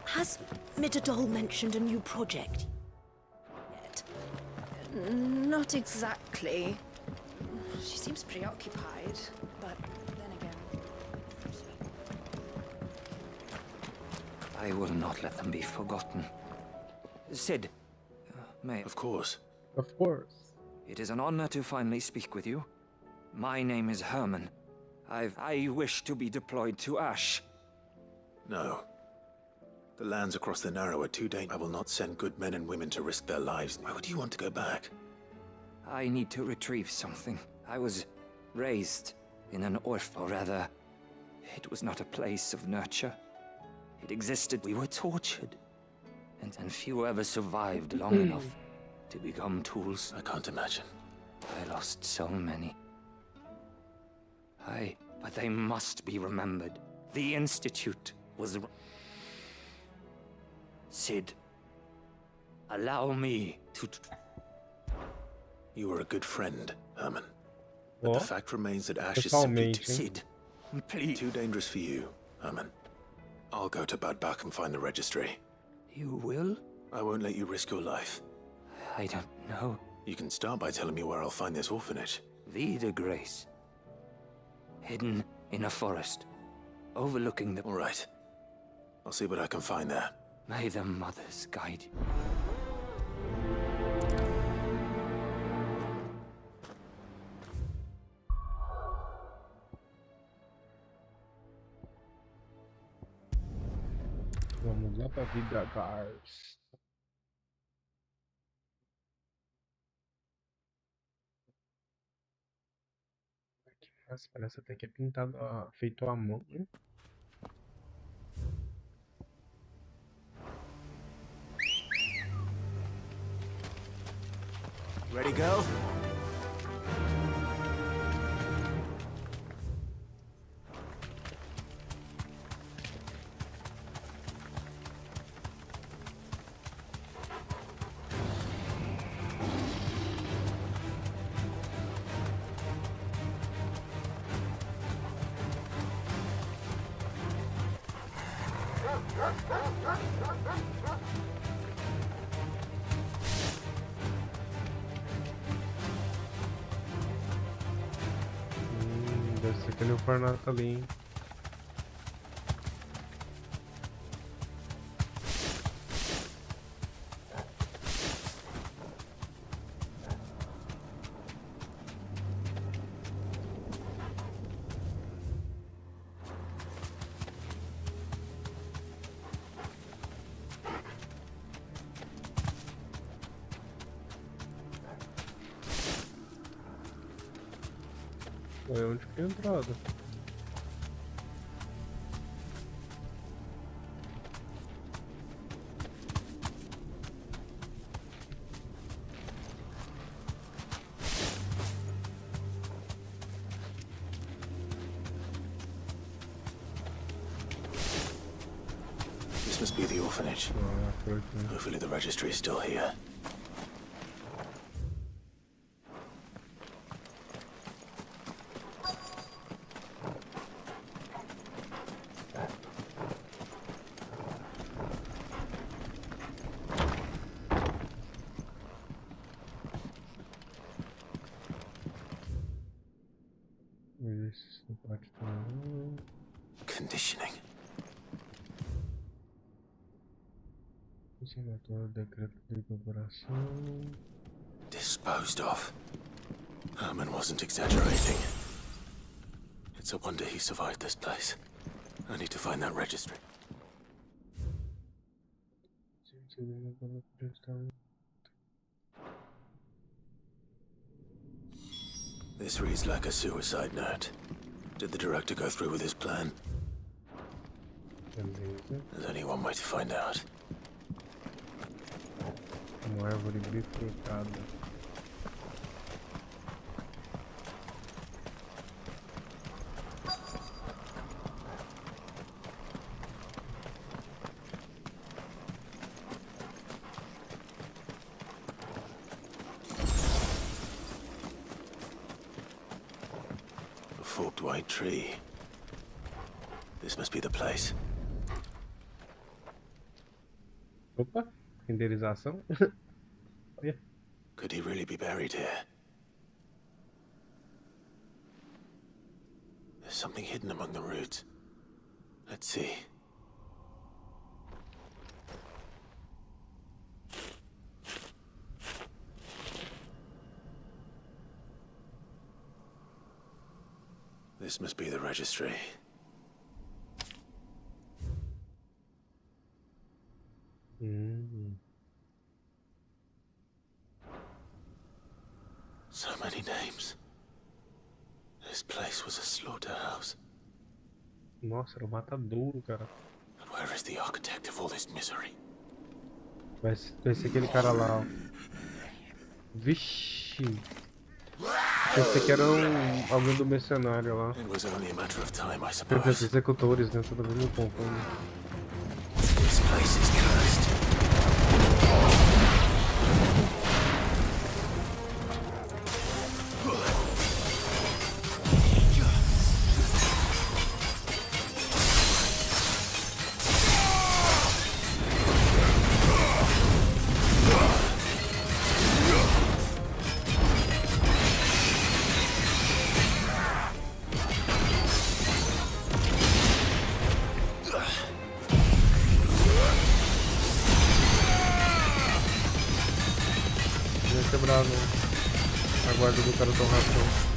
Has Midadol mentioned a new project yet? Not exactly. She seems preoccupied, but then again... I will not let them be forgotten. Sid, may... Of course. Of course. It is an honor to finally speak with you. My name is Herman. I wish to be deployed to Ash. No. The lands across the Narrow are too dangerous. I will not send good men and women to risk their lives. Why would you want to go back? I need to retrieve something. I was raised in an orphan, or rather, it was not a place of nurture. It existed. We were tortured, and few ever survived long enough to become tools. I can't imagine. I lost so many. But they must be remembered. The Institute was... Sid, allow me to... You were a good friend, Herman. But the fact remains that Ash is Pessoalmente, simply hein? too... Sid, please. Too dangerous for you, Herman. I'll go to Bad Bach and find the registry. You will? I won't let you risk your life. I don't know. You can start by telling me where I'll find this orphanage. Vie de Grace. Hidden in a forest, overlooking the... All right. I'll see what I can find there. May the mothers guide you. Vamos lá pra vida Gars. Nossa, parece até que é pintado, feito à mão, né? Ready, girl? Deve ser aquele orfanato ali, hein? Foi onde que é a entrada. This must be the orphanage. Hopefully the registry is still here. Conditioning. Disposed of. Herman wasn't exaggerating. It's a wonder he survived this place. I need to find that registry. This reads like a suicide note. Did the director go through with his plan? There's only one way to find out. Uma árvore bifurcada. A forked white tree. This must be the place. Opa, renderização. Olha. Could he really be buried here? There's something hidden among the roots. Let's see. This must be the registry. So many names. This place was a slaughterhouse. Nossa, era um matadouro, cara. And where is the architect of all this misery? Vai ser aquele cara lá, ó. Vixe. Pensei que era alguém do mercenário lá. It was only a matter of time, I Os suppose. executores, né? Toda vez me confundo. This place is cursed. entrar na guarda do cara tão rápido.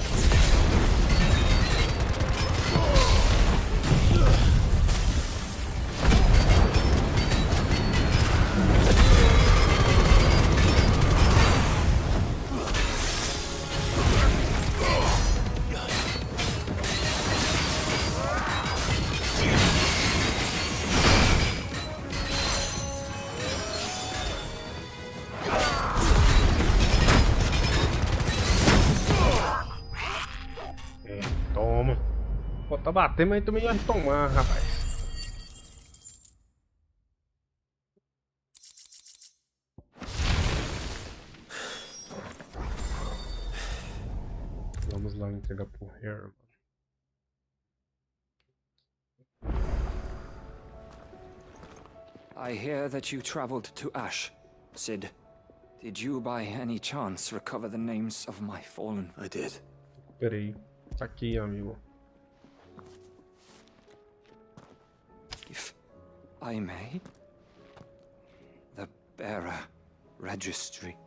Toma. Pô, tá batendo, mas também vai tomar, rapaz. Vamos lá entregar pro Herman. I hear that you traveled to Ash, Sid. Did you by any chance recover the names of my fallen? I did. Peraí. Aqui, amigo. If I may, the bearer registry.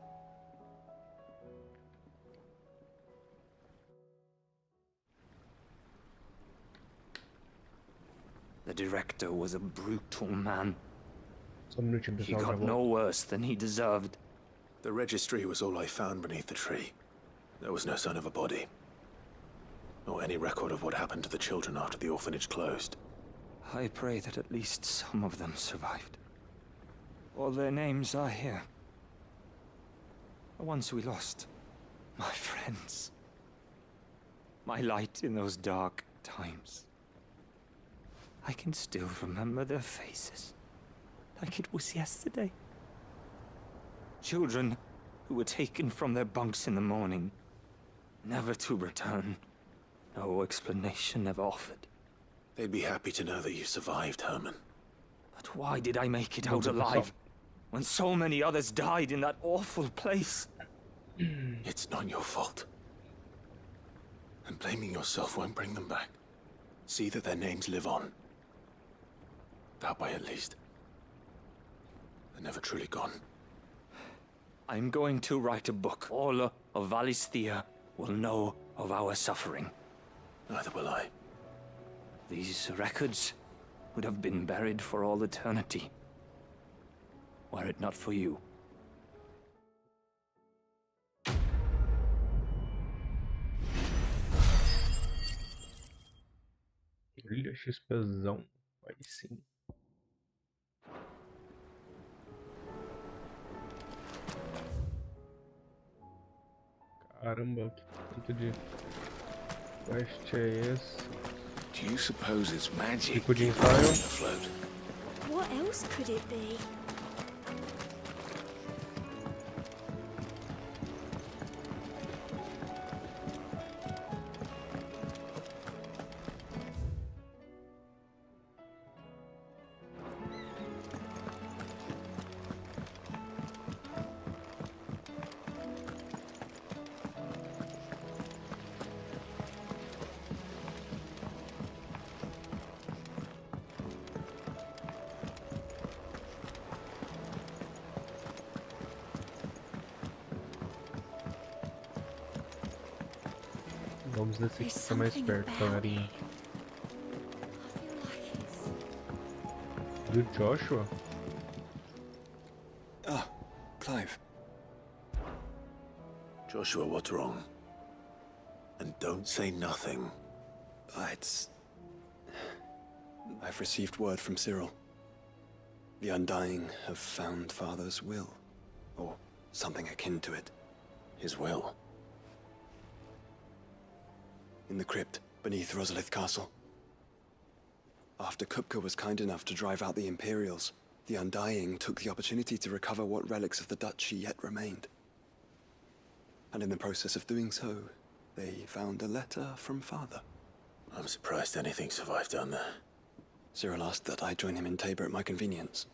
The director was a brutal man. He got no worse than he deserved. The registry was all I found beneath the tree. There was no sign of a body, or any record of what happened to the children after the orphanage closed. I pray that at least some of them survived. All their names are here. The ones we lost. My friends. My light in those dark times. I can still remember their faces, like it was yesterday. Children who were taken from their bunks in the morning, never to return. No explanation ever offered. They'd be happy to know that you survived, Herman. But why did I make it out alive, when so many others died in that awful place? It's not your fault. And blaming yourself won't bring them back. See that their names live on. That way, at least. They're never truly gone. I'm going to write a book. All of Valisthea will know of our suffering. Neither will I. These records would have been buried for all eternity, were it not for you. Olha, XPzão. Vai sim. Caramba, que tanto de quest é esse? Do you suppose it's magic? Tipo de ensaio. What else could it be? Vamos nesse aqui que tá mais perto, galerinha. Do Joshua? Ah, Clive. Joshua, what's wrong? And don't say nothing. I've received word from Cyril. The Undying have found Father's will. Or something akin to it. His will? In the crypt beneath Rosalith Castle. After Kupka was kind enough to drive out the Imperials, the Undying took the opportunity to recover what relics of the Duchy yet remained. And in the process of doing so, they found a letter from Father. I'm surprised anything survived down there. Cyril asked that I join him in Tabor at my convenience.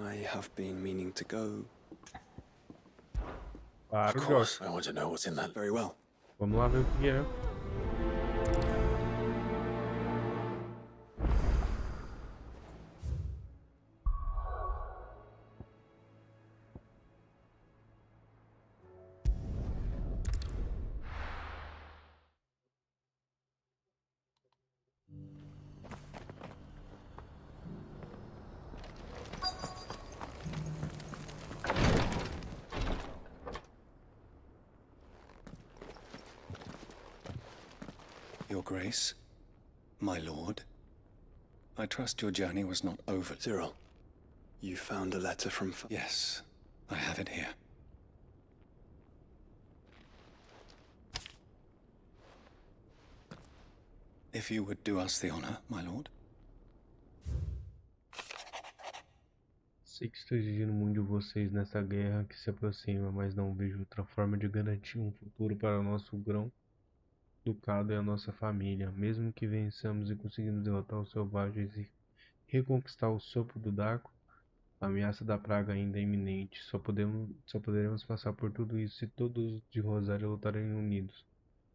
I have been meaning to go. Of course, I want to know what's in that. Very well. Vamos lá ver o que é. Your Grace, my lord, I trust your journey was not over. Cyril, you found a letter from... Yes, I have it here. If you would do us the honor, my lord. Sei que estou exigindo muito de vocês nessa guerra que se aproxima, mas não vejo outra forma de garantir um futuro para o nosso grão-ducado e a nossa família. Mesmo que vençamos e conseguimos derrotar os selvagens e reconquistar o sopro do Daco, a ameaça da praga ainda é iminente. Só poderemos passar por tudo isso se todos de Rosário lutarem unidos.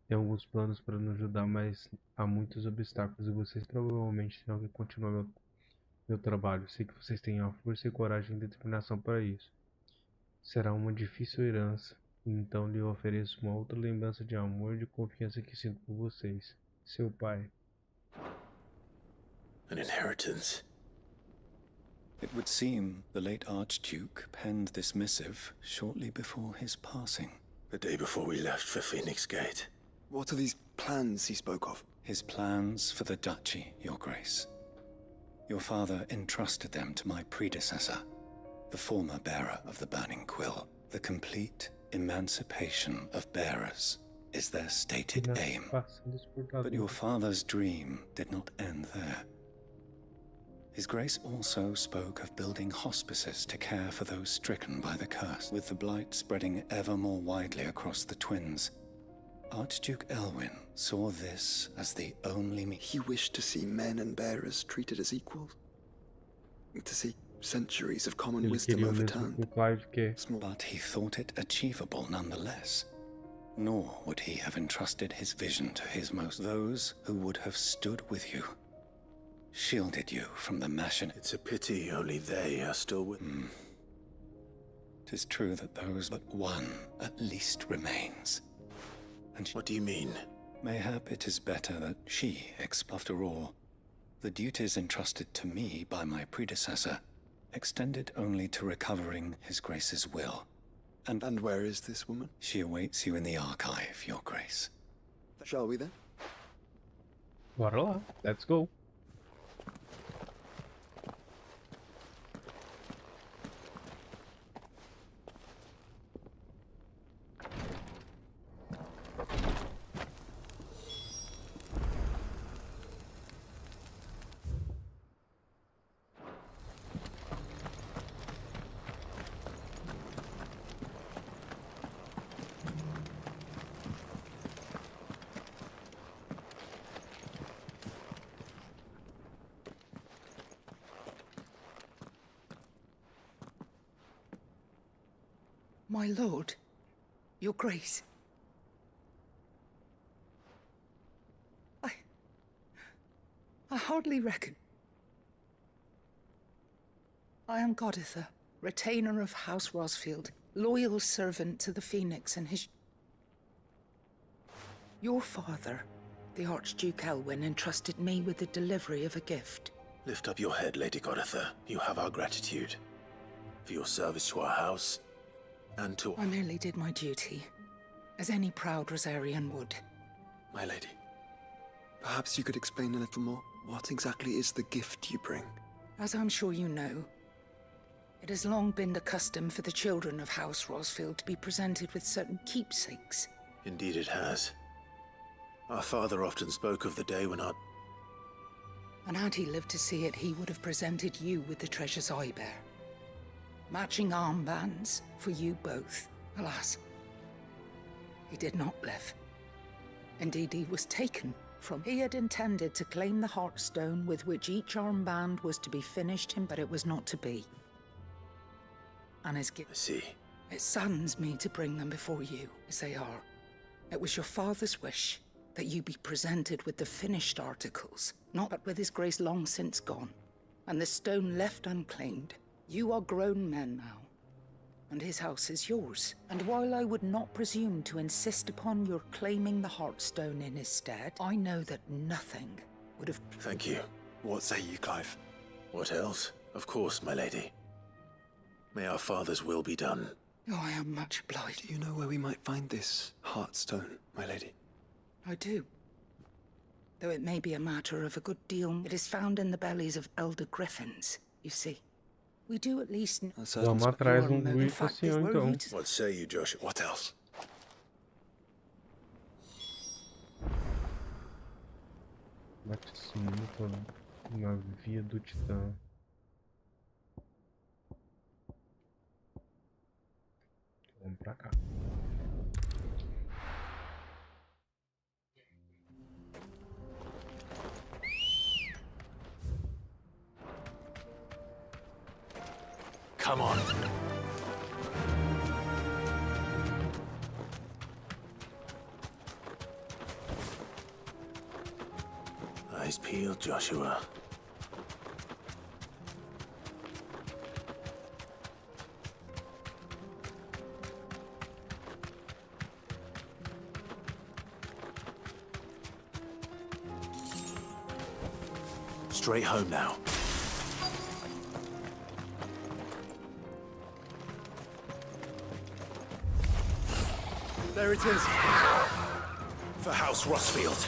Tem alguns planos para nos ajudar, mas há muitos obstáculos e vocês provavelmente terão que continuar meu trabalho. Sei que vocês têm a força e coragem e determinação para isso. Será uma difícil herança, e então lhe ofereço uma outra lembrança de amor e de confiança que sinto por vocês. Seu pai. An inheritance. It would seem the late Archduke penned this missive shortly before his passing. The day before we left for Phoenix Gate. What are these plans he spoke of? His plans for the duchy, Your Grace. Your father entrusted them to my predecessor, the former bearer of the Burning Quill. The complete emancipation of bearers is their stated aim. But your father's dream did not end there. His Grace also spoke of building hospices to care for those stricken by the curse. With the blight spreading ever more widely across the twins, Archduke Elwyn saw this as the only He wished to see men and bearers treated as equals. To see centuries of common wisdom overturned. But he thought it achievable nonetheless. Nor would he have entrusted his vision to his most those who would have stood with you, shielded you from the machin. It's a pity only they are still with... 'Tis true that those but one at least remains. And what do you mean? Mayhap it is better that she, after all, the duties entrusted to me by my predecessor, extended only to recovering His Grace's will. And where is this woman? She awaits you in the archive, Your Grace. Shall we then? Bora lá, let's go. My lord, your grace. I hardly reckon. I am Goditha, retainer of House Rosfield, loyal servant to the Phoenix and his... Your father, the Archduke Elwyn, entrusted me with the delivery of a gift. Lift up your head, Lady Goditha. You have our gratitude for your service to our house and to... I merely did my duty, as any proud Rosarian would. My lady. Perhaps you could explain a little more. What exactly is the gift you bring? As I'm sure you know, it has long been the custom for the children of House Rosfield to be presented with certain keepsakes. Indeed it has. Our father often spoke of the day when our... And had he lived to see it, he would have presented you with the treasures I bear. Matching armbands for you both. Alas, he did not live. Indeed, he was taken from... He had intended to claim the Heartstone with which each armband was to be finished him, but it was not to be. And his gift... I see. It saddens me to bring them before you, as they are. It was your father's wish that you be presented with the finished articles, not but with his grace long since gone, and the stone left unclaimed. You are grown men now, and his house is yours. And while I would not presume to insist upon your claiming the Heartstone in his stead, I know that nothing would have... Thank you. What say you, Clive? What else? Of course, my lady. May our father's will be done. Oh, I am much obliged. Do you know where we might find this Heartstone, my lady? I do. Though it may be a matter of a good deal, it is found in the bellies of elder griffins, you see. We do at least know. Vamos atrás de grupo assim, então. What say you, Joshua? What else? Bate-se na via do Titã. Vamos pra cá. Come on. Eyes peeled, Joshua. Straight home now. There it is. For House Rossfield.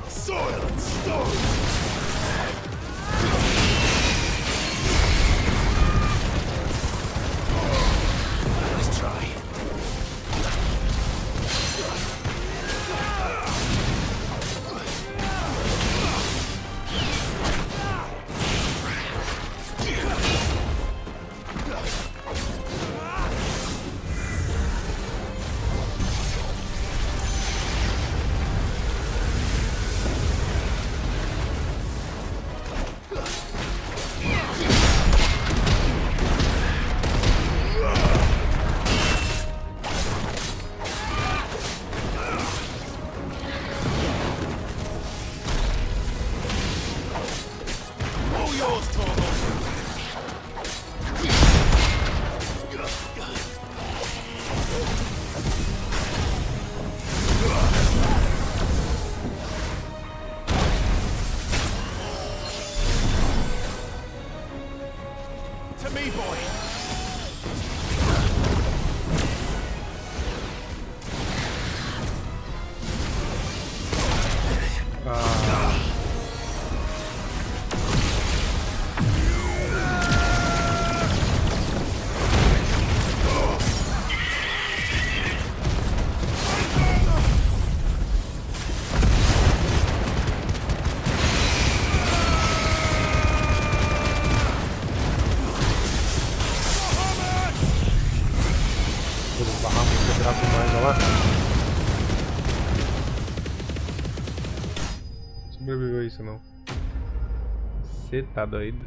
Soil and stone! Let's try. Sobreviveu isso não. Você tá doido?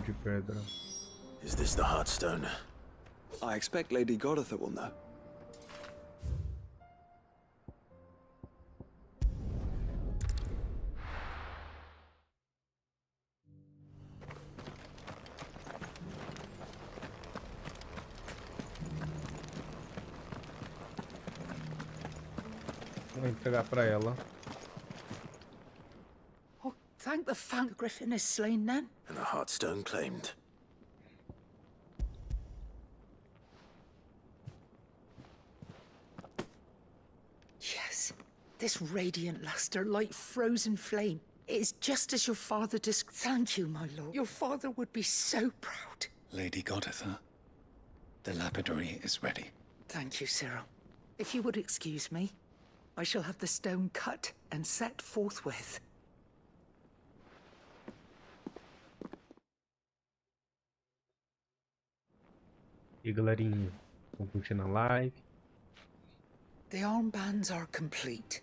De pedra. Is this the Heartstone? I expect Lady Godotha will know. Vou entregar pra ela. Oh, thank the Fang Griffin is slain then. And the Heartstone claimed. Yes, this radiant luster like frozen flame. It is just as your father Thank you, my lord. Your father would be so proud. Lady Godotha, the lapidary is ready. Thank you, Cyril. If you would excuse me, I shall have the stone cut and set forthwith. E galerinha, vamos curtir na live. The armbands are complete.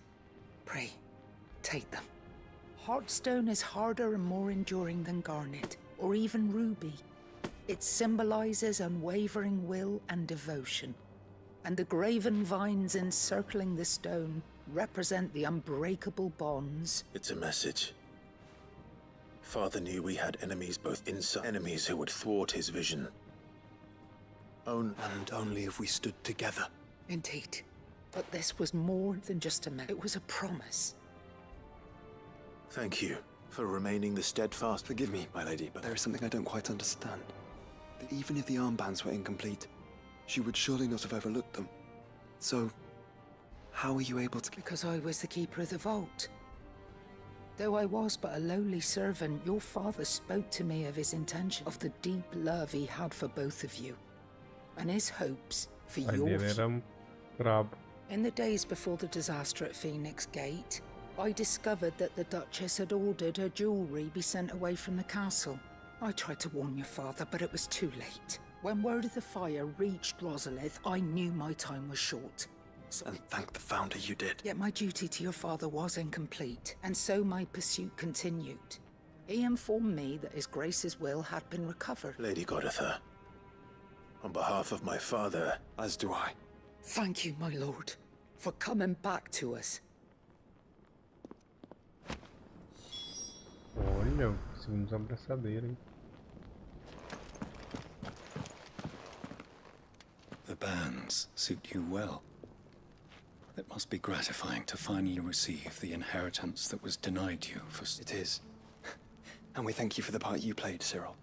Pray, take them. Heartstone is harder and more enduring than garnet, or even ruby. It symbolizes unwavering will and devotion. And the graven vines encircling the stone represent the unbreakable bonds. It's a message. Father knew we had enemies both inside, enemies who would thwart his vision. And only if we stood together. Indeed. But this was more than just a it was a promise. Thank you for remaining the steadfast. Forgive me, my lady, but there is something I don't quite understand. That even if the armbands were incomplete, she would surely not have overlooked them. So, how were you able to... Because I was the keeper of the vault. Though I was but a lowly servant, your father spoke to me of his intention, of the deep love he had for both of you, and his hopes for your future. In the days before the disaster at Phoenix Gate, I discovered that the Duchess had ordered her jewelry be sent away from the castle. I tried to warn your father, but it was too late. When word of the fire reached Rosalith, I knew my time was short. So, and thank the Founder you did. Yet my duty to your father was incomplete, and so my pursuit continued. He informed me that His Grace's will had been recovered. Lady Goditha, on behalf of my father... As do I. Thank you, my lord, for coming back to us. Olha, conseguimos uma abraçadeira, hein? The bands suit you well. It must be gratifying to finally receive the inheritance that was denied you for... It is. And we thank you for the part you played, Cyril.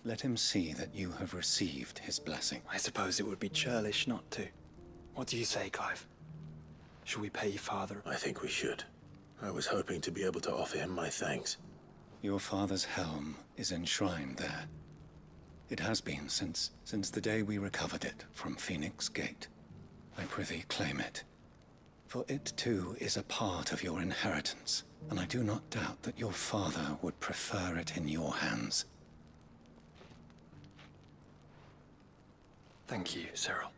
Let him see that you have received his blessing. I suppose it would be churlish not to. What do you say, Clive? Shall we pay your father? I think we should. I was hoping to be able to offer him my thanks. Your father's helm is enshrined there. It has been since the day we recovered it from Phoenix Gate. I prithee claim it. For it too is a part of your inheritance, and I do not doubt that your father would prefer it in your hands. Thank you, Cyril.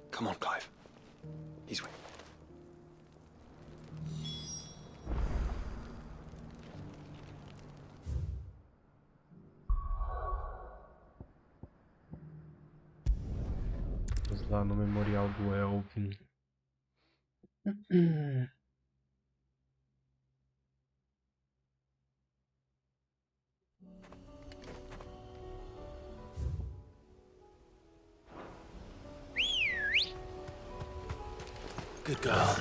Come on, Clive. He's with. Vamos lá no memorial do Elvin. Good girl.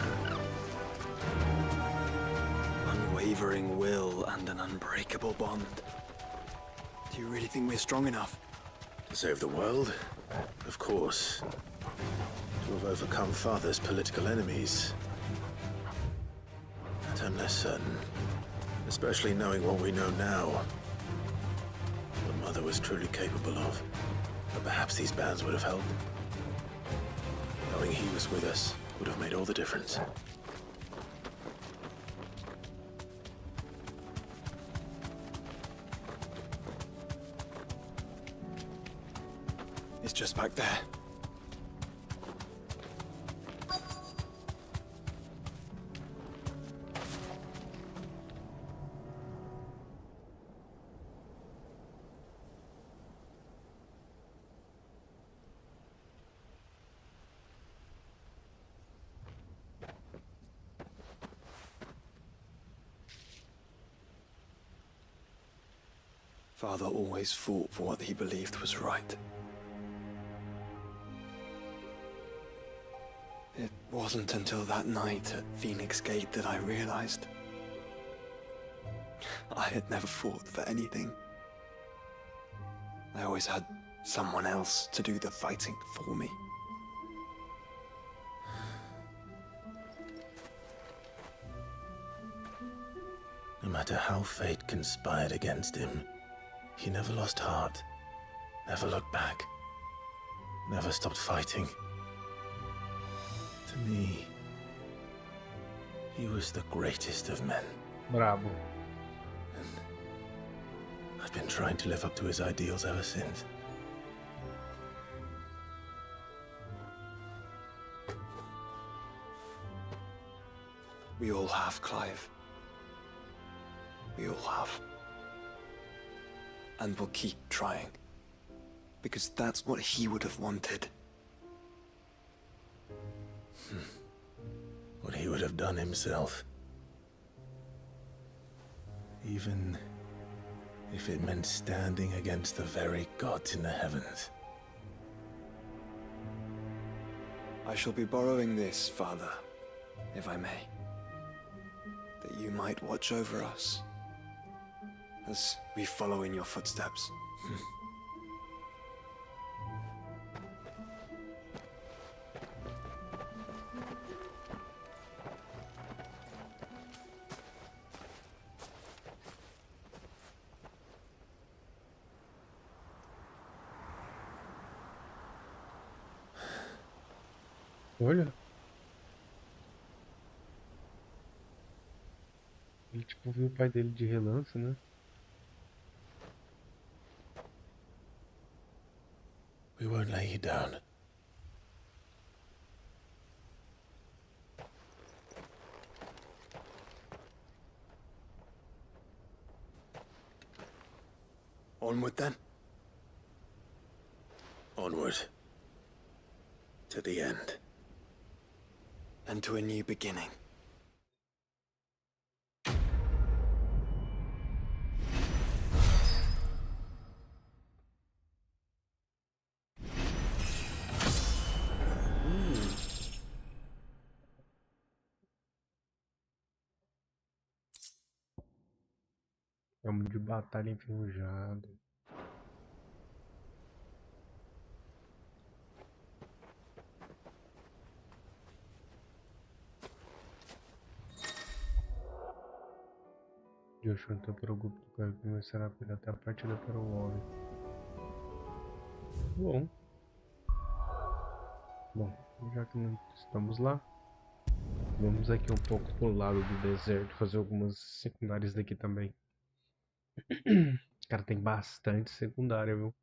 Unwavering will and an unbreakable bond. Do you really think we're strong enough? To save the world? Of course. To have overcome Father's political enemies. But I'm less certain. Especially knowing what we know now. What Mother was truly capable of. But perhaps these bands would have helped. Knowing he was with us would have made all the difference. It's just back there. Father always fought for what he believed was right. It wasn't until that night at Phoenix Gate that I realized I had never fought for anything. I always had someone else to do the fighting for me. No matter how fate conspired against him, he never lost heart, never looked back, never stopped fighting. To me, he was the greatest of men. Bravo. And I've been trying to live up to his ideals ever since. We all have, Clive. We all have. And we'll keep trying. because that's what he would have wanted. What he would have done himself. Even if it meant standing against the very gods in the heavens. I shall be borrowing this, Father, if I may. That you might watch over us as we follow in your footsteps. Olha. Ele tipo viu o pai dele de relance, né? We won't lay you down. Onward then. Onward. To the end. And to a new beginning. Campo de batalha enferrujado. Joshua entrou para o grupo do cara que começará a pilotar a partida para o homem. Bom, já que não estamos lá, vamos aqui um pouco pro lado do deserto, fazer algumas secundárias daqui também. Cara, tem bastante secundária, viu?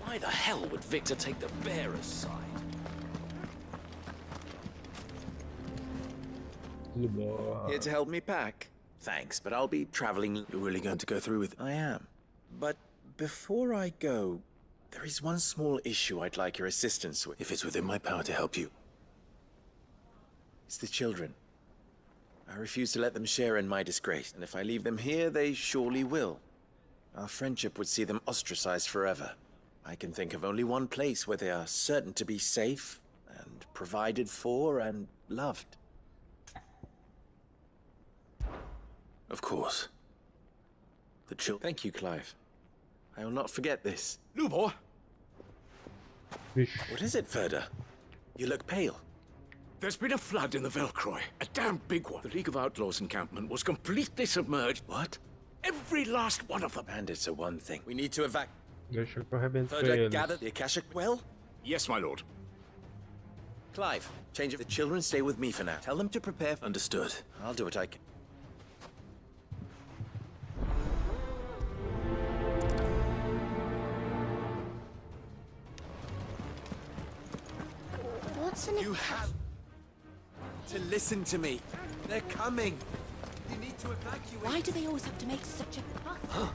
Why the hell would Victor take the bearer's side? Here to help me pack? Thanks, but I'll be traveling. You're really going to go through with it? I am. But before I go, there is one small issue I'd like your assistance with. If it's within my power to help you. It's the children. I refuse to let them share in my disgrace, and if I leave them here, they surely will. Our friendship would see them ostracized forever. I can think of only one place where they are certain to be safe, and provided for, and loved. Of course. The children. Thank you, Clive. I will not forget this. Lubor! What is it, Ferda? You look pale. There's been a flood in the Velcroy. A damn big one. The League of Outlaws encampment was completely submerged. What? Every last one of them. Bandits are one thing. We need to evacuate. Deixa eu arrebentar Ferda eles. gather the Akashic well? Yes, my lord. Clive, change of the children stay with me for now. Tell them to prepare. Understood. I'll do what I can. What's an You have to listen to me. They're coming. You need to evacuate. Why do they always have to make such a fuss?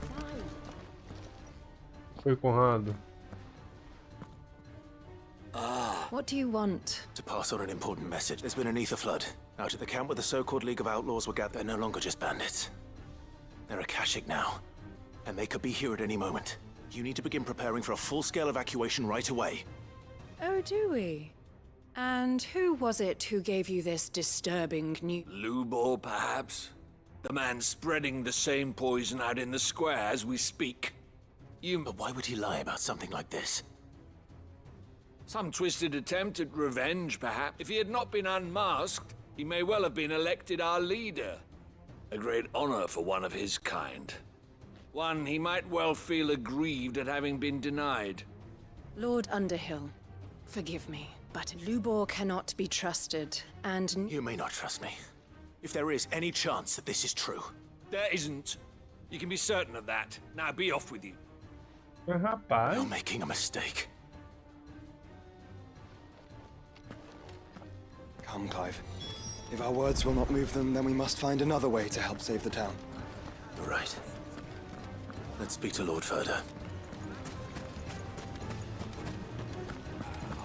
Foi, Conrado. What do you want? To pass on an important message. There's been an ether flood. Out at the camp where the so-called League of Outlaws were gathered, they're no longer just bandits. They're Akashic now. And they could be here at any moment. You need to begin preparing for a full-scale evacuation right away. Oh, do we? And who was it who gave you this disturbing news? Lubor, perhaps? The man spreading the same poison out in the square as we speak. But why would he lie about something like this? Some twisted attempt at revenge, perhaps. If he had not been unmasked, he may well have been elected our leader. A great honor for one of his kind. One he might well feel aggrieved at having been denied. Lord Underhill, forgive me, but Lubor cannot be trusted, and... You may not trust me. If there is any chance that this is true. There isn't. You can be certain of that. Now be off with you. Rapaz. You're making a mistake. Come, Clive. If our words will not move them, then we must find another way to help save the town. You're right. Let's speak to Lord Furder.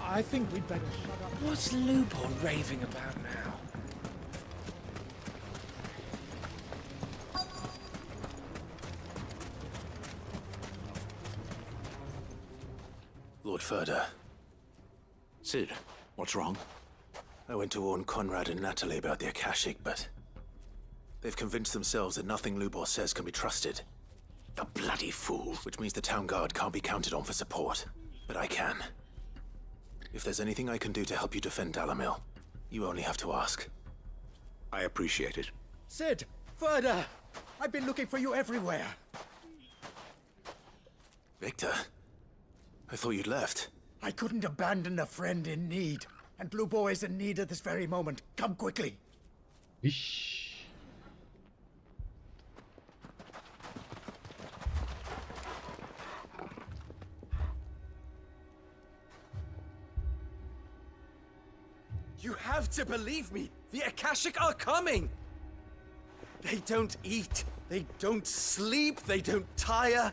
I think we'd better shut up. What's Lupor raving about now? Lord Furder. Sid, what's wrong? I went to warn Conrad and Natalie about the Akashic, but they've convinced themselves that nothing Lubor says can be trusted. A bloody fool. Which means the town guard can't be counted on for support. But I can. If there's anything I can do to help you defend Dalamil, you only have to ask. I appreciate it. Sid! Further! I've been looking for you everywhere. Victor? I thought you'd left. I couldn't abandon a friend in need. And Blue Boy is in need at this very moment. Come quickly. Ixi. You have to believe me. The Akashic are coming. They don't eat. They don't sleep. They don't tire.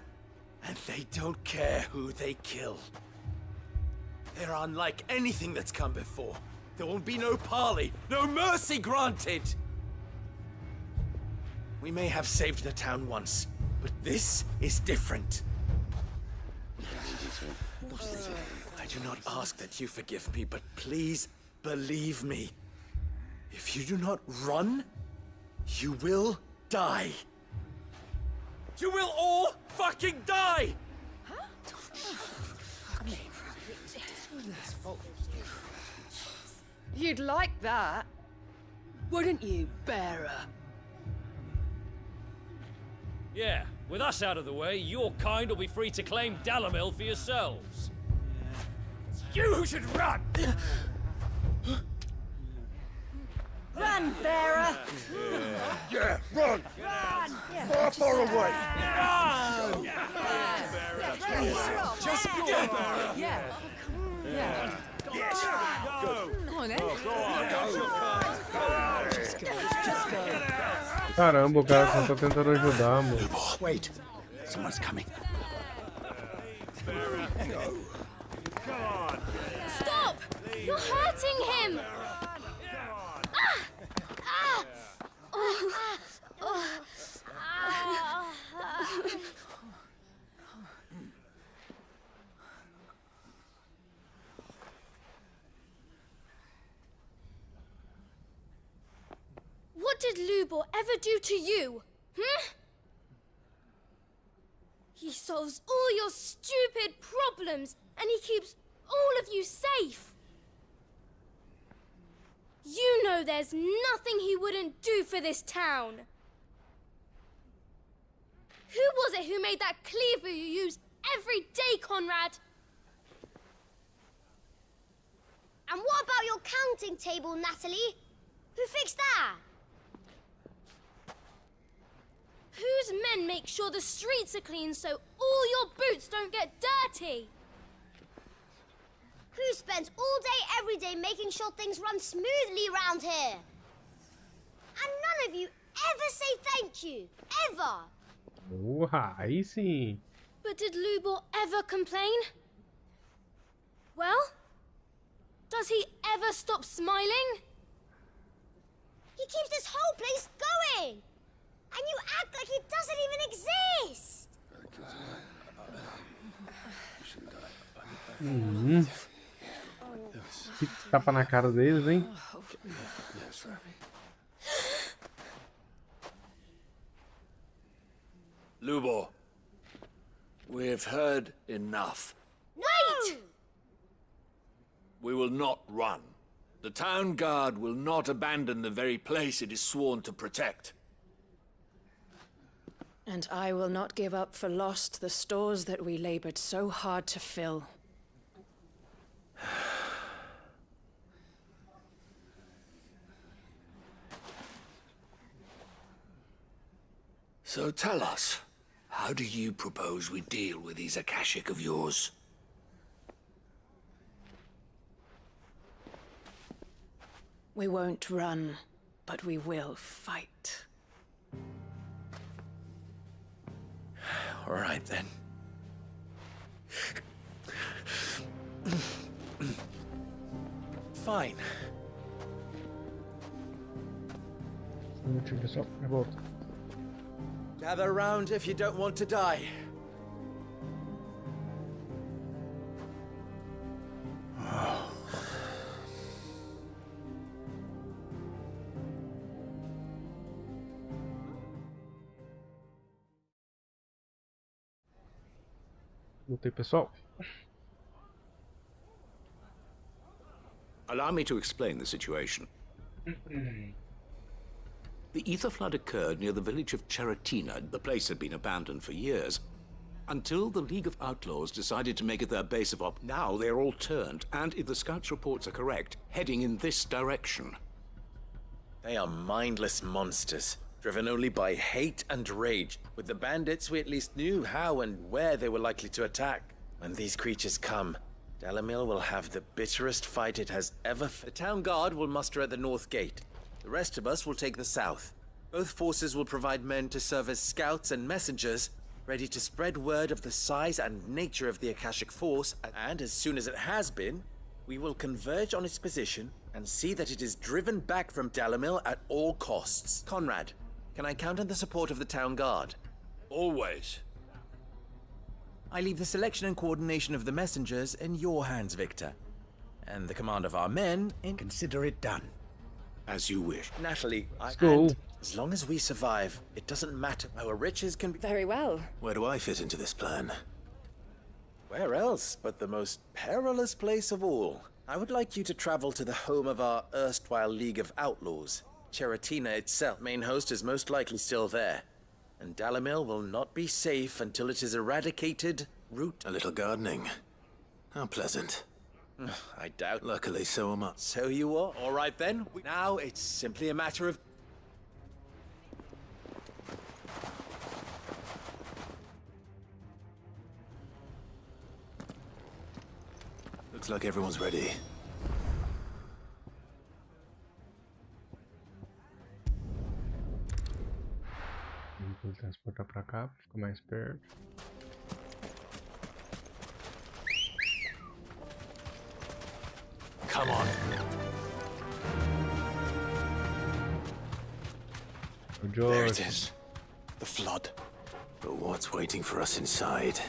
And they don't care who they kill. They're unlike anything that's come before. There won't be no parley, no mercy granted! We may have saved the town once, but this is different. I do not ask that you forgive me, but please believe me. If you do not run, you will die. You will all fucking die! You'd like that, wouldn't you, bearer? Yeah, with us out of the way, your kind will be free to claim Dalamil for yourselves. You should run! Run, bearer! Yeah, run! Run! Far, far away! Run! Just go! Yeah. Yeah. Yes! Go! Come on, then. Go on! Just go! Caramba, o cara só tá tentando ajudar, mano. Wait, someone's coming. Stop! You're hurting him! What did Lubor ever do to you? He solves all your stupid problems, and he keeps all of you safe. You know there's nothing he wouldn't do for this town. Who was it who made that cleaver you use every day, Conrad? And what about your counting table, Natalie? Who fixed that? Whose men make sure the streets are clean so all your boots don't get dirty? Who spends all day, every day making sure things run smoothly round here? And none of you ever say thank you. Ever. Porra, aí sim. But did Lubor ever complain? Well, does he ever stop smiling? He keeps this whole place going. And you act like he doesn't even exist. Que tapa na cara deles, hein? Lubor, we've heard enough. Wait! We will not run. The town guard will not abandon the very place it is sworn to protect. And I will not give up for lost the stores that we labored so hard to fill. So tell us, how do you propose we deal with these Akashic of yours? We won't run. but we will fight. All right, then. Fine. Pessoal, eu volto. Gather round if you don't want to die. Voltei, pessoal. Allow me to explain the situation. The ether flood occurred near the village of Cheratina. The place had been abandoned for years, until the League of Outlaws decided to make it their base of op. Now they're all turned, and if the scouts' reports are correct, heading in this direction. They are mindless monsters, driven only by hate and rage. With the bandits, we at least knew how and where they were likely to attack. When these creatures come, Dalamil will have the bitterest fight it has ever. The town guard will muster at the north gate. The rest of us will take the south. Both forces will provide men to serve as scouts and messengers, ready to spread word of the size and nature of the Akashic Force, and as soon as it has been, we will converge on its position and see that it is driven back from Dalamil at all costs. Conrad, can I count on the support of the town guard? Always. I leave the selection and coordination of the messengers in your hands, Victor. And the command of our men in... Consider it done. As you wish. Natalie, Go. As long as we survive, it doesn't matter. Our riches can be... Very well. Where do I fit into this plan? Where else but the most perilous place of all? I would like you to travel to the home of our erstwhile League of Outlaws. Cheratina itself, main host, is most likely still there. And Dalamil will not be safe until it is eradicated, root... A little gardening. How pleasant. I doubt. Luckily, so am I. So you are. All right then. Now it's simply a matter of... Looks like everyone's ready. Vou transportar pra cá, fica mais perto. Come on. There it is. The flood. But what's waiting for us inside?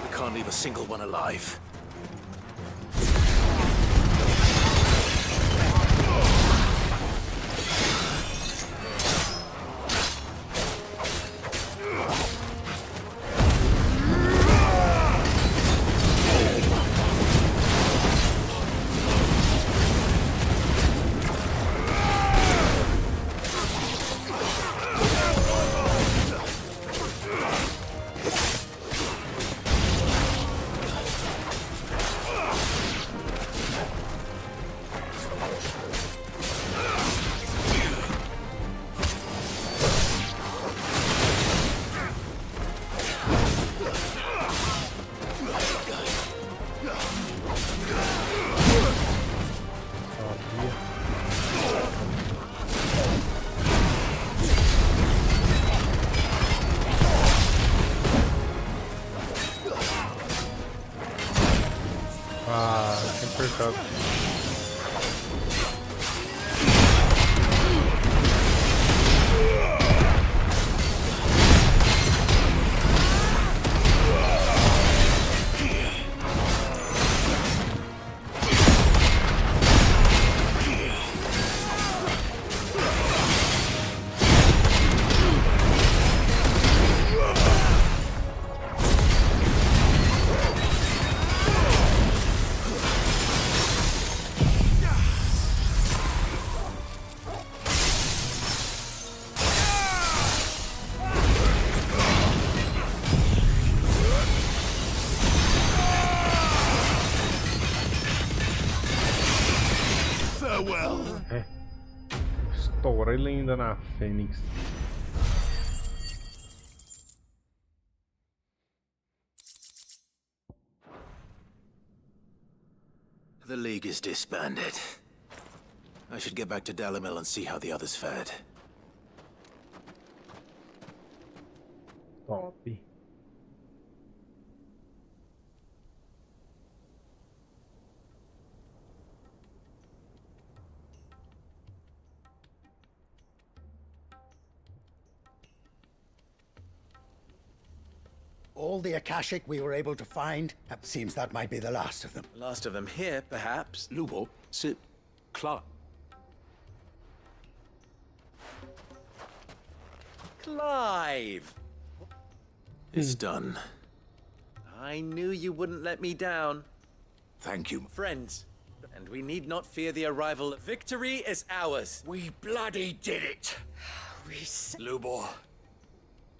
We can't leave a single one alive. Top. Agora ele ainda na Fênix. The League is disbanded. I should get back to Dalimil and see how the others fared. Top. All the Akashic we were able to find, it seems that might be the last of them. Last of them here, perhaps. Lubo, sit. Clark. Clive! It's done. I knew you wouldn't let me down. Thank you. Friends, and we need not fear the arrival. Victory is ours. We bloody did it. Lubo.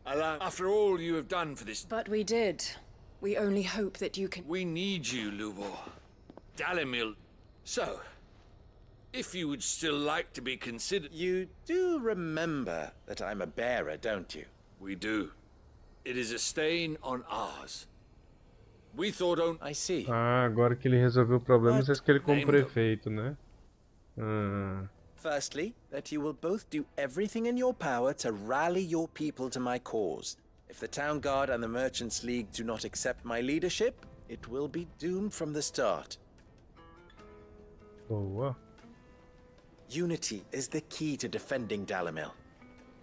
After all you have done for this... But we did. We only hope that you can... We need you, Lubo. Dalimil. So, if you would still like to be considered... You do remember that I'm a bearer, don't you? We do. It is a stain on ours. We thought on... I see. Ah, agora que ele resolveu o problema, você escolhe como prefeito, né? Firstly, that you will both do everything in your power to rally your people to my cause. If the Town Guard and the Merchants League do not accept my leadership, it will be doomed from the start. Boa. Unity is the key to defending Dalimil.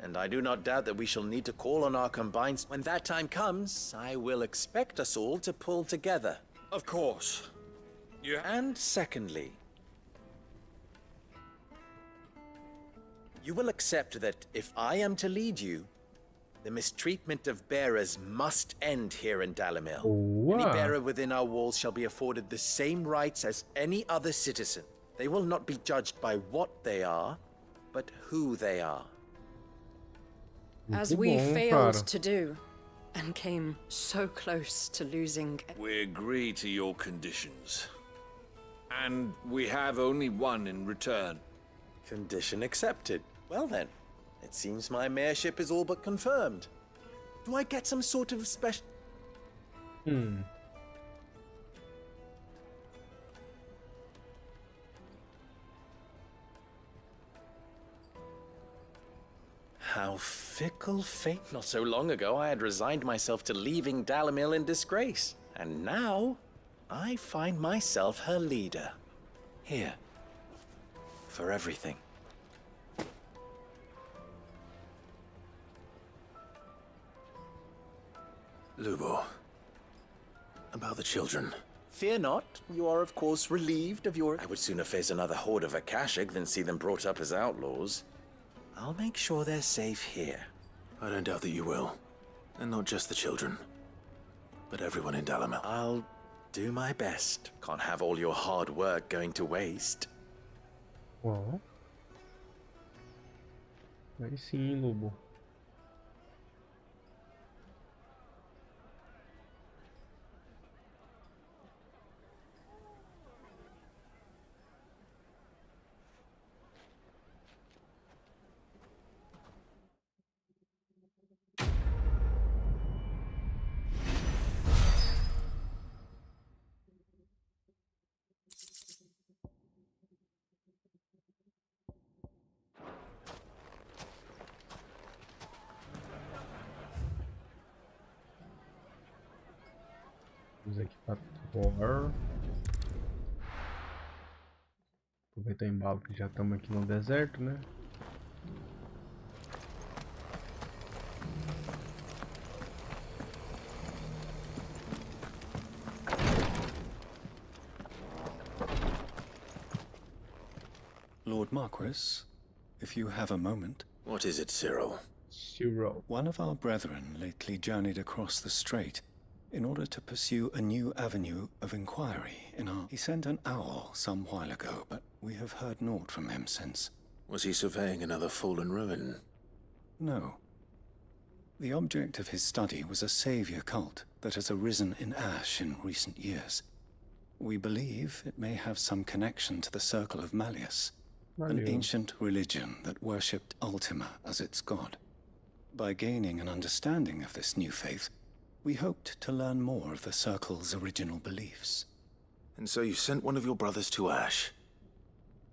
And I do not doubt that we shall need to call on our combined... When that time comes, I will expect us all to pull together. Of course. Yeah. And secondly, you will accept that if I am to lead you, the mistreatment of bearers must end here in Dalimil. Any bearer within our walls shall be afforded the same rights as any other citizen. They will not be judged by what they are, but who they are. As we failed to do, and came so close to losing... We agree to your conditions. And we have only one in return. Condition accepted. Well then, it seems my mayorship is all but confirmed. Do I get some sort of special... How fickle fate. Not so long ago, I had resigned myself to leaving Dalimil in disgrace. And now, I find myself her leader. Here. For everything. Lubo. About the children. Fear not. You are, of course, relieved of your... I would sooner face another horde of Akashic than see them brought up as outlaws. I'll make sure they're safe here. I don't doubt that you will. And not just the children, but everyone in Dalimil. I'll do my best. Can't have all your hard work going to waste. Well. Aí sim, Lobo. Vamos aqui para Thor. Aproveitar o embalo que já estamos aqui no deserto, né? Lord Marquis, if you have a moment. What is it, Cyril? Cyril. One of our brethren lately journeyed across the strait in order to pursue a new avenue of inquiry in our... He sent an owl some while ago, but we have heard naught from him since. Was he surveying another fallen ruin? No. The object of his study was a savior cult that has arisen in Ash in recent years. We believe it may have some connection to the Circle of Malleus, an ancient religion that worshipped Ultima as its god. By gaining an understanding of this new faith, we hoped to learn more of the Circle's original beliefs. And so you sent one of your brothers to Ash,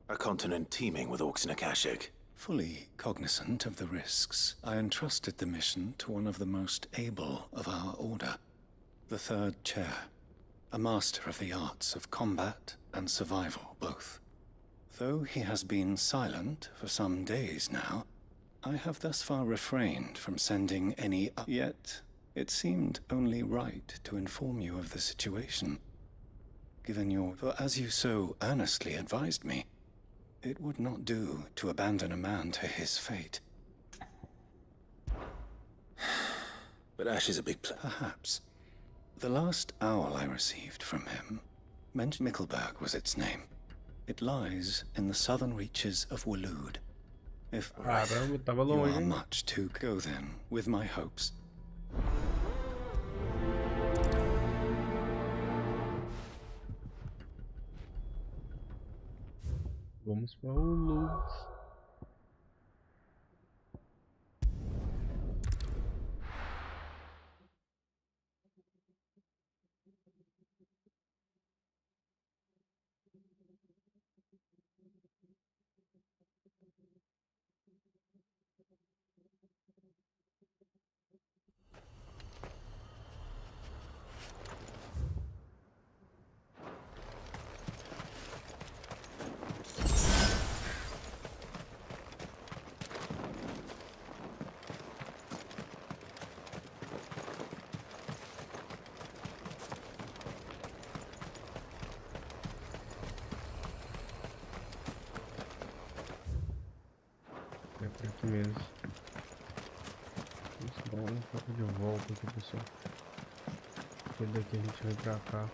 a continent teeming with orcs and Akashic. Fully cognizant of the risks, I entrusted the mission to one of the most able of our order, the Third Chair, a master of the arts of combat and survival both. Though he has been silent for some days now, I have thus far refrained from sending any yet it seemed only right to inform you of the situation. Given for as you so earnestly advised me, it would not do to abandon a man to his fate. But Ash is a big Perhaps. The last owl I received from him mentioned Mickleburg was its name. It lies in the southern reaches of Waloed. If you are much to go then, with my hopes. Vamos para Waloed. É por aqui mesmo. Vamos dar um pouco de volta aqui, pessoal. Depois daqui a gente vem pra cá.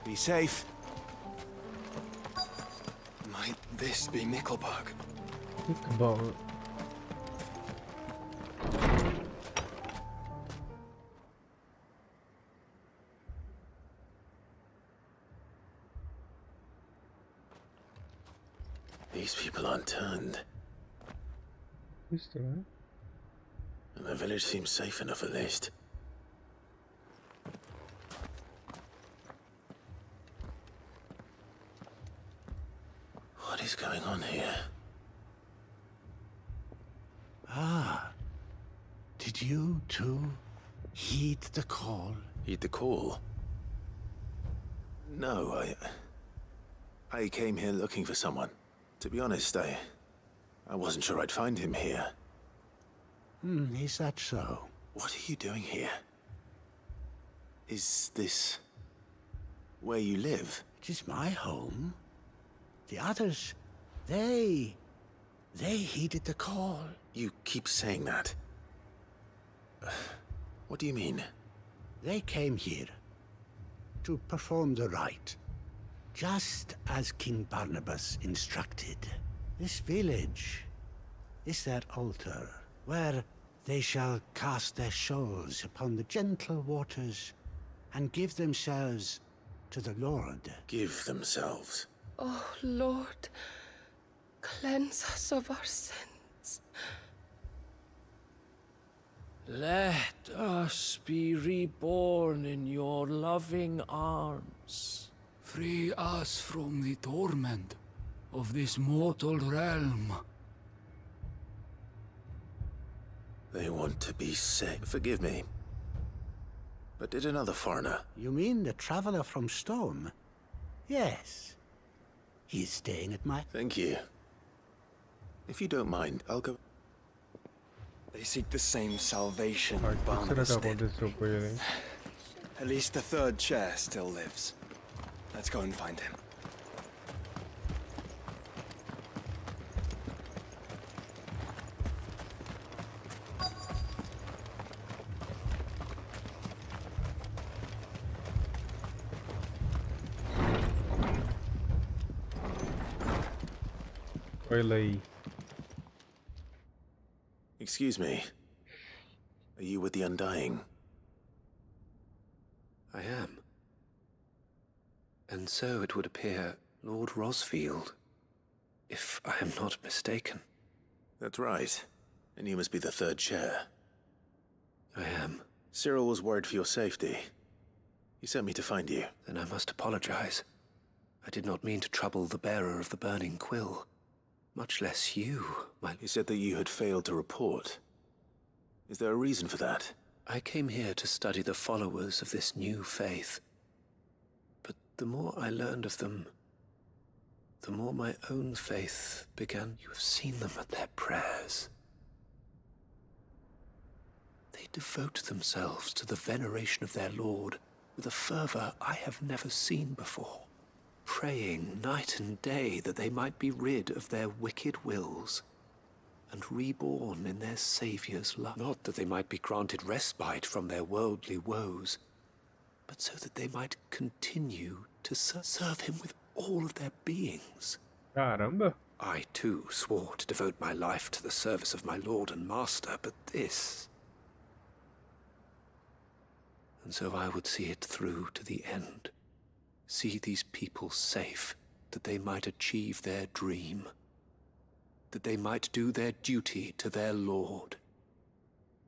Be safe. Might this be Mickleburg? Mickleburg. These people aren't turned. Estranho. And the village seems safe enough at least. What is going on here? Ah. Did you too heed the call? Heed the call? No, I came here looking for someone. To be honest, I wasn't sure I'd find him here. Is that so? What are you doing here? Is this where you live? It is my home. The others, they heeded the call. You keep saying that. What do you mean? They came here to perform the rite, just as King Barnabas instructed. This village is their altar, where they shall cast their shoals upon the gentle waters and give themselves to the Lord. Give themselves? Oh, Lord, cleanse us of our sins. Let us be reborn in your loving arms. Free us from the torment of this mortal realm. They want to be saved. Forgive me. But did another foreigner? You mean the traveler from Storm? Yes. He's staying at my... Thank you. If you don't mind, I'll go... They seek the same salvation Ai, o que será Barnabas que did. aconteceu com ele, hein? At least the third chair still lives. Let's go and find him. Olha aí. Excuse me. Are you with the Undying? I am. And so it would appear Lord Rosfield, if I am not mistaken. That's right. And you must be the third chair. I am. Cyril was worried for your safety. He sent me to find you. Then I must apologize. I did not mean to trouble the bearer of the burning quill. Much less you, my... He said that you had failed to report. Is there a reason for that? I came here to study the followers of this new faith. But the more I learned of them, the more my own faith began. You have seen them at their prayers. They devote themselves to the veneration of their Lord with a fervor I have never seen before, praying night and day that they might be rid of their wicked wills and reborn in their Saviour's love. Not that they might be granted respite from their worldly woes, but so that they might continue to serve him with all of their beings. Caramba! I, too, swore to devote my life to the service of my Lord and Master, but this... And so I would see it through to the end. See these people safe, that they might achieve their dream. That they might do their duty to their Lord.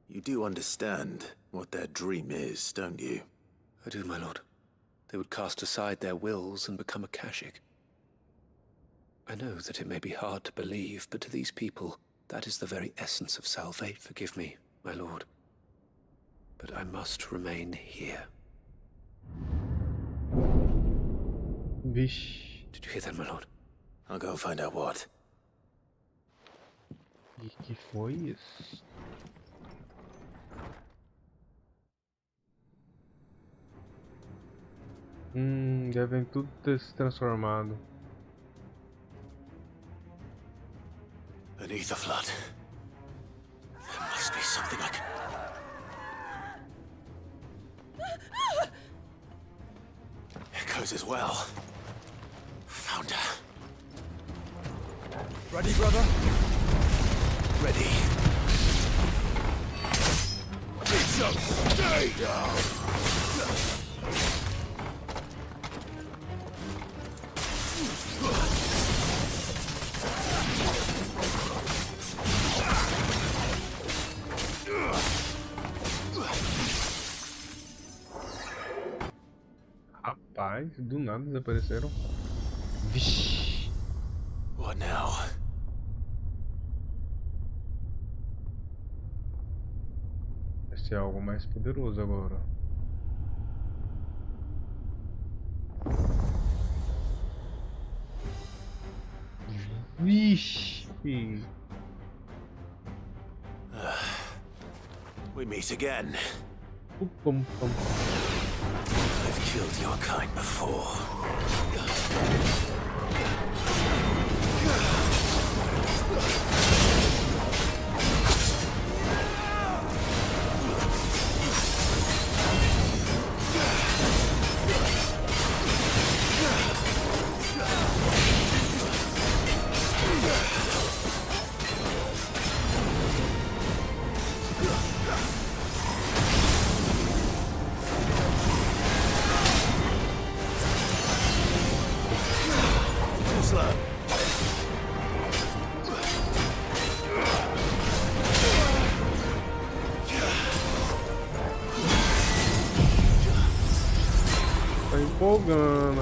You do understand what their dream is, don't you? I do, my lord. They would cast aside their wills and become a Kashik. I know that it may be hard to believe, but to these people, that is the very essence of salvation. Forgive me, my lord. But I must remain here. Vixe. Did you hear that, my lord? I'll go find out what. E que foi isso? Devem tudo ter se transformado. Beneath the flood. There must be something I can... Echoes as well. Found her. Ready, brother? Ready. So stay down. Rapaz, do nada desapareceram. Vixe. What now? Vai ser algo mais poderoso agora. Vixe. We meet again. Pum. I've killed your kind before. Tá empolgando.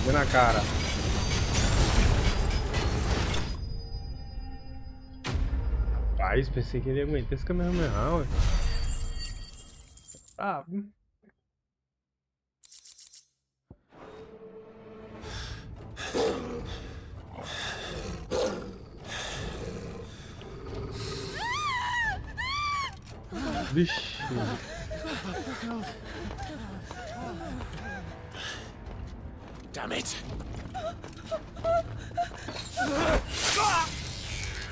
vem na cara. Rapaz, pensei que ele ia aguentar esse Kamehameha, ué. Ah, vixe. Damn it!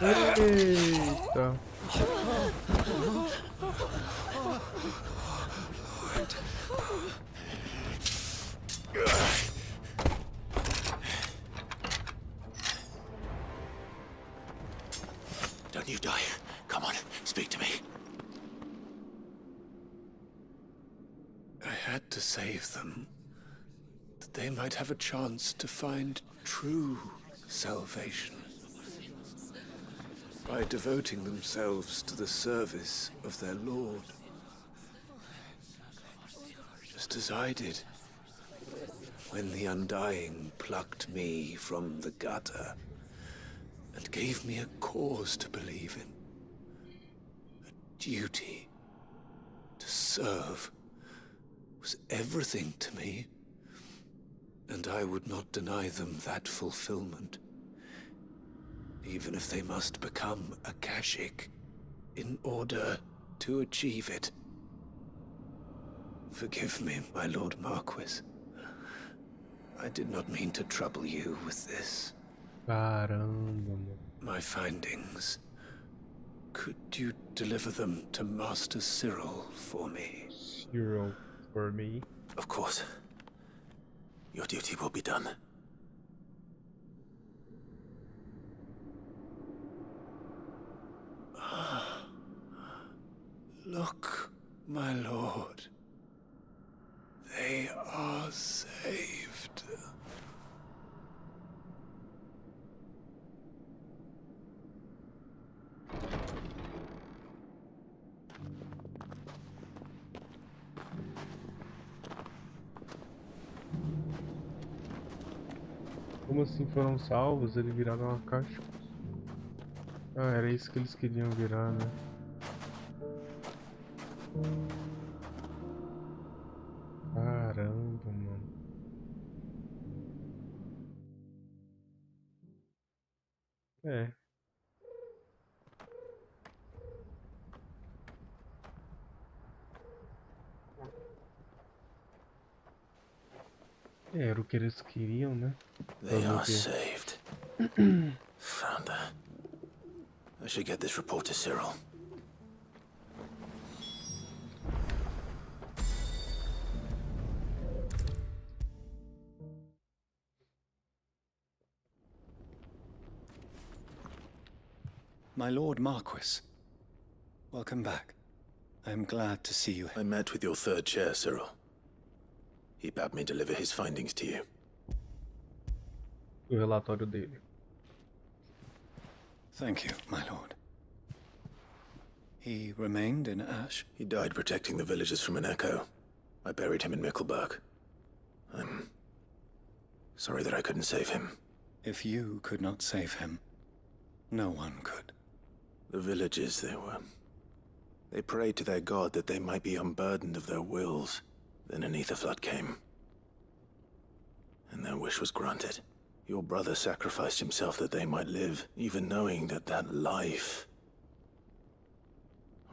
Eita. Don't you die. Come on, speak to me. I had to save them, that they might have a chance to find true salvation. By devoting themselves to the service of their Lord. Just as I did, when the Undying plucked me from the gutter and gave me a cause to believe in. A duty to serve was everything to me, and I would not deny them that fulfillment, even if they must become a Kashik in order to achieve it. Forgive me, my Lord Marquis. I did not mean to trouble you with this. Caramba, mano. My findings. Could you deliver them to Master Cyril for me? Cyril for me? Of course. Your duty will be done. Look, my lord. They are saved. Como assim foram salvos? Eles viraram uma caixa. Ah, era isso que eles queriam virar, né? Caramba, mano. É. Era o que eles queriam, né? They are saved. Found that. I should get this report to Cyril. My Lord Marquis, welcome back. I am glad to see you. I met with your third chair, Cyril. He bade me deliver his findings to you. O relatório dele. Thank you, my lord. He remained in Ash? He died protecting the villagers from an echo. I buried him in Mickelberg. I'm sorry that I couldn't save him. If you could not save him, no one could. The villagers, they prayed to their god that they might be unburdened of their wills. Then an ether flood came, and their wish was granted. Your brother sacrificed himself that they might live, even knowing that that life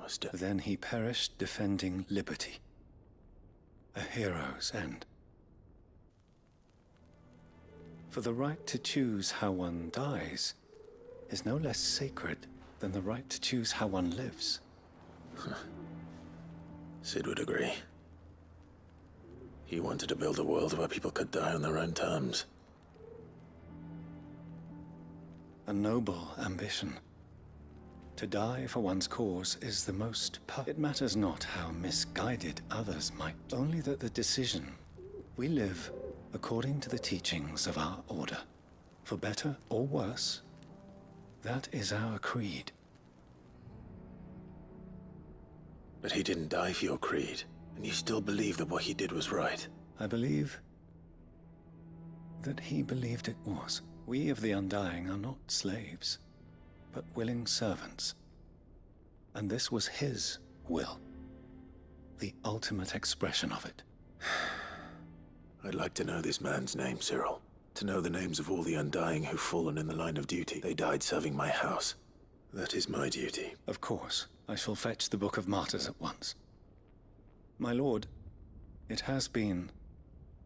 was dead. Then he perished defending liberty. A hero's end. For the right to choose how one dies is no less sacred than the right to choose how one lives. Sid would agree. He wanted to build a world where people could die on their own terms. A noble ambition. To die for one's cause is the most It matters not how misguided others might, only that the decision. We live according to the teachings of our order. For better or worse, that is our creed. But he didn't die for your creed, and you still believe that what he did was right. I believe that he believed it was. We of the Undying are not slaves, but willing servants. And this was his will. The ultimate expression of it. I'd like to know this man's name, Cyril. To know the names of all the Undying who've fallen in the line of duty. They died serving my house. That is my duty. Of course, I shall fetch the Book of Martyrs at once. My lord, it has been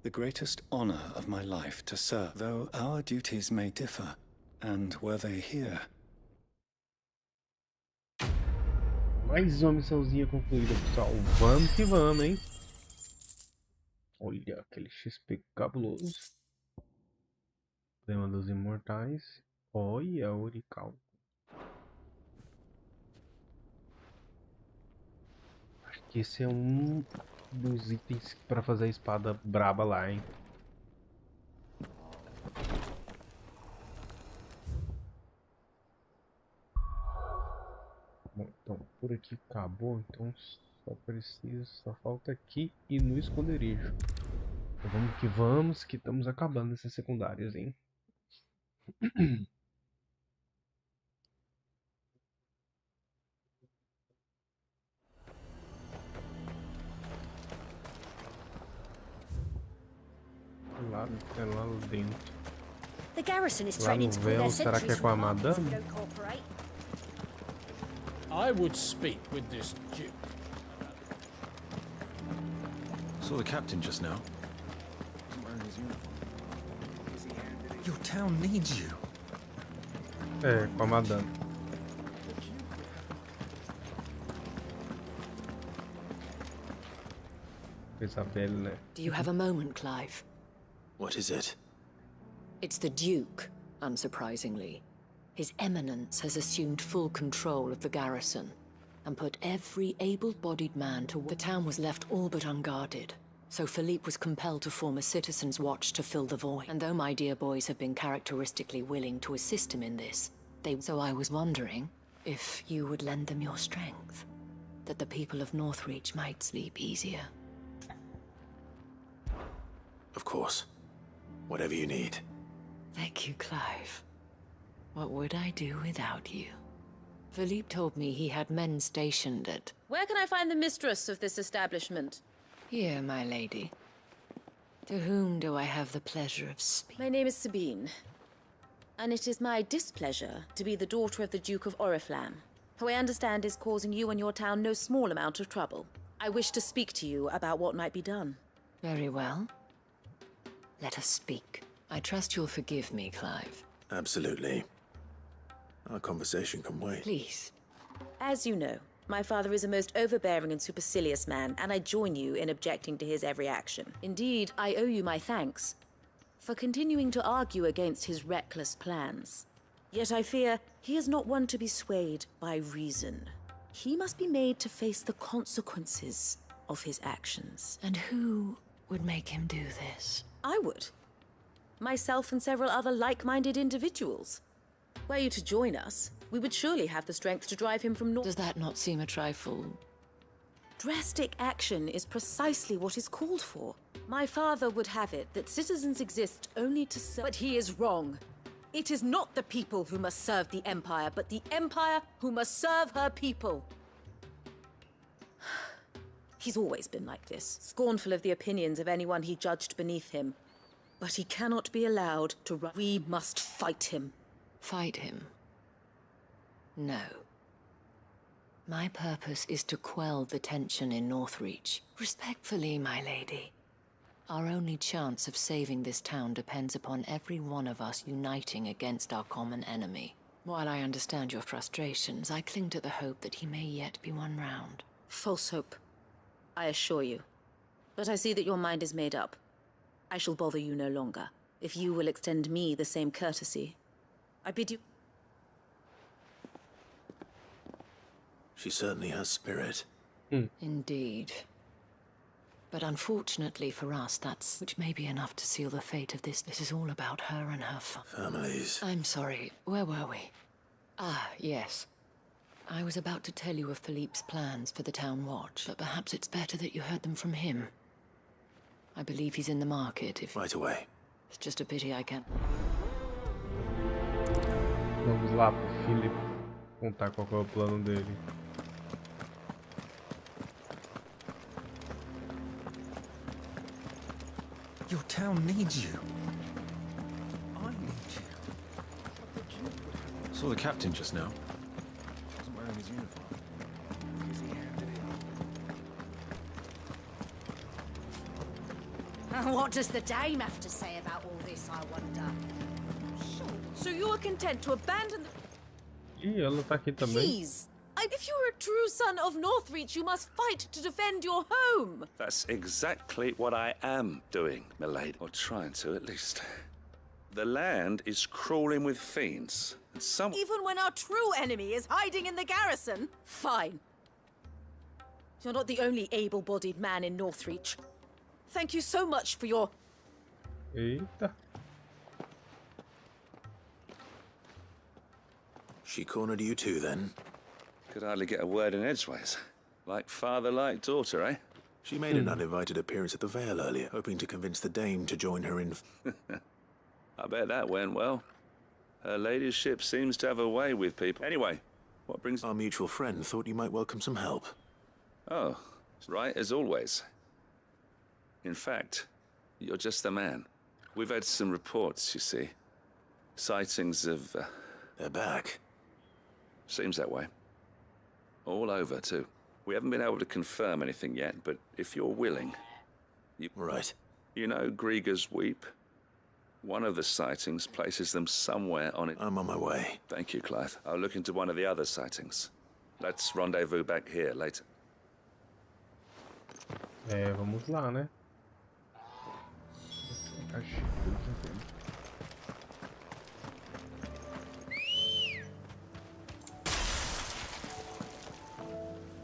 the greatest honor of my life to serve, though our duties may differ, and were they here. Mais uma missãozinha concluída, pessoal. Vamos que vamos, hein? Olha, aquele XP cabuloso. Tema dos Imortais. Olha, Orical. Acho que esse é um dos itens para fazer a espada braba lá, hein? Bom, então por aqui acabou, então só falta aqui e no esconderijo. Então vamos que estamos acabando essas secundárias, hein? Lá dentro. The garrison is Lá threatening no to pull their véu, será que é sentries com a from markets if madame? we don't cooperate. I would speak with this duke. Saw the captain just now. Your town needs you. É, com a madame. Isabelle. Do you have a moment, Clive? What is it? It's the Duke, unsurprisingly. His Eminence has assumed full control of the garrison and put every able-bodied man to work. The town was left all but unguarded, so Philippe was compelled to form a citizen's watch to fill the void. And though my dear boys have been characteristically willing to assist him in this, So I was wondering if you would lend them your strength, that the people of Northreach might sleep easier. Of course. Whatever you need. Thank you, Clive. What would I do without you? Philippe told me he had men stationed at... Where can I find the mistress of this establishment? Here, my lady. To whom do I have the pleasure of speaking? My name is Sabine, and it is my displeasure to be the daughter of the Duke of Oriflamme, who I understand is causing you and your town no small amount of trouble. I wish to speak to you about what might be done. Very well. Let us speak. I trust you'll forgive me, Clive. Absolutely. Our conversation can wait. Please. As you know, my father is a most overbearing and supercilious man, and I join you in objecting to his every action. Indeed, I owe you my thanks for continuing to argue against his reckless plans. Yet I fear he is not one to be swayed by reason. He must be made to face the consequences of his actions. And who would make him do this? I would. Myself and several other like-minded individuals. Were you to join us, we would surely have the strength to drive him from north. Does that not seem a trifle... Drastic action is precisely what is called for. My father would have it that citizens exist only to serve... But he is wrong. It is not the people who must serve the Empire, but the Empire who must serve her people. He's always been like this, scornful of the opinions of anyone he judged beneath him. But he cannot be allowed to run. We must fight him. Fight him? No. My purpose is to quell the tension in Northreach. Respectfully, my lady. Our only chance of saving this town depends upon every one of us uniting against our common enemy. While I understand your frustrations, I cling to the hope that he may yet be won round. False hope, I assure you. But I see that your mind is made up. I shall bother you no longer. If you will extend me the same courtesy, I bid you... She certainly has spirit. Indeed. But unfortunately for us, which may be enough to seal the fate of this. This is all about her and her families. I'm sorry, where were we? Ah, yes. I was about to tell you of Philippe's plans for the town watch, but perhaps it's better that you heard them from him. I believe he's in the market if... Right away. It's just a pity I can't. Vamos lá pro Philip contar qual é o plano dele. Your town needs you. I need you. Saw the captain just now. Wasn't wearing his uniform. What does the dame have to say about all this, I wonder? So you are content to abandon the... Ih, ela tá aqui também. Please! If you're a true son of Northreach, you must fight to defend your home! That's exactly what I am doing, milady. Or trying to, at least. The land is crawling with fiends. And Even when our true enemy is hiding in the garrison? Fine. You're not the only able-bodied man in Northreach. Thank you so much for your... Eita. She cornered you too, then? Could hardly get a word in edgeways. Like father, like daughter, eh? She made an uninvited appearance at the Vale earlier, hoping to convince the dame to join her in... I bet that went well. Her ladyship seems to have a way with people. Anyway, what brings... Our mutual friend thought you might welcome some help. Oh, right as always. In fact, you're just the man. We've had some reports, you see. Sightings of... They're back. Seems that way. All over, too. We haven't been able to confirm anything yet, but if you're willing... Right. You know Grieger's Weep? One of the sightings places them somewhere on it. I'm on my way. Thank you, Clive. I'll look into one of the other sightings. Let's rendezvous back here later. Vamos lá, né?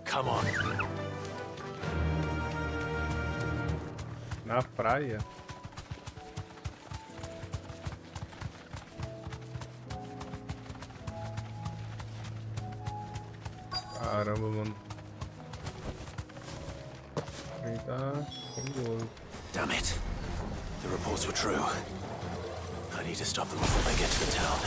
Come on. Na praia. Caramba, mano. Tá perigoso. Damn it. The reports were true. I need to stop them before they get to the town.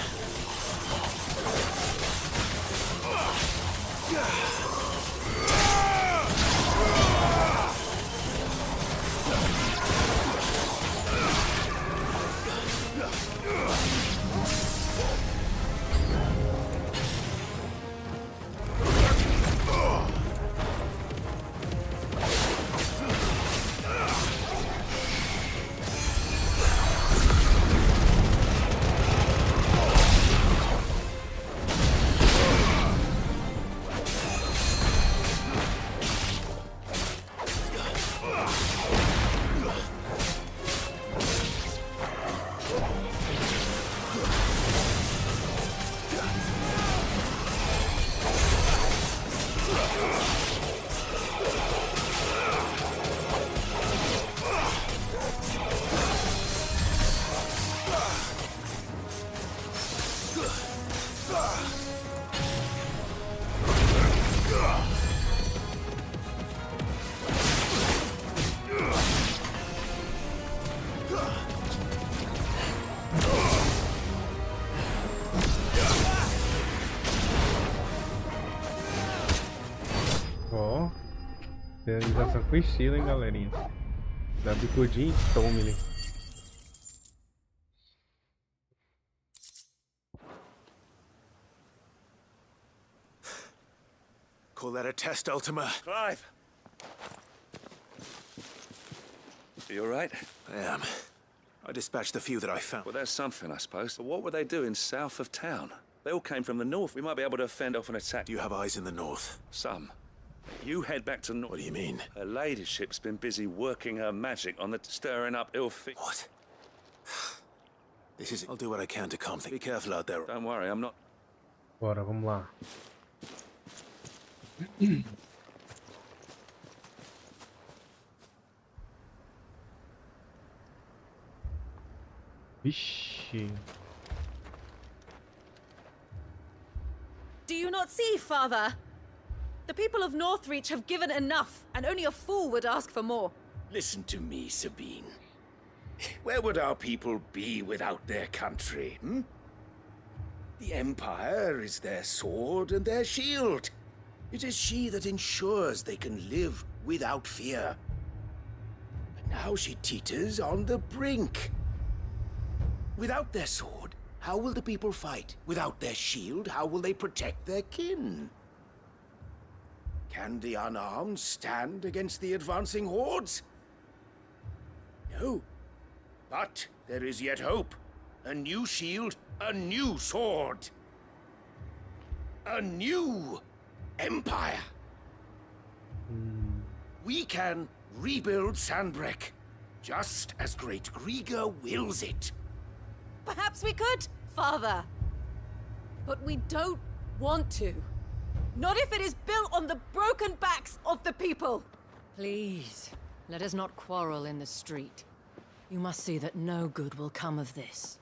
Finalização com estilo, hein, galerinha. Dá bicudinho e tome-lhe. Call that a test, Ultima? Clive! Are you alright? I am. I dispatched the few that I found. Well, that's something, I suppose. But what were they doing south of town? They all came from the north. We might be able to fend off an attack. Do you have eyes in the north? Some. You head back to north. What do you mean? Her ladyship's been busy working her magic on the stirring up ill fate. What? This is... I'll do what I can to calm things. Be careful out there. Don't worry, I'm not... Bora, vamos lá. Vixe. Do you not see, Father? The people of Northreach have given enough, and only a fool would ask for more. Listen to me, Sabine. Where would our people be without their country, hmm? The Empire is their sword and their shield. It is she that ensures they can live without fear. But now she teeters on the brink. Without their sword, how will the people fight? Without their shield, how will they protect their kin? Can the unarmed stand against the advancing hordes? No. But there is yet hope. A new shield, a new sword. A new empire. We can rebuild Sandbreck, just as Great Griga wills it. Perhaps we could, Father. But we don't want to. Not if it is built on the broken backs of the people. Please, let us not quarrel in the street. You must see that no good will come of this.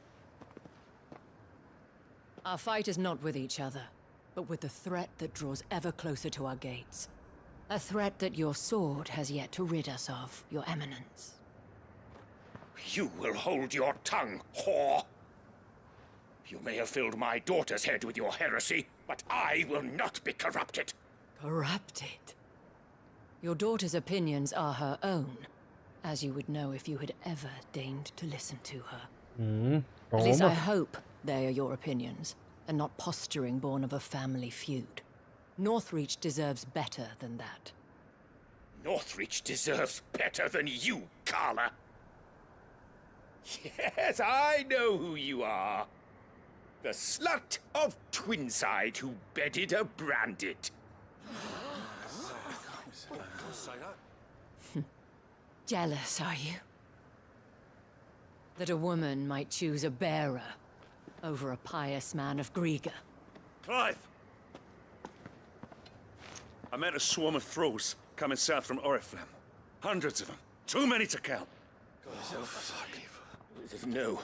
Our fight is not with each other, but with the threat that draws ever closer to our gates. A threat that your sword has yet to rid us of, Your Eminence. You will hold your tongue, whore! You may have filled my daughter's head with your heresy, but I will not be corrupted. Corrupted? Your daughter's opinions are her own, as you would know if you had ever deigned to listen to her. At least I hope they are your opinions, and not posturing born of a family feud. Northreach deserves better than that. Northreach deserves better than you, Carla. Yes, I know who you are. The slut of Twinside who bedded a Brandit. Jealous, are you? That a woman might choose a bearer over a pious man of Griga. Clive! I met a swarm of thralls coming south from Oriflamme. Hundreds of them. Too many to count. No.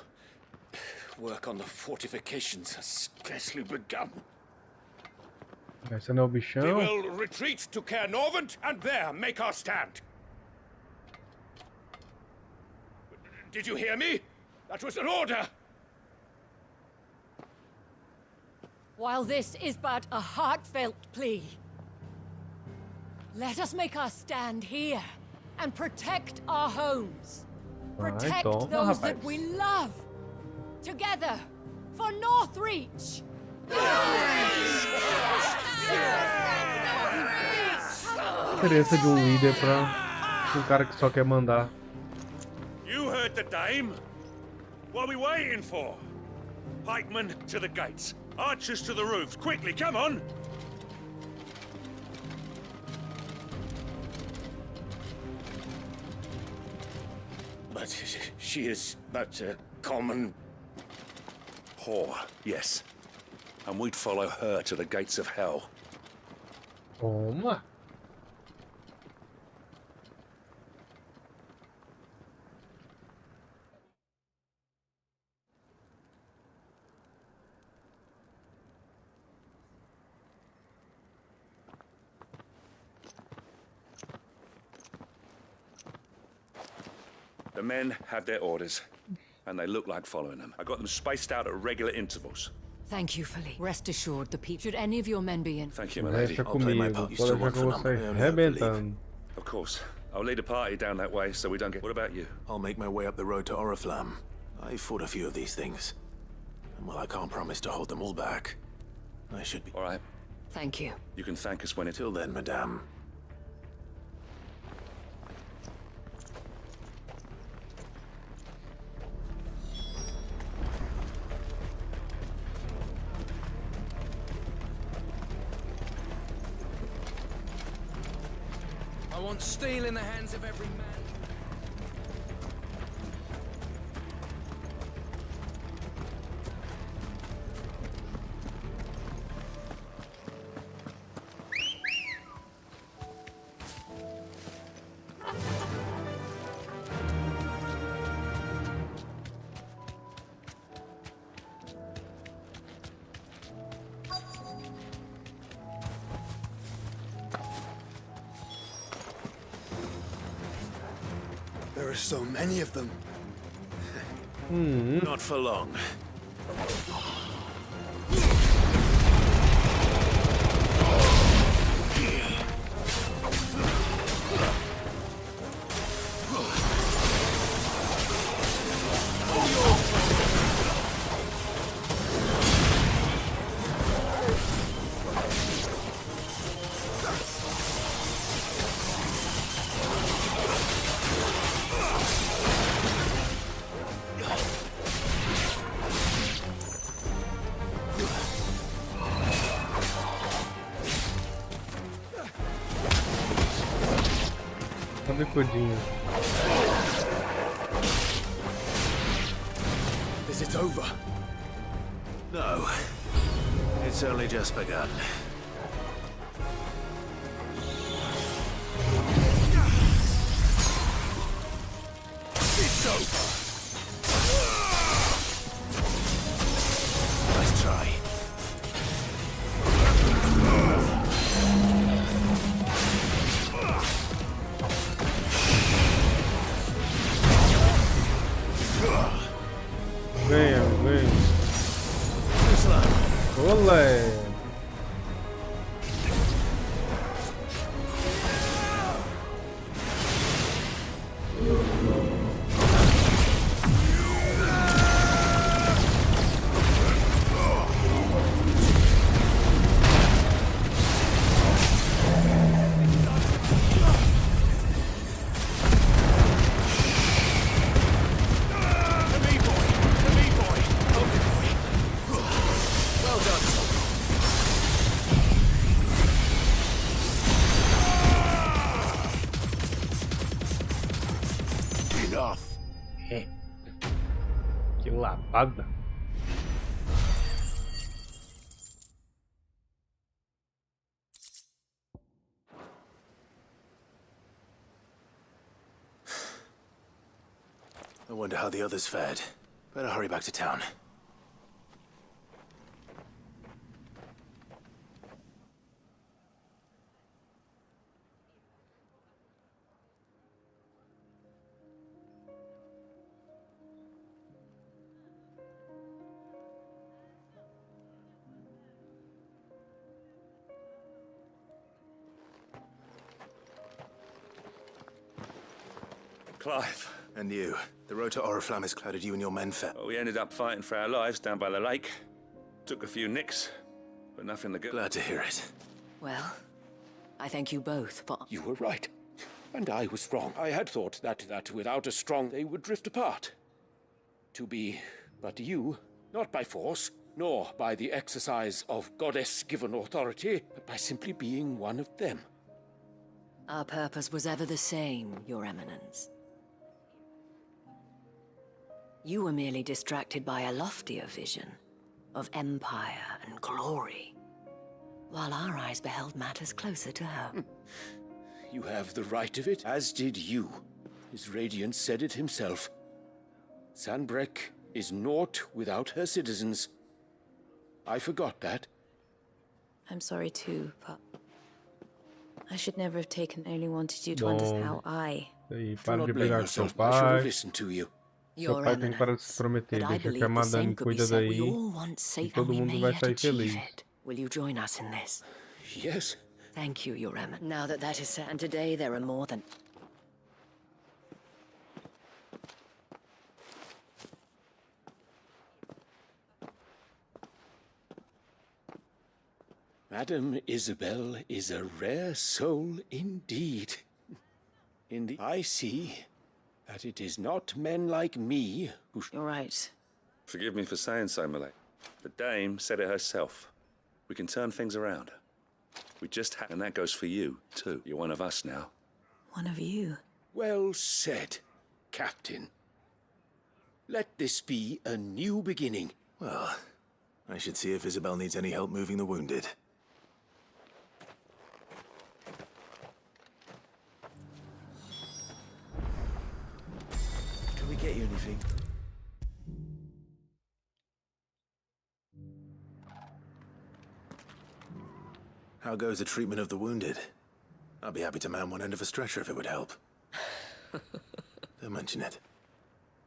Work on the fortifications has scarcely begun. Essa não é o We bichão. will retreat to Caer Norvent and there make our stand. Did you hear me? That was an order. While this is but a heartfelt plea, let us make our stand here and protect our homes. Protect those that we love. Together, for Northreach! Diferença de um líder pra cara que só quer mandar. You heard the dame. What are we waiting for? Pikemen to the gates. Archers to the roofs. Quickly, come on! But she is but a common whore, yes. And we'd follow her to the gates of hell. Toma. The men have their orders, and they look like following them. I got them spaced out at regular intervals. Thank you, Philly. Rest assured, the people. Should any of your men be in? Thank you, my lady. Deixa comigo. Pode deixar com você arrebentando. Of course. I'll lead a party down that way so we don't get... What about you? I'll make my way up the road to Oriflamme. I fought a few of these things. And while I can't promise to hold them all back, I should be... All right. Thank you. You can thank us when it's... Till then, madame. I want steel in the hands of every man. There are so many of them. Not for long. Codinho. Is it over? No. It's only just begun. It's over. Nice try. Venha, venha. Olé! Que lapada. I wonder how the others fared. Better hurry back to town. Clive. And you. The road to Oriflamme has clouded you and your men fair. Well, we ended up fighting for our lives down by the lake. Took a few nicks, but nothing to go. Glad to hear it. Well, I thank you both for... You were right. And I was wrong. I had thought that without a strong, they would drift apart. To be but you, not by force, nor by the exercise of goddess-given authority, but by simply being one of them. Our purpose was ever the same, Your Eminence. You were merely distracted by a loftier vision of empire and glory, while our eyes beheld matters closer to home. You have the right of it, as did you. His Radiance said it himself. Sanbreque is naught without her citizens. I forgot that. I'm sorry too, Pup. I should never have taken only wanted you to understand how I... Para de brigar com seu pai. Listen to you. Seu pai tem que parar de se prometer. Deixa que a Madame cuida daí. E todo mundo vai sair feliz. Will you join us in this? Yes. Thank you, Your Eminence. Now that is set, and today there are more than... Madame Isabel is a rare soul indeed. I see that it is not men like me who... You're right. Forgive me for saying so, Malay. The dame said it herself. We can turn things around. We just have, and that goes for you, too. You're one of us now. One of you? Well said, Captain. Let this be a new beginning. Well, I should see if Isabel needs any help moving the wounded. Can we get you anything? How goes the treatment of the wounded? I'd be happy to man one end of a stretcher if it would help. Don't mention it.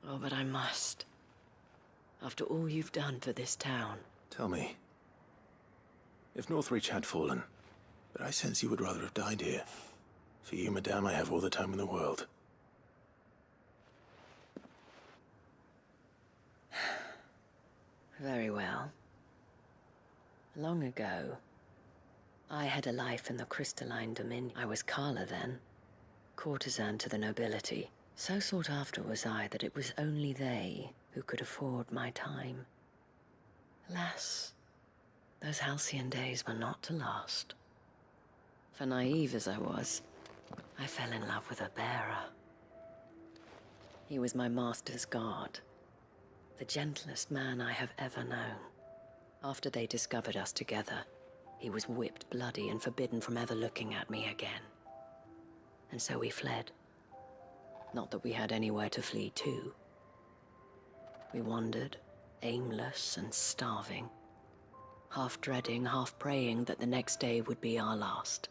Oh, but I must. After all you've done for this town. Tell me, if Northreach had fallen, but I sense you would rather have died here. For you, madame, I have all the time in the world. Very well. Long ago, I had a life in the crystalline dominion. I was Carla then, courtesan to the nobility. So sought after was I that it was only they who could afford my time. Alas, those halcyon days were not to last. For naive as I was, I fell in love with a bearer. He was my master's guard, the gentlest man I have ever known. After they discovered us together, he was whipped bloody and forbidden from ever looking at me again. And so we fled. Not that we had anywhere to flee to. We wandered, aimless and starving, half dreading, half praying that the next day would be our last.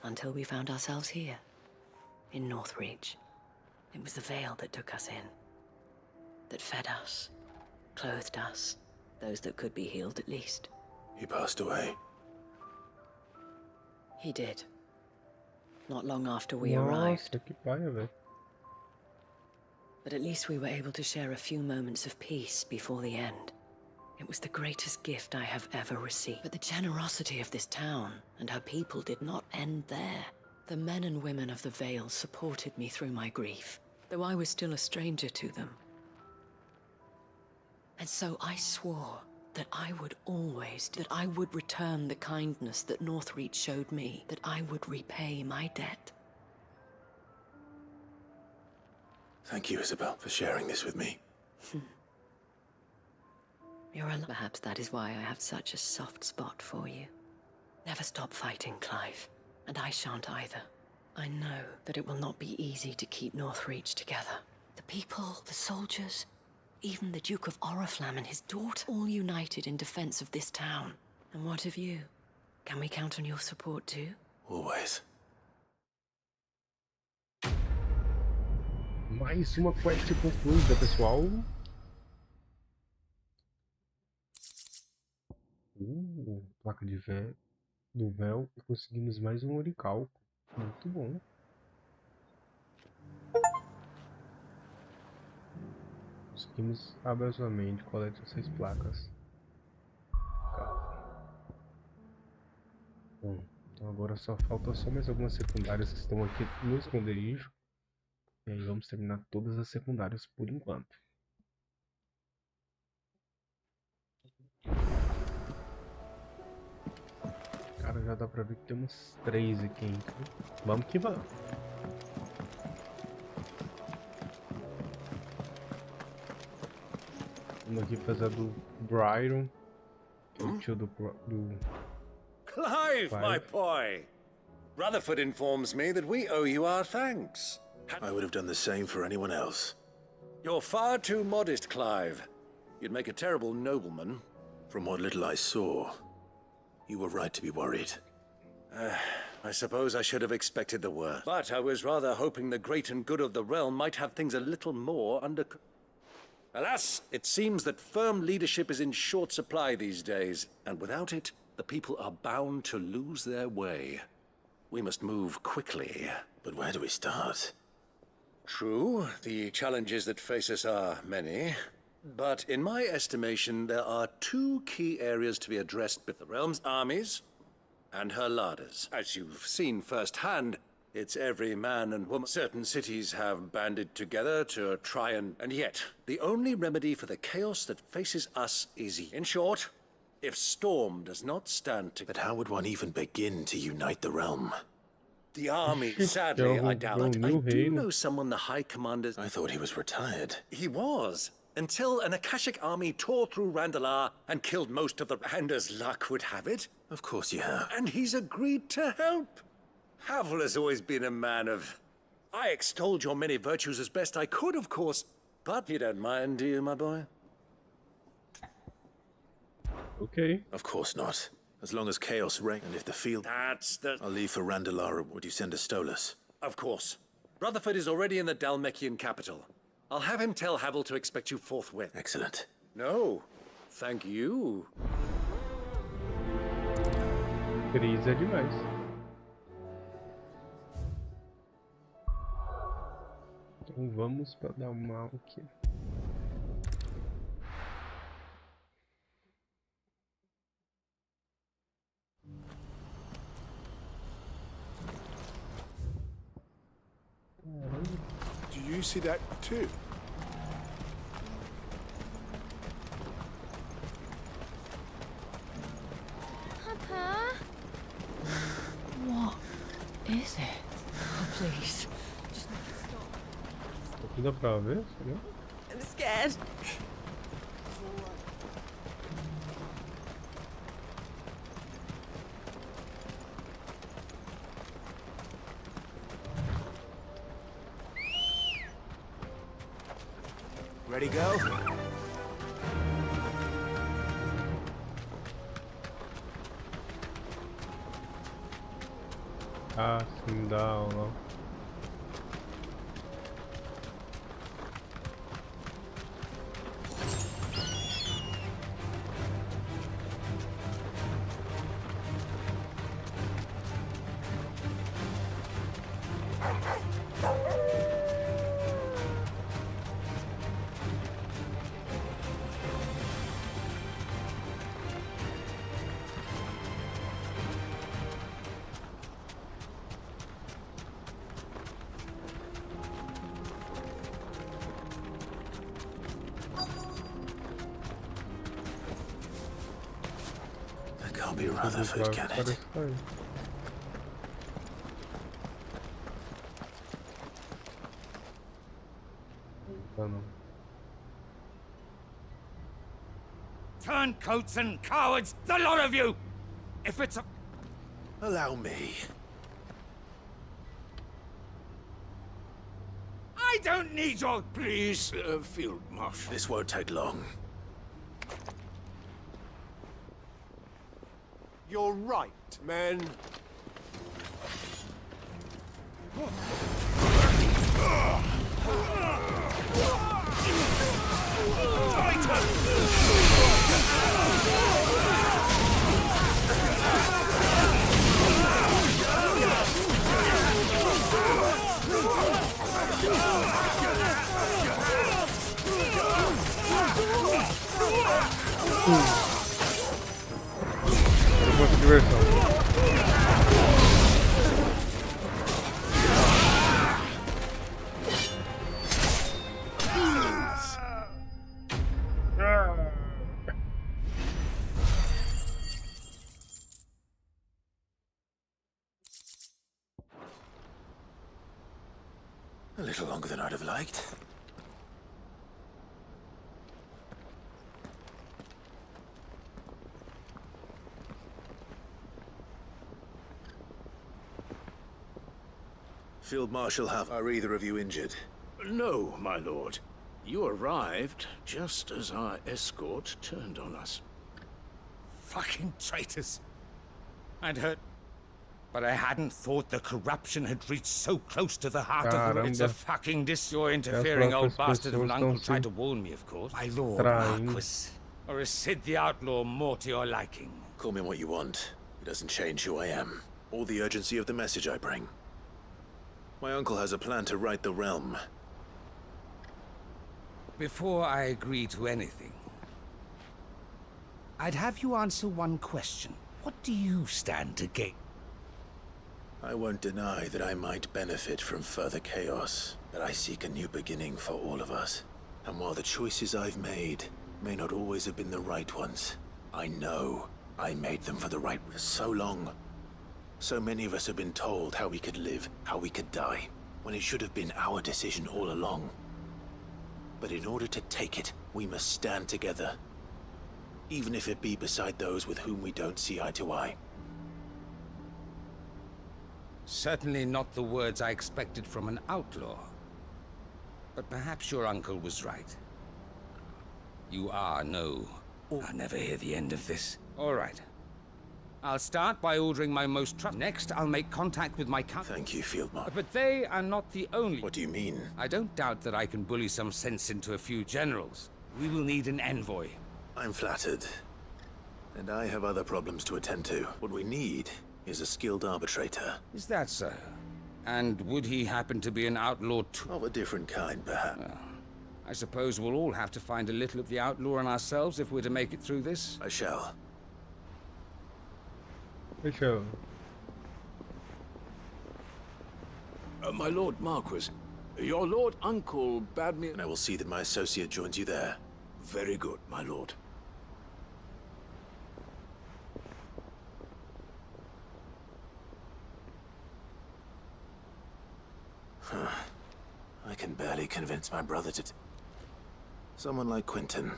Until we found ourselves here, in Northreach. It was the veil that took us in, that fed us, clothed us, those that could be healed at least. He passed away. He did. Not long after we arrived. But at least we were able to share a few moments of peace before the end. It was the greatest gift I have ever received. But the generosity of this town and her people did not end there. The men and women of the Vale supported me through my grief, though I was still a stranger to them. And so I swore that I would return the kindness that Northreach showed me, that I would repay my debt. Thank you, Isabel, for sharing this with me. Perhaps that is why I have such a soft spot for you. Never stop fighting, Clive, and I shan't either. I know that it will not be easy to keep Northreach together. The people, the soldiers, even the Duke of Oriflamme and his daughter, all united in defense of this town. And what of you? Can we count on your support too? Always. Mais uma quest concluída, pessoal. Placa de do véu e conseguimos mais um oricalco. Muito bom. Conseguimos abençoamente, coleta 6 placas. Bom, então agora falta só mais algumas secundárias que estão aqui no esconderijo. E aí vamos terminar todas as secundárias por enquanto. Cara, já dá pra ver que temos 3 aqui, então vamos que vamos. Vamos aqui fazer a do Byron, o tio do Clive, my boy! Rutherford informs me that we owe you our thanks. I would have done the same for anyone else. You're far too modest, Clive. You'd make a terrible nobleman. From what little I saw, you were right to be worried. I suppose I should have expected the worst. But I was rather hoping the great and good of the realm might have things a little more under... Alas, it seems that firm leadership is in short supply these days, and without it, the people are bound to lose their way. We must move quickly. But where do we start? True, the challenges that face us are many. But in my estimation, there are 2 key areas to be addressed with the realm's armies and her larders. As you've seen firsthand, it's every man and woman. Certain cities have banded together to try and yet, the only remedy for the chaos that faces us is... In short, if Storm does not stand to... But how would one even begin to unite the realm? The army, sadly, I doubt it. I do know someone the High Commander... I thought he was retired. He was, until an Akashic army tore through Randalar and killed most of the... And as luck would have it... Of course you have. And he's agreed to help. Havel has always been a man of... I extolled your many virtues as best I could, of course. But you don't mind, do you, my boy? Okay. Of course not. As long as chaos reigns, and if the field... That's the... I'll leave for Randalar. Would you send a Stolas? Of course. Rutherford is already in the Dalmekian capital. I'll have him tell Havel to expect you forthwith. Excellent. No, thank you. Cris é demais. Então vamos para dar uma aqui. Do you see that too? Papa? What is it? Oh, please. Just make it stop. Aqui dá pra ver? Será? I'm scared. Ready, go? Ah, sim, dá ou não. Can't be Rutherford, can it? Turncoats and cowards, the lot of you! If it's a... Allow me. I don't need your... Please, Field Marshal. This won't take long. You're right, men. Muita diversão. A little longer than I'd have liked. Field Marshal Huff, are either of you injured? No, my lord. You arrived just as our escort turned on us. Fucking traitors. I'd heard... But I hadn't thought the corruption had reached so close to the heart of the... It's a fucking your interfering old bastard of an uncle tried to warn me, of course. My lord Marquis. Or is Sid the Outlaw more to your liking? Call me what you want. It doesn't change who I am, or the urgency of the message I bring. My uncle has a plan to right the realm. Before I agree to anything, I'd have you answer one question. What do you stand to gain? I won't deny that I might benefit from further chaos, but I seek a new beginning for all of us. And while the choices I've made may not always have been the right ones, I know I made them for the right reasons. So long. So many of us have been told how we could live, how we could die, when it should have been our decision all along. But in order to take it, we must stand together. Even if it be beside those with whom we don't see eye to eye. Certainly not the words I expected from an outlaw. But perhaps your uncle was right. You are no... I'll never hear the end of this. All right. I'll start by ordering my most trusted. Next, I'll make contact with my Thank you, Field Marshal. But they are not the only. What do you mean? I don't doubt that I can bully some sense into a few generals. We will need an envoy. I'm flattered. And I have other problems to attend to. What we need is a skilled arbitrator. Is that so? And would he happen to be an outlaw too? Of a different kind, perhaps. Well, I suppose we'll all have to find a little of the outlaw in ourselves if we're to make it through this. I shall. Deixa. My Lord Marquis, your Lord Uncle bade me... And I will see that my associate joins you there. Very good, my lord. I can barely convince my brother to... Someone like Quentin.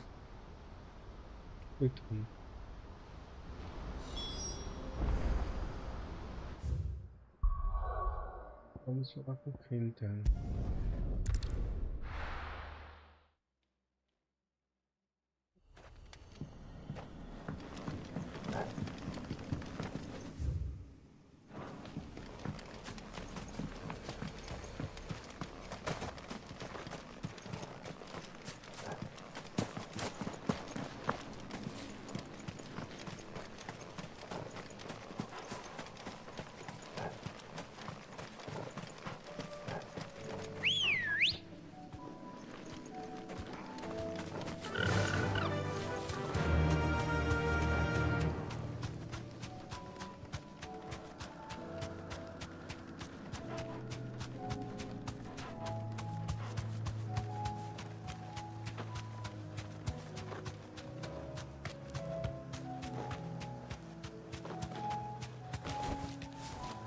Vamos falar com quem então?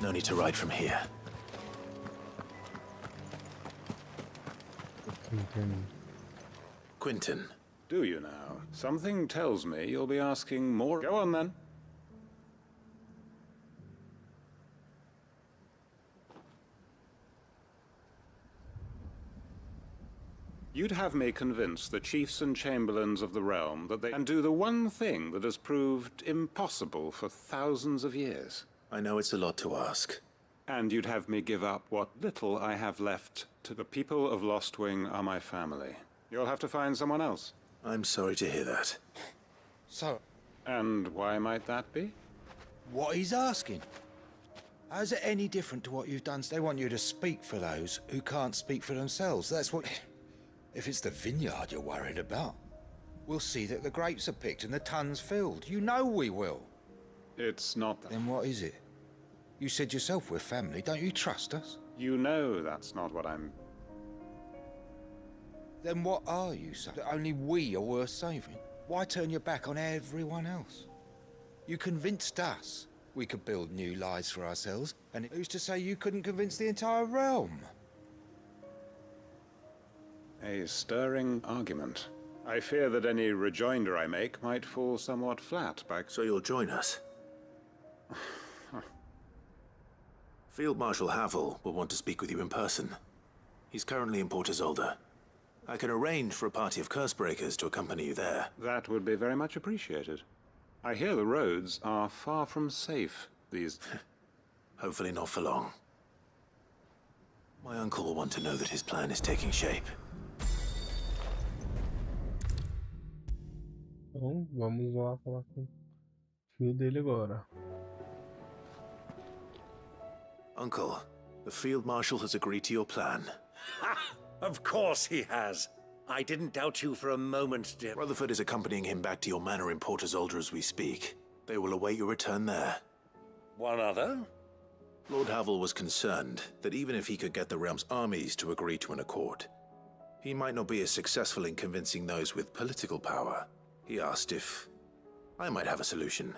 No need to ride from here. Quentin. Do you now? Something tells me you'll be asking more. Go on then. You'd have me convince the chiefs and chamberlains of the realm that they can do the one thing that has proved impossible for thousands of years. I know it's a lot to ask. And you'd have me give up what little I have left to the people of Lostwing are my family. You'll have to find someone else. I'm sorry to hear that. So... And why might that be? What he's asking. How's it any different to what you've done? They want you to speak for those who can't speak for themselves. That's what... If it's the vineyard you're worried about, we'll see that the grapes are picked and the tons filled. You know we will. It's not that. Then what is it? You said yourself we're family. Don't you trust us? You know that's not what I'm... Then what are you saying? That only we are worth saving? Why turn your back on everyone else? You convinced us we could build new lives for ourselves, and who's to say you couldn't convince the entire realm? A stirring argument. I fear that any rejoinder I make might fall somewhat flat by... So you'll join us? Field Marshal Havel will want to speak with you in person. He's currently in Port Isolde. I can arrange for a party of Cursebreakers to accompany you there. That would be very much appreciated. I hear the roads are far from safe these... Hopefully not for long. My uncle will want to know that his plan is taking shape. Então, vamos lá falar com o filho dele agora. Uncle, the Field Marshal has agreed to your plan. Ha! Of course he has. I didn't doubt you for a moment, dear. Rutherford is accompanying him back to your manor in Port Isolde as we speak. They will await your return there. One other? Lord Havel was concerned that even if he could get the realm's armies to agree to an accord, he might not be as successful in convincing those with political power. He asked if I might have a solution.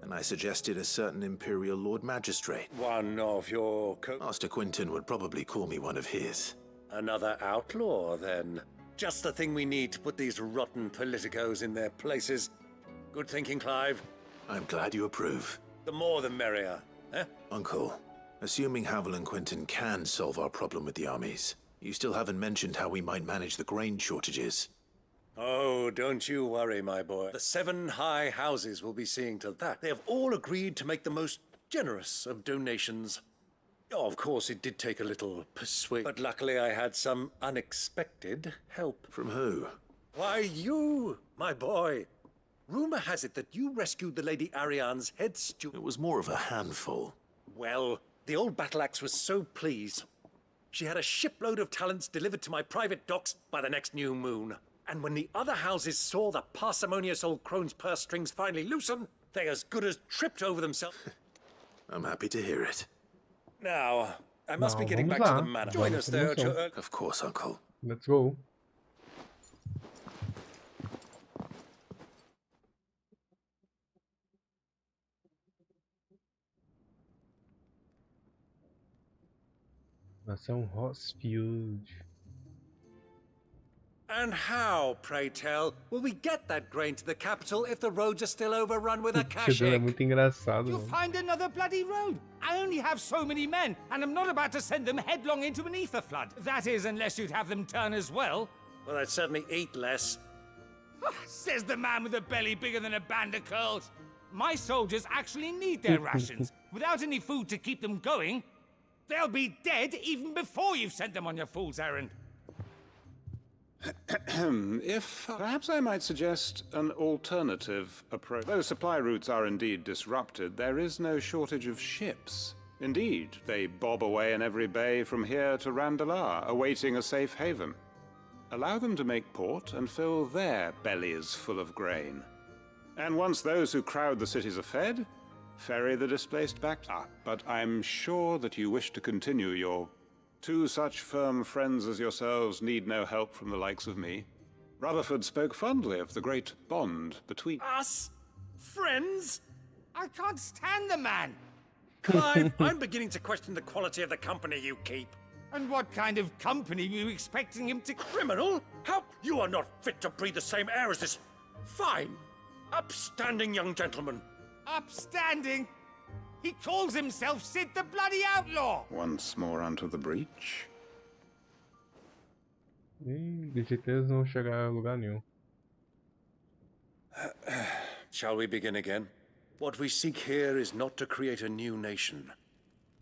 And I suggested a certain Imperial Lord Magistrate. One of your Master Quentin would probably call me one of his. Another outlaw, then. Just the thing we need to put these rotten politicos in their places. Good thinking, Clive. I'm glad you approve. The more the merrier, eh? Uncle, assuming Havel and Quentin can solve our problem with the armies, you still haven't mentioned how we might manage the grain shortages. Oh, don't you worry, my boy. The 7 high houses will be seeing to that. They have all agreed to make the most generous of donations. Oh, of course, it did take a little persuasion, but luckily I had some unexpected help. From who? Why, you, my boy. Rumor has it that you rescued the Lady Ariane's head steward. It was more of a handful. Well, the old battle axe was so pleased. She had a shipload of talents delivered to my private docks by the next new moon. And when the other houses saw the parsimonious old crone's purse strings finally loosen, they as good as tripped over themselves. I'm happy to hear it. Now, I must be getting back to the manor. Join us there at your... Of course, Uncle. Let's go. Nação Rossfield. And how, pray tell, will we get that grain to the capital if the roads are still overrun with a cash É egg? muito engraçado. You'll Mano. find another bloody road. I only have so many men, and I'm not about to send them headlong into an ether flood. That is, unless you'd have them turn as well. Well, I'd certainly eat less. Says the man with a belly bigger than a band of curls. My soldiers actually need their rations. Without any food to keep them going, they'll be dead even before you've sent them on your fool's errand. If perhaps I might suggest an alternative approach. Though supply routes are indeed disrupted, there is no shortage of ships. Indeed, they bob away in every bay from here to Randalar, awaiting a safe haven. Allow them to make port and fill their bellies full of grain. And once those who crowd the cities are fed, ferry the displaced back. But I'm sure that you wish to continue your... Two such firm friends as yourselves need no help from the likes of me. Rutherford spoke fondly of the great bond between... Us? Friends? I can't stand the man. Clive, I'm beginning to question the quality of the company you keep. And what kind of company were you expecting him to... Criminal? How? You are not fit to breathe the same air as this fine, upstanding young gentleman. Upstanding? He calls himself Sid the Bloody Outlaw! Once more onto the breach. Deixa que eles não chegar a lugar nenhum. Shall we begin again? What we seek here is not to create a new nation,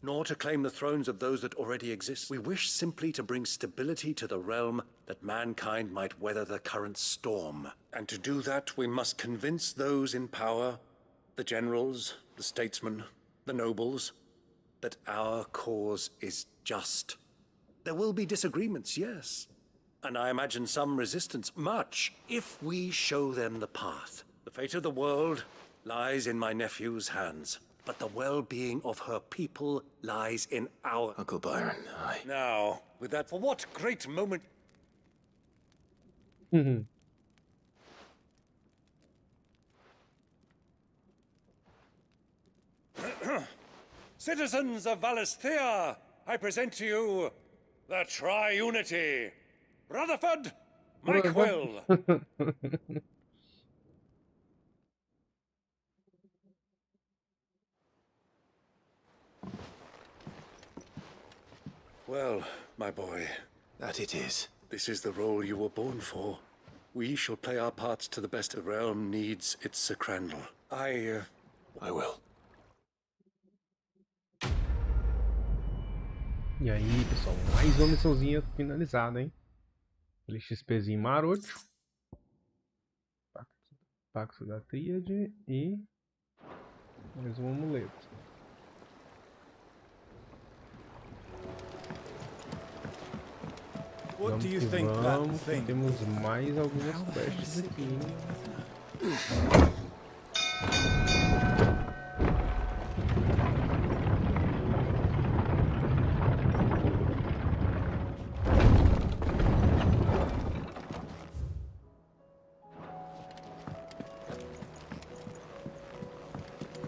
nor to claim the thrones of those that already exist. We wish simply to bring stability to the realm that mankind might weather the current storm. And to do that, we must convince those in power, the generals, the statesmen, the nobles, that our cause is just. There will be disagreements, yes, and I imagine some resistance, much, if we show them the path. The fate of the world lies in my nephew's hands, but the well-being of her people lies in our... Uncle Byron, Now, with that, for what great moment... Citizens of Valisthea, I present to you the Tri-Unity. Rutherford, Mike Will. Well, my boy. That it is. This is the role you were born for. We shall play our parts to the best the realm needs its sacrandal. I will. E aí, pessoal, mais uma missãozinha finalizada, hein? Aquele XPzinho maroto. Pacto da Tríade e mais um amuleto. Vamos que vamos, que temos mais algumas quests aqui, hein?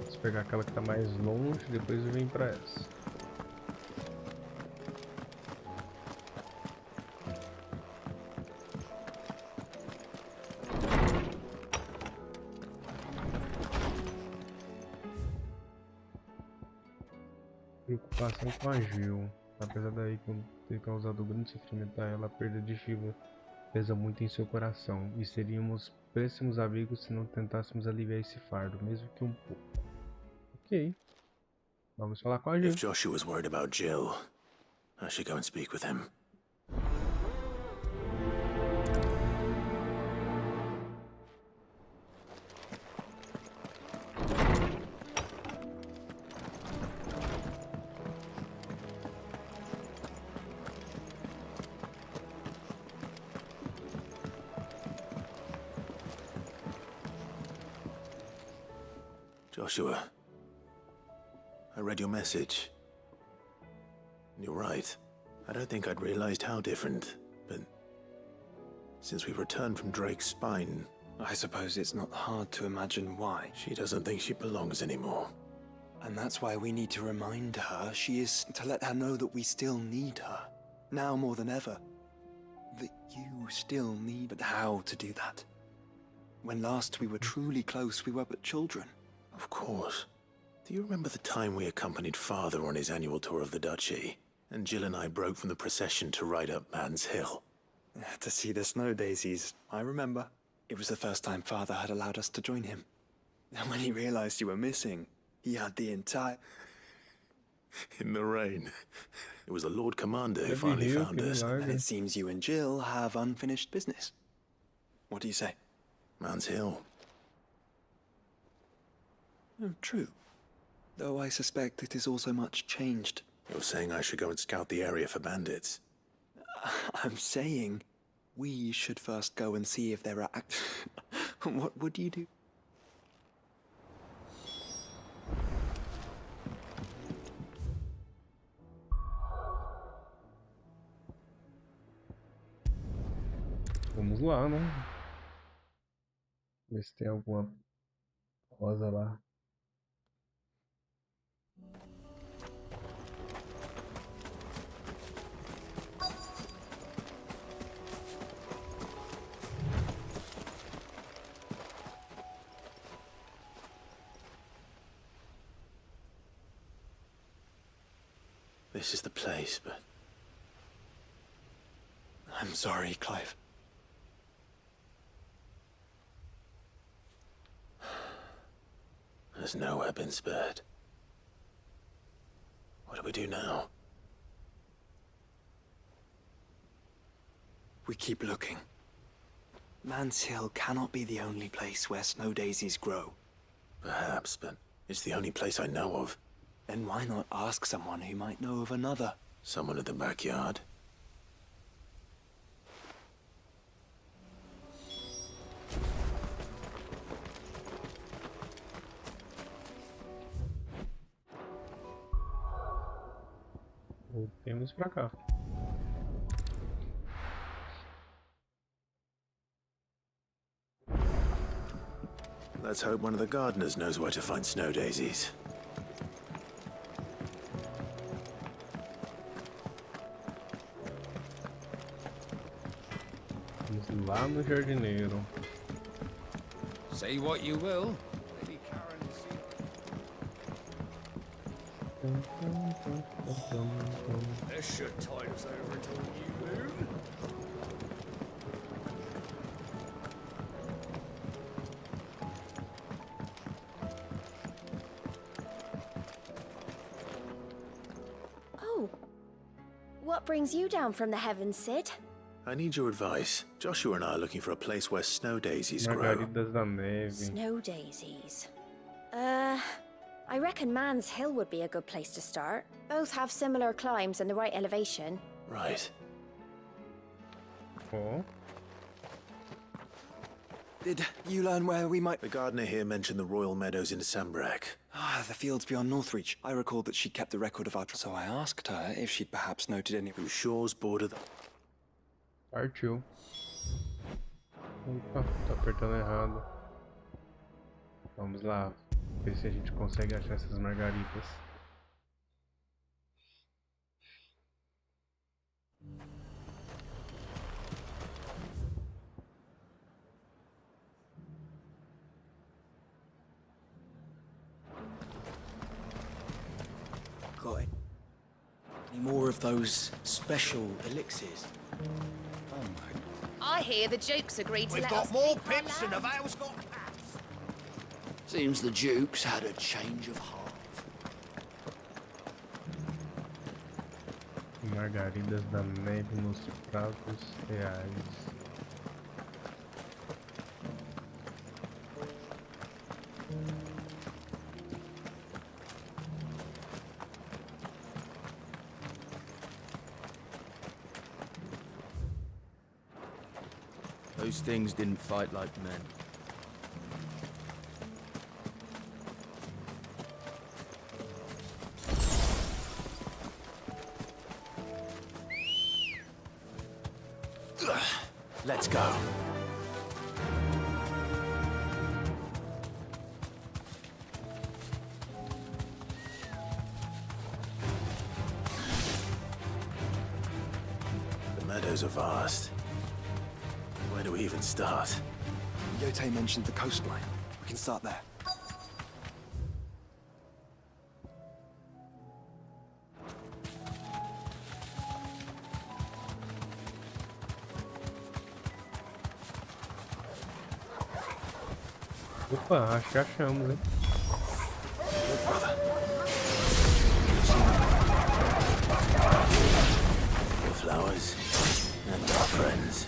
Vou pegar aquela que está mais longe, depois eu venho para essa. Preocupação com a Gil. Apesar daí que eu ter causado grande sofrimento a ela, a perda de Shiva pesa muito em seu coração, e seríamos péssimos amigos se não tentássemos aliviar esse fardo, mesmo que um pouco. Ok. Vamos falar com a Jill. If Joshua's worried about Jill, I should go and speak with him. Joshua, I read your message. You're right. I don't think I'd realized how different, but since we returned from Drake's spine, I suppose it's not hard to imagine why. She doesn't think she belongs anymore. And that's why we need to remind her to let her know that we still need her. Now more than ever. That you still need... But how to do that? When last we were truly close, we were but children. Of course. Do you remember the time we accompanied Father on his annual tour of the Duchy, and Jill and I broke from the procession to ride up Man's Hill? To see the snow daisies, I remember. It was the first time Father had allowed us to join him. And when he realized you were missing, he had the entire... In the rain. It was the Lord Commander who finally found us. And it seems you and Jill have unfinished business. What do you say? Man's Hill. Oh, true. Though I suspect it is also much changed. You're saying I should go and scout the area for bandits? I'm saying we should first go and see if there are What would you do? Vamos lá, né? Ver se tem alguma rosa lá. This is the place, but... I'm sorry, Clive. There's nowhere been spared. What do we do now? We keep looking. Man's Hill cannot be the only place where snow daisies grow. Perhaps, but it's the only place I know of. Then why not ask someone who might know of another? Someone in the backyard. Voltemos pra cá. Let's hope one of the gardeners knows where to find snow daisies. Vamos lá no jardineiro. Say what you will. This should tide us over to a new moon. Oh. What brings you down from the heavens, Sid? I need your advice. Joshua and I are looking for a place where snow daisies grow. Margaridas da neve. Snow daisies. I reckon Man's Hill would be a good place to start. Both have similar climbs and the right elevation. Right. Oh. Did you learn where we might... The gardener here mentioned the Royal Meadows in Sambrek. Ah, the fields beyond Northreach. I recalled that she kept the record of our... So I asked her if she'd perhaps noted any... Whose shores border the... Partiu. Opa, tá apertando errado. Vamos lá. Ver se a gente consegue achar essas margaritas. Got it. Any more of those special elixirs? Oh my I hear the Duke's agreed to We've let got us more keep our pimps than the land. Vale's got pats. Seems the Duke's had a change of heart. Margaridas da neve nos pratos reais. Those things didn't fight like men. Let's go. The meadows are vast. Where do we even start? Yote mentioned the coastline. We can start there. Opa, acho que achamos, hein? The flowers and our friends.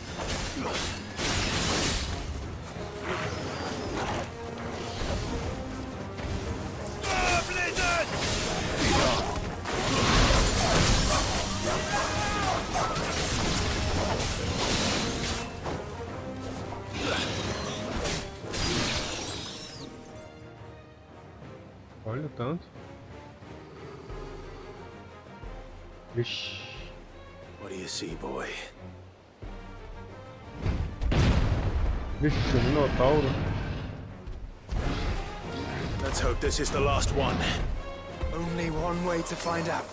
Olha o tanto. Vixe. What do you see, boy? Vixe, Minotauro. Let's hope this is the last one. Only one way to find out.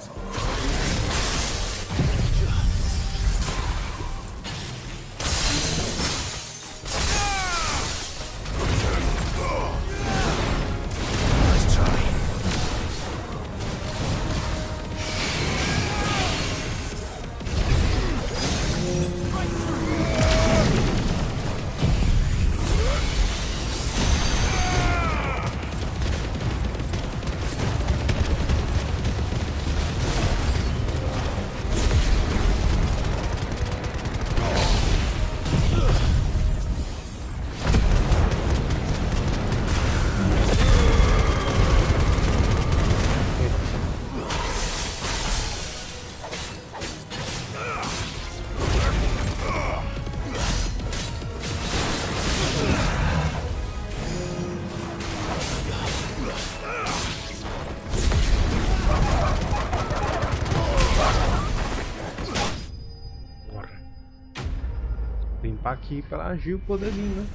Limpar aqui para agir o poderzinho, né?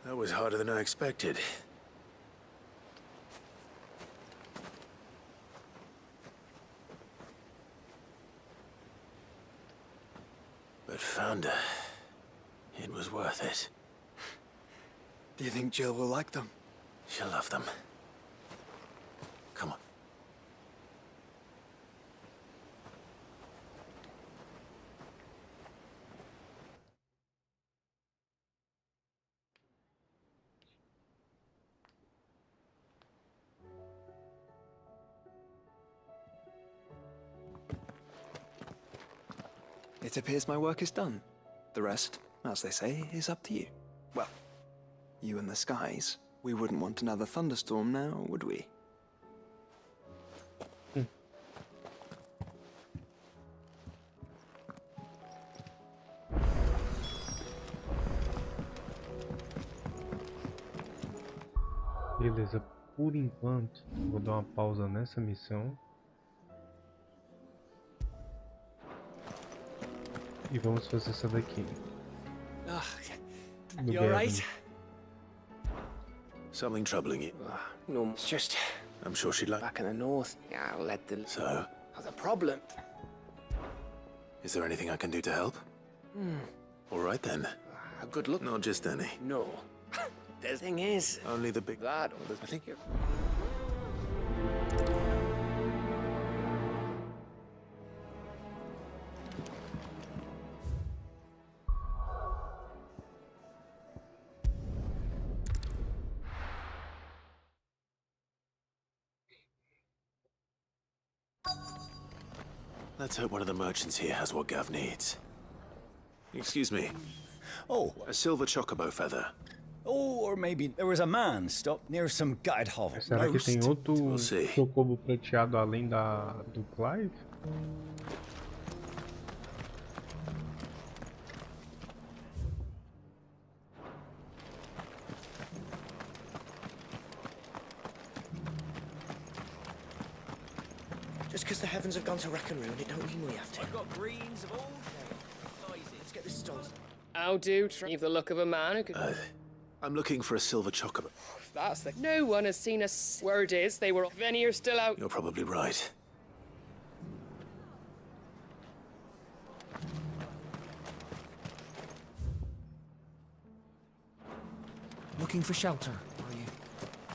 That was harder than I expected. But found her. It was worth it. Do you think Jill will like them? She'll love them. Come on. It appears my work is done. The rest, as they say, is up to you. Well, you and the skies. We wouldn't want another thunderstorm now, would we? Beleza, por enquanto, vou dar uma pausa nessa missão. E vamos fazer essa daqui. Do You alright? Gavin. Something troubling you? No, it's just I'm sure she'd like. back in the north. Yeah, I'll let the... So, The problem... is there anything I can do to help? All right then. A good look. Not just any. No. The thing is... Only the big... That, I think you're... Let's hope one of the merchants here has what Gav needs. Excuse me. Oh, a silver chocobo feather. Oh, or maybe there was a man stopped near some gutted hovel. Será que tem outro chocobo prateado além do Clive? Just because the heavens have gone to wreck and ruin, it don't mean we have to. I've got greens of all shades. Let's get this stone. How do? You've the look of a man who could... I'm looking for a silver chocobo. That's the... No one has seen us. Word is, they were... If any are still out... You're probably right. Looking for shelter, are you?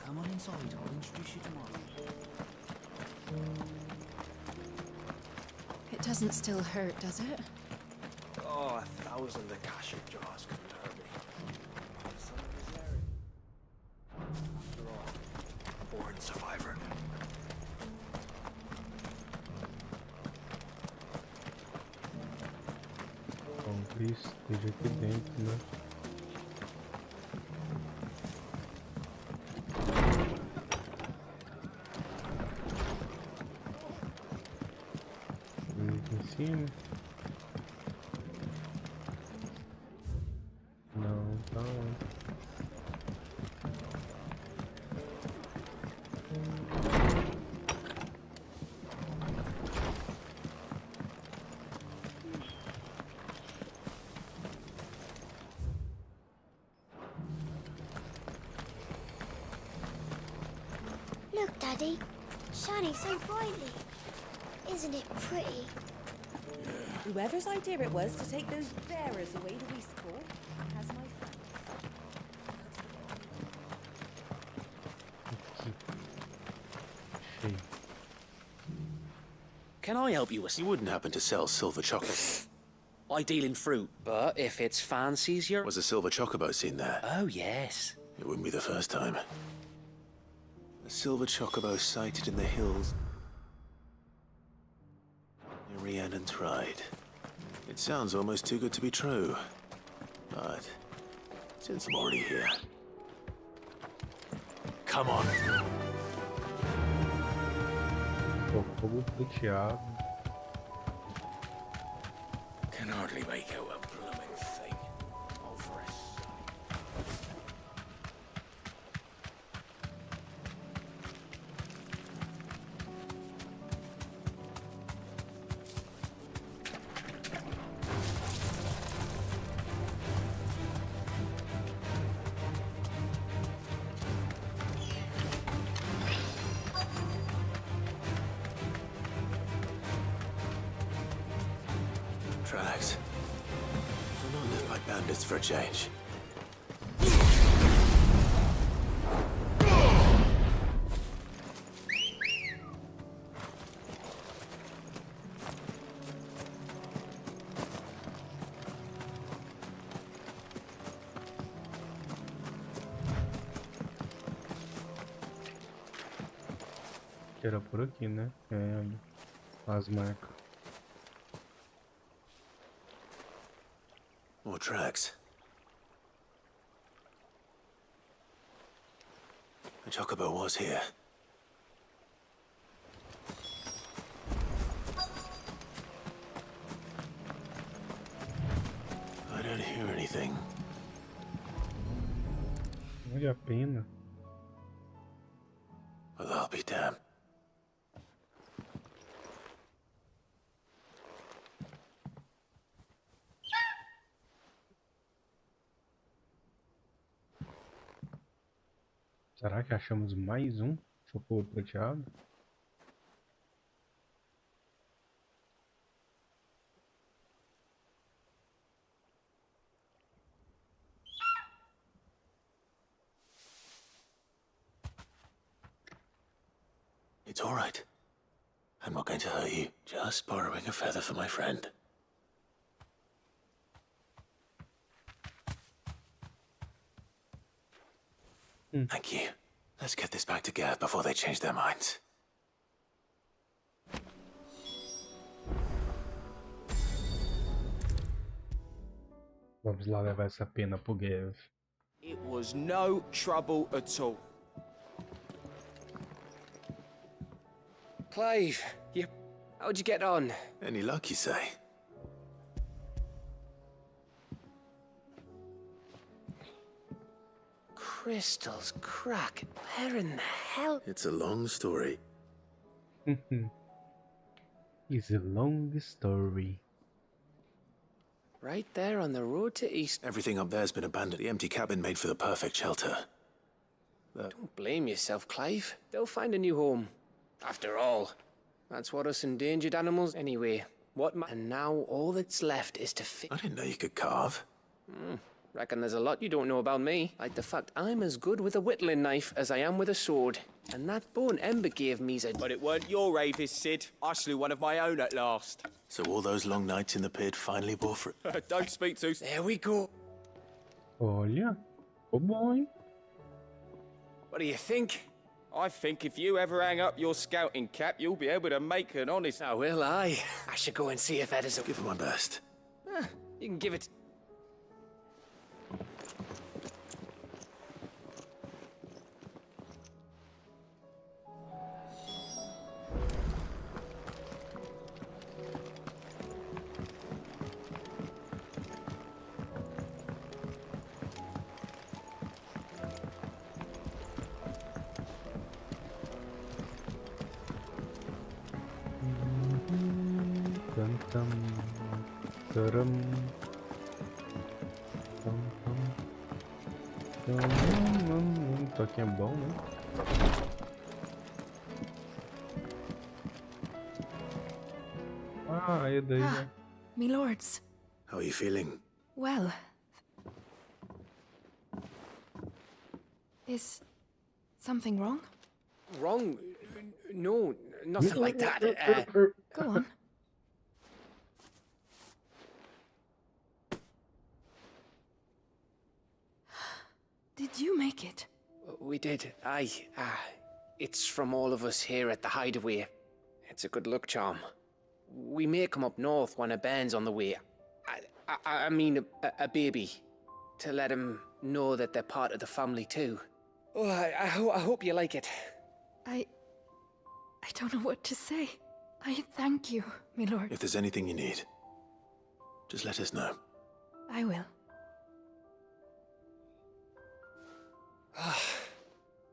Come on inside, I'll introduce you tomorrow. It doesn't still hurt, does it? Oh, 1,000 Akashic jars couldn't hurt me. After all, born survivor. Talvez esteja aqui dentro, né? Aqui em cima. Não, tá lá. Look, Daddy. Shining so brightly. Isn't it pretty? Whoever's idea it was to take those bearers away to Eastport has my thanks. Can I help you with... You wouldn't happen to sell silver chocolate? I deal in fruit, but if it's fancies you're... Was a silver chocobo seen there? Oh, yes. It wouldn't be the first time. A silver chocobo sighted in the hills. Rhiannon tried. It sounds almost too good to be true. But since I'm already here... Come on. Chocobo prateado. Can hardly make out a blooming thing. Oh, for a Tracks. They're not left by bandits for a change. Que era por aqui, né? É, as marcas. More tracks. The chocobo was here. I don't hear anything. Vale a pena. Well, I'll be damned. Será que achamos mais um chocobo prateado? It's all right. I'm not going to hurt you. Just borrowing a feather for my friend. Thank you. Let's get this back to Gav before they change their minds. Vamos lá levar essa pena pro Gav. It was no trouble at all. Clive, how'd you get on? Any luck, you say? Crystals crack. Where in the hell? It's a long story. It's a long story. Right there on the road to East. Everything up there's been abandoned. The empty cabin made for the perfect shelter. Don't blame yourself, Clive. They'll find a new home. After all, that's what us endangered animals anyway. And now all that's left is to I didn't know you could carve. Reckon there's a lot you don't know about me. Like the fact I'm as good with a whittling knife as I am with a sword. And that bone Ember gave me's a... But it weren't your Avis, Sid. I slew one of my own at last. So all those long nights in the pit finally bore fruit. Don't speak too... There we go. Olha, ficou bom, hein? What do you think? I think if you ever hang up your scouting cap, you'll be able to make an honest... Oh, will I? I should go and see if Ed is... Give it my best. You can give it... Toquinho é bom, né? Ah, é daí, né? Me lords. How are you feeling? Well. Is something wrong? Wrong? No, nothing like that. Go on. Did you make it? We did. Aye. It's from all of us here at the hideaway. It's a good luck charm. We may come up north when a band's on the way. I mean a baby. To let him know that they're part of the family too. Oh, I hope you like it. I don't know what to say. I thank you, my lord. If there's anything you need, just let us know. I will.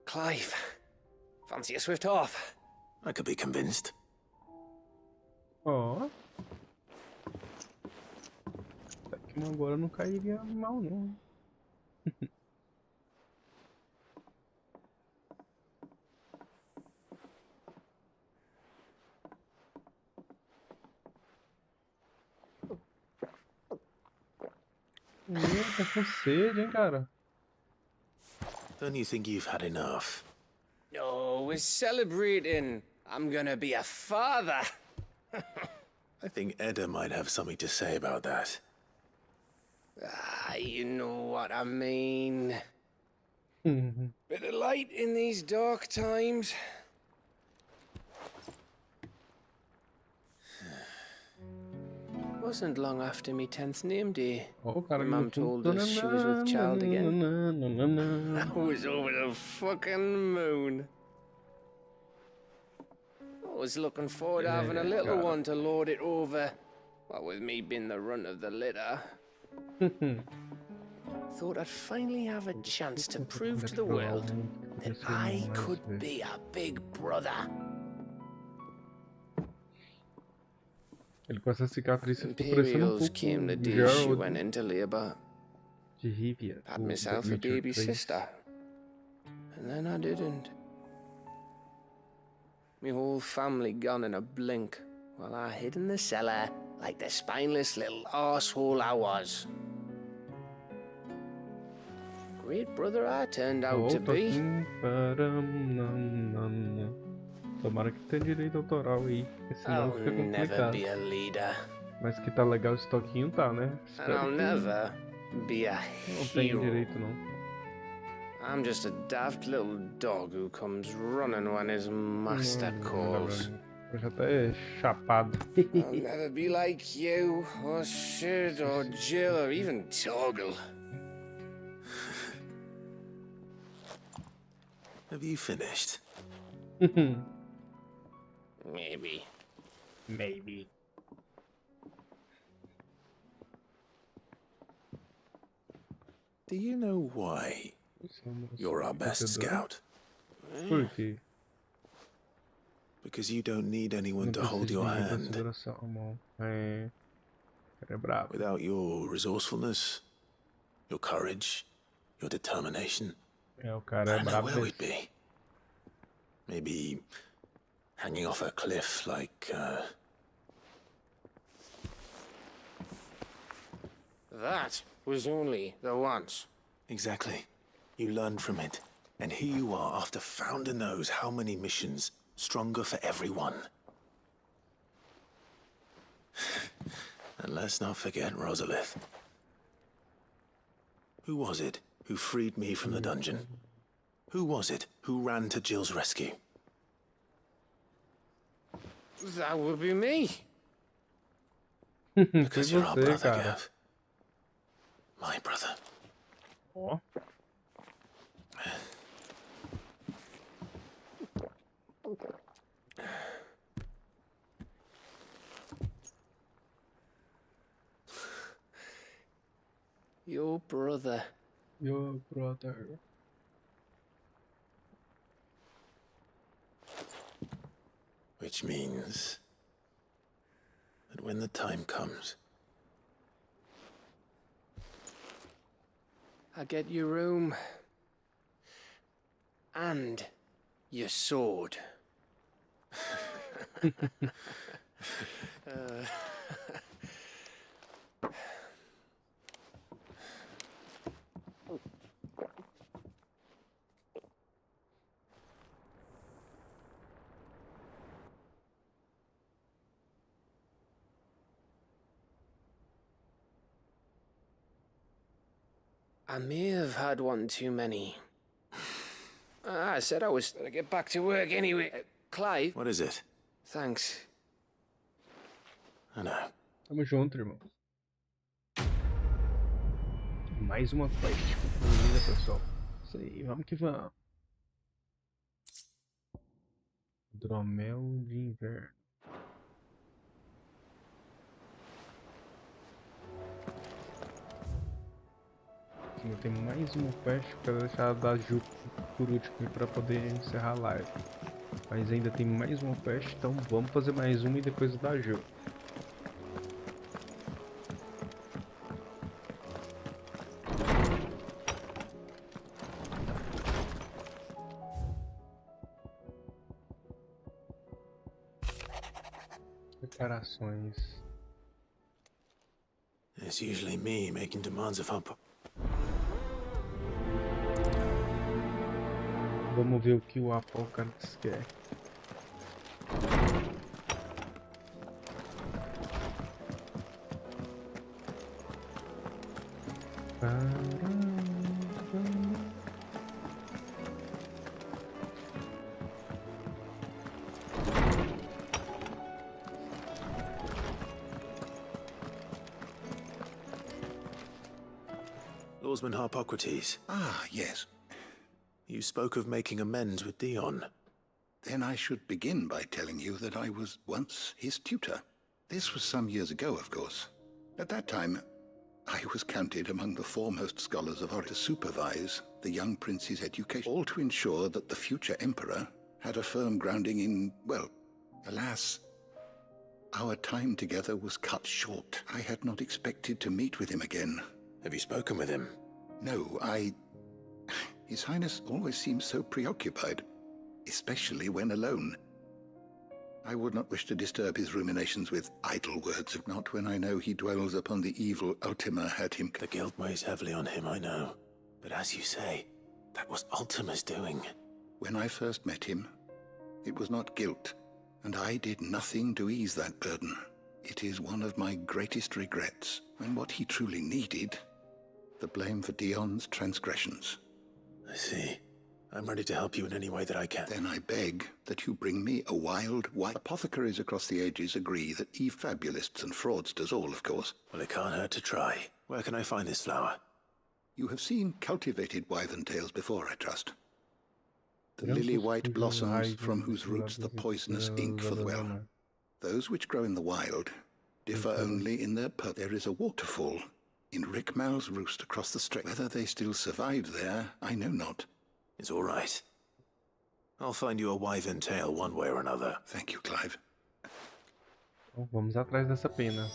Clive, fancy a swift off? I could be convinced. Ó. Até que agora não cairia mal, não. Tá com sede, hein, cara? Don't you think you've had enough? No, we're celebrating. I'm gonna be a father. I think Edda might have something to say about that. You know what I mean. Bit of light in these dark times. Wasn't long after me 10th name day. Mum told us she was with child again. I was over the fucking moon. I was looking forward to having a little one to lord it over. What with me being the runt of the litter. Thought I'd finally have a chance to prove to the world that I could be a big brother. Ele com essa cicatriz ficou parecendo Imperials came the day she went into labor. De Rivia. Had myself a baby sister. And then I didn't. My whole family gone in a blink, while I hid in the cellar like the spineless little arsehole I was. Great brother I turned out to be. Tomara que tenha direito autoral aí, porque senão fica complicado. Be a leader. Mas que tá legal esse toquinho, tá, né? And I'll never be a não tem hero. direito, não. I'm just a daft little dog who comes running when his master calls. Eu já até chapado. I'll never be like you, or Sid, or Jill, or even Torgal. Have you finished? Maybe. Maybe. Do you know why you're our best scout? Por quê? Because you don't need anyone to hold your hand. Without your resourcefulness, your courage, your determination, o I cara é don't know brabo where desse. we'd be. Maybe hanging off a cliff like, That was only the once. Exactly. You learned from it. And here you are after Founder knows how many missions, stronger for everyone. And let's not forget Rosalith. Who was it who freed me from the dungeon? Who was it who ran to Jill's rescue? That would be me. Because you're our você, brother, cara. Gav. My brother. Ó. Your brother. Your brother. Which means that when the time comes, I get your room. And your sword. I may have had one too many. I said I was gonna get back to work anyway. Clive? what is it? Thanks. I know. Tamo junto, irmão. Mais uma quest concluída, pessoal. Isso aí, vamos que vamos. Dromel de inverno. Aqui tem mais uma quest, quero deixar da Ju por último para poder encerrar a live. Mas ainda tem mais uma quest, então vamos fazer mais uma e depois da Ju. Declarações. It's usually me making demands of her. Vamos ver o que o Apocalipse quer. Lawsman Harpocrates. Ah, yes. You spoke of making amends with Dion. Then I should begin by telling you that I was once his tutor. This was some years ago, of course. At that time, I was counted among the foremost scholars of art to supervise the young prince's education, all to ensure that the future emperor had a firm grounding in, well, alas, our time together was cut short. I had not expected to meet with him again. Have you spoken with him? No, His Highness always seems so preoccupied, especially when alone. I would not wish to disturb his ruminations with idle words, not when I know he dwells upon the evil Ultima had him. The guilt weighs heavily on him, I know. But as you say, that was Ultima's doing. When I first met him, it was not guilt, and I did nothing to ease that burden. It is one of my greatest regrets, and what he truly needed, the blame for Dion's transgressions. I see. I'm ready to help you in any way that I can. Then I beg that you bring me a wild white. Apothecaries across the ages agree that fabulists and fraudsters all, of course. Well, it can't hurt to try. Where can I find this flower? You have seen cultivated wyvern tails before, I trust. The lily-white blossoms from whose roots the poisonous ink for the well. Those which grow in the wild differ only in their There is a waterfall in Rickmal's roost across the strait. Whether they still survive there, I know not. It's all right. I'll find you a wyvern tail one way or another. Thank you, Clive. Então, vamos atrás dessa pena.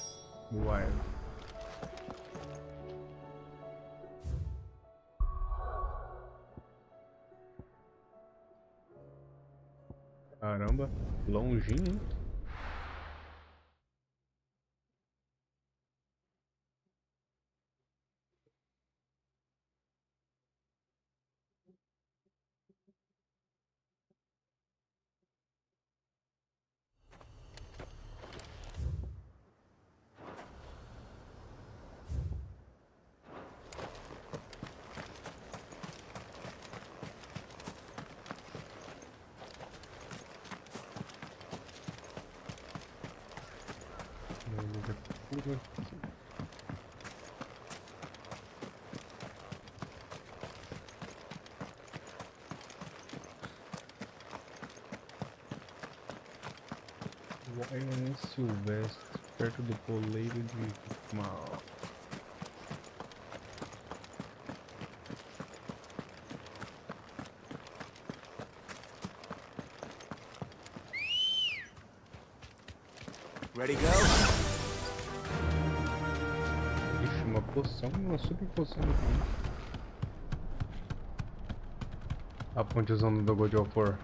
Wild. Caramba, longinho, hein? Wyvern silvestre, perto do poleiro de mal. Ready, go? Ixi, uma poção, uma super poção aqui. A ponte usando do God of War.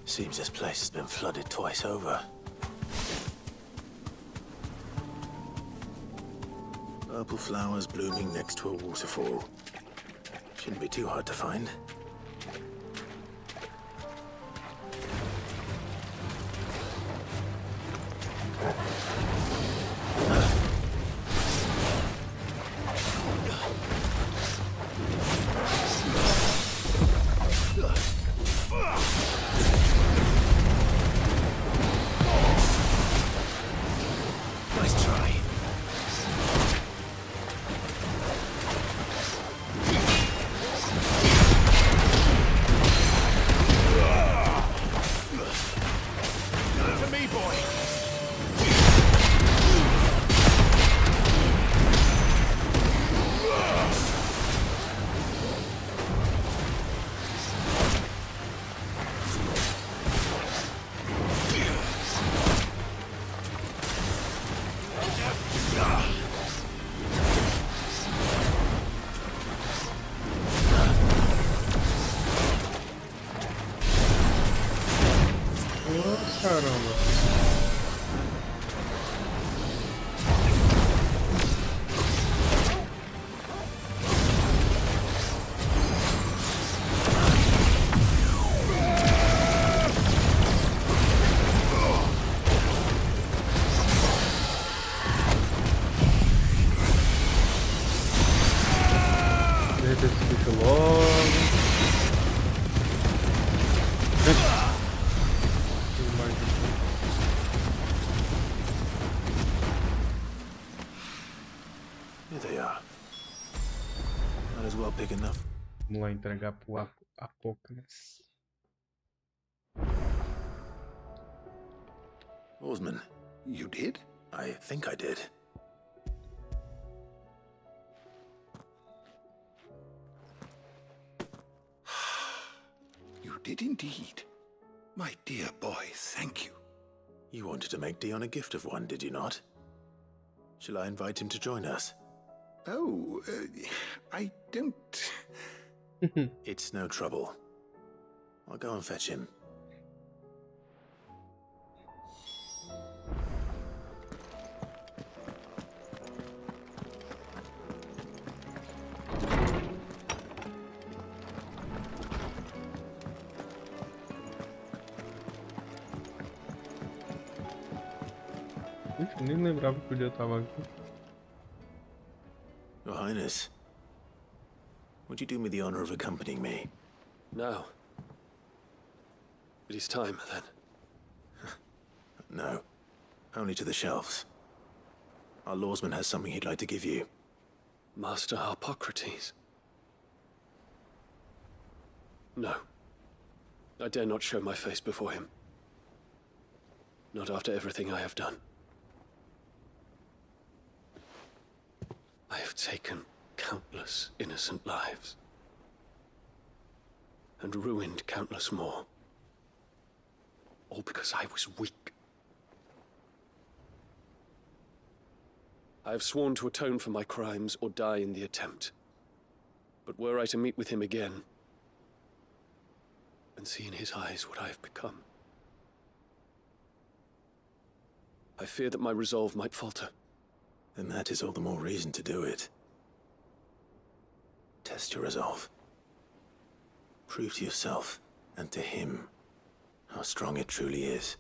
Seems this place has been flooded twice over. Purple flowers blooming next to a waterfall. Shouldn't be too hard to find. Caramba. Derreta esse bicho logo. Here they are. Might as well pick enough. Vamos lá entregar pro Apocris. Oarsman. You did? I think I did. You did indeed. My dear boy, thank you. You wanted to make Dion a gift of one, did you not? Shall I invite him to join us? Oh, I don't... It's no trouble. I'll go and fetch him. Ixi, nem lembrava que o dia tava aqui. Your Highness, would you do me the honor of accompanying me? No. It is time, then. No. Only to the shelves. Our lawsman has something he'd like to give you. Master Harpocrates. No. I dare not show my face before him. Not after everything I have done. I have taken countless innocent lives. And ruined countless more. All because I was weak. I have sworn to atone for my crimes or die in the attempt. But were I to meet with him again, and see in his eyes what I have become, I fear that my resolve might falter. Then that is all the more reason to do it. Test your resolve. Prove to yourself, and to him, how strong it truly is.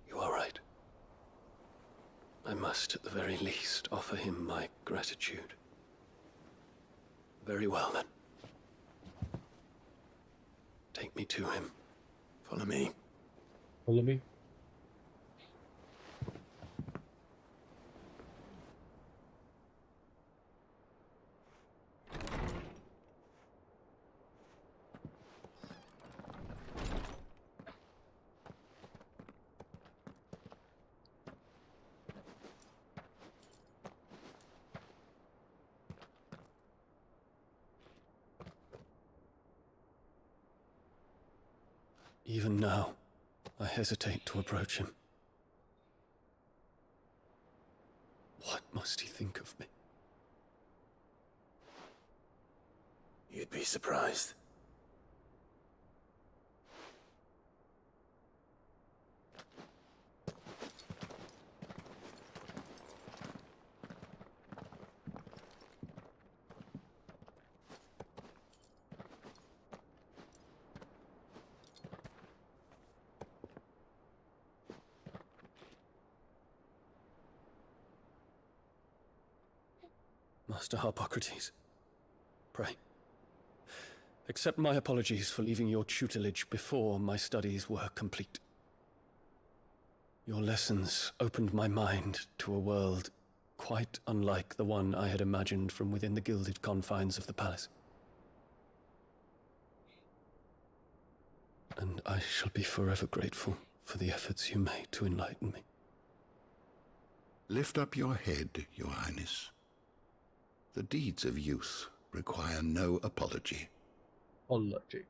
You are right. I must, at the very least, offer him my gratitude. Very well, then. Take me to him. Follow me. Follow me. Even now, I hesitate to approach him. What must he think of me? You'd be surprised. Master Harpocrates, pray, accept my apologies for leaving your tutelage before my studies were complete. Your lessons opened my mind to a world quite unlike the one I had imagined from within the gilded confines of the palace. And I shall be forever grateful for the efforts you made to enlighten me. Lift up your head, Your Highness. The deeds of youth require no apology. Apology.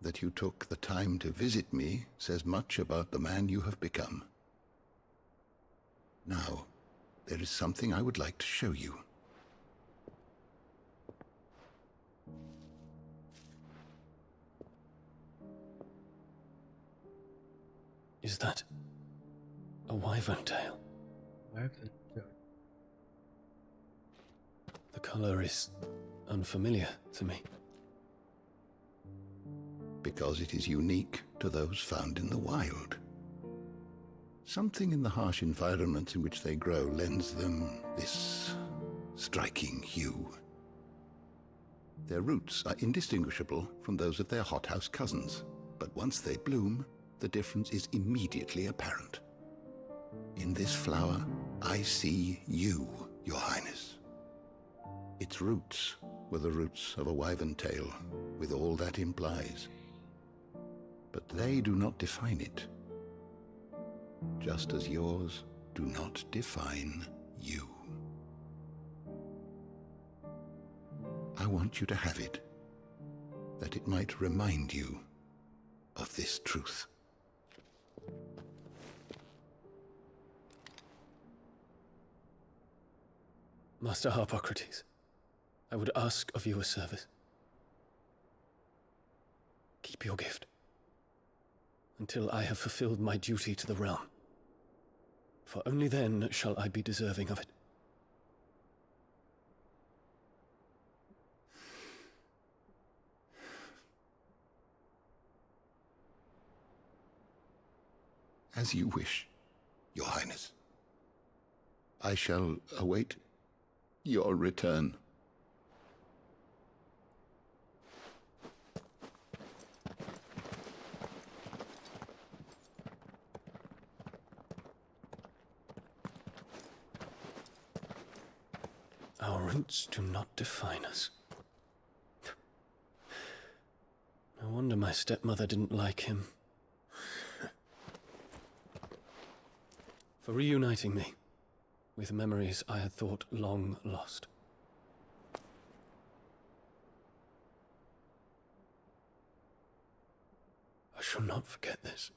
That you took the time to visit me says much about the man you have become. Now, there is something I would like to show you. Is that a wyvern tail? Wyvern tail. The color is unfamiliar to me. Because it is unique to those found in the wild. Something in the harsh environment in which they grow lends them this striking hue. Their roots are indistinguishable from those of their hothouse cousins, but once they bloom, the difference is immediately apparent. In this flower, I see you, Your Highness. Its roots were the roots of a wyvern tail, with all that implies. But they do not define it, just as yours do not define you. I want you to have it, that it might remind you of this truth. Master Harpocrates, I would ask of you a service. Keep your gift until I have fulfilled my duty to the realm, for only then shall I be deserving of it. As you wish, Your Highness. I shall await your return. Our roots do not define us. No wonder my stepmother didn't like him. For reuniting me with memories I had thought long lost. I shall not forget this.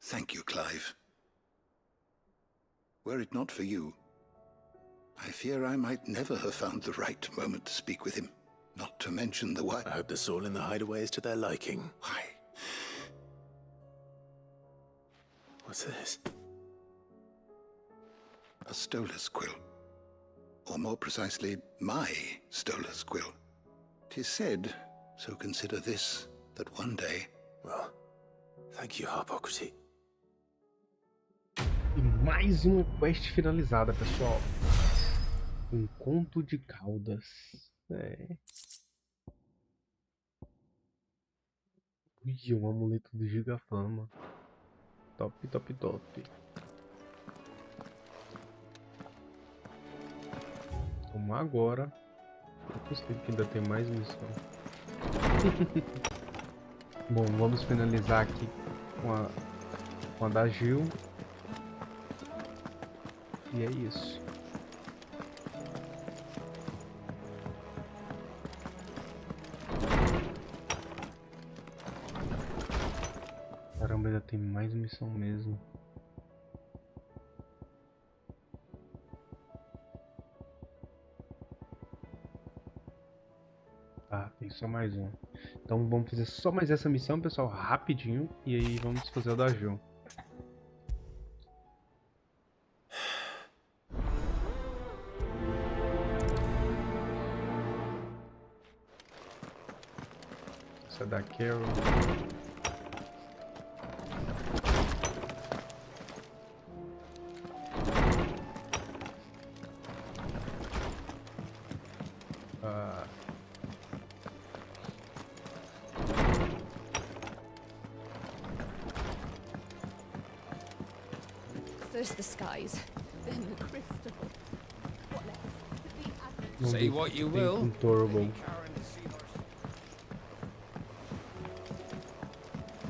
Thank you, Clive. Were it not for you, I fear I might never have found the right moment to speak with him, not to mention the why. I hope the soul in the hideaway is to their liking. Why? What's this? A stolas quill. Or more precisely, my stolas quill. 'Tis said, so consider this, that one day... Well, thank you, Harpocrates. E mais uma quest finalizada, pessoal. Um conto de caudas. Ui, um amuleto do Gigafama. Top, top, top. Tomar agora. Eu gostei que ainda tem mais missão. Bom, vamos finalizar aqui com a da Gil. E é isso. Caramba, ainda tem mais missão mesmo. Tá, tem só mais um. Então vamos fazer só mais essa missão, pessoal, rapidinho. E aí vamos fazer o da Gil. Essa da Carol. First the skies, then the crystal. What next? Say what you will.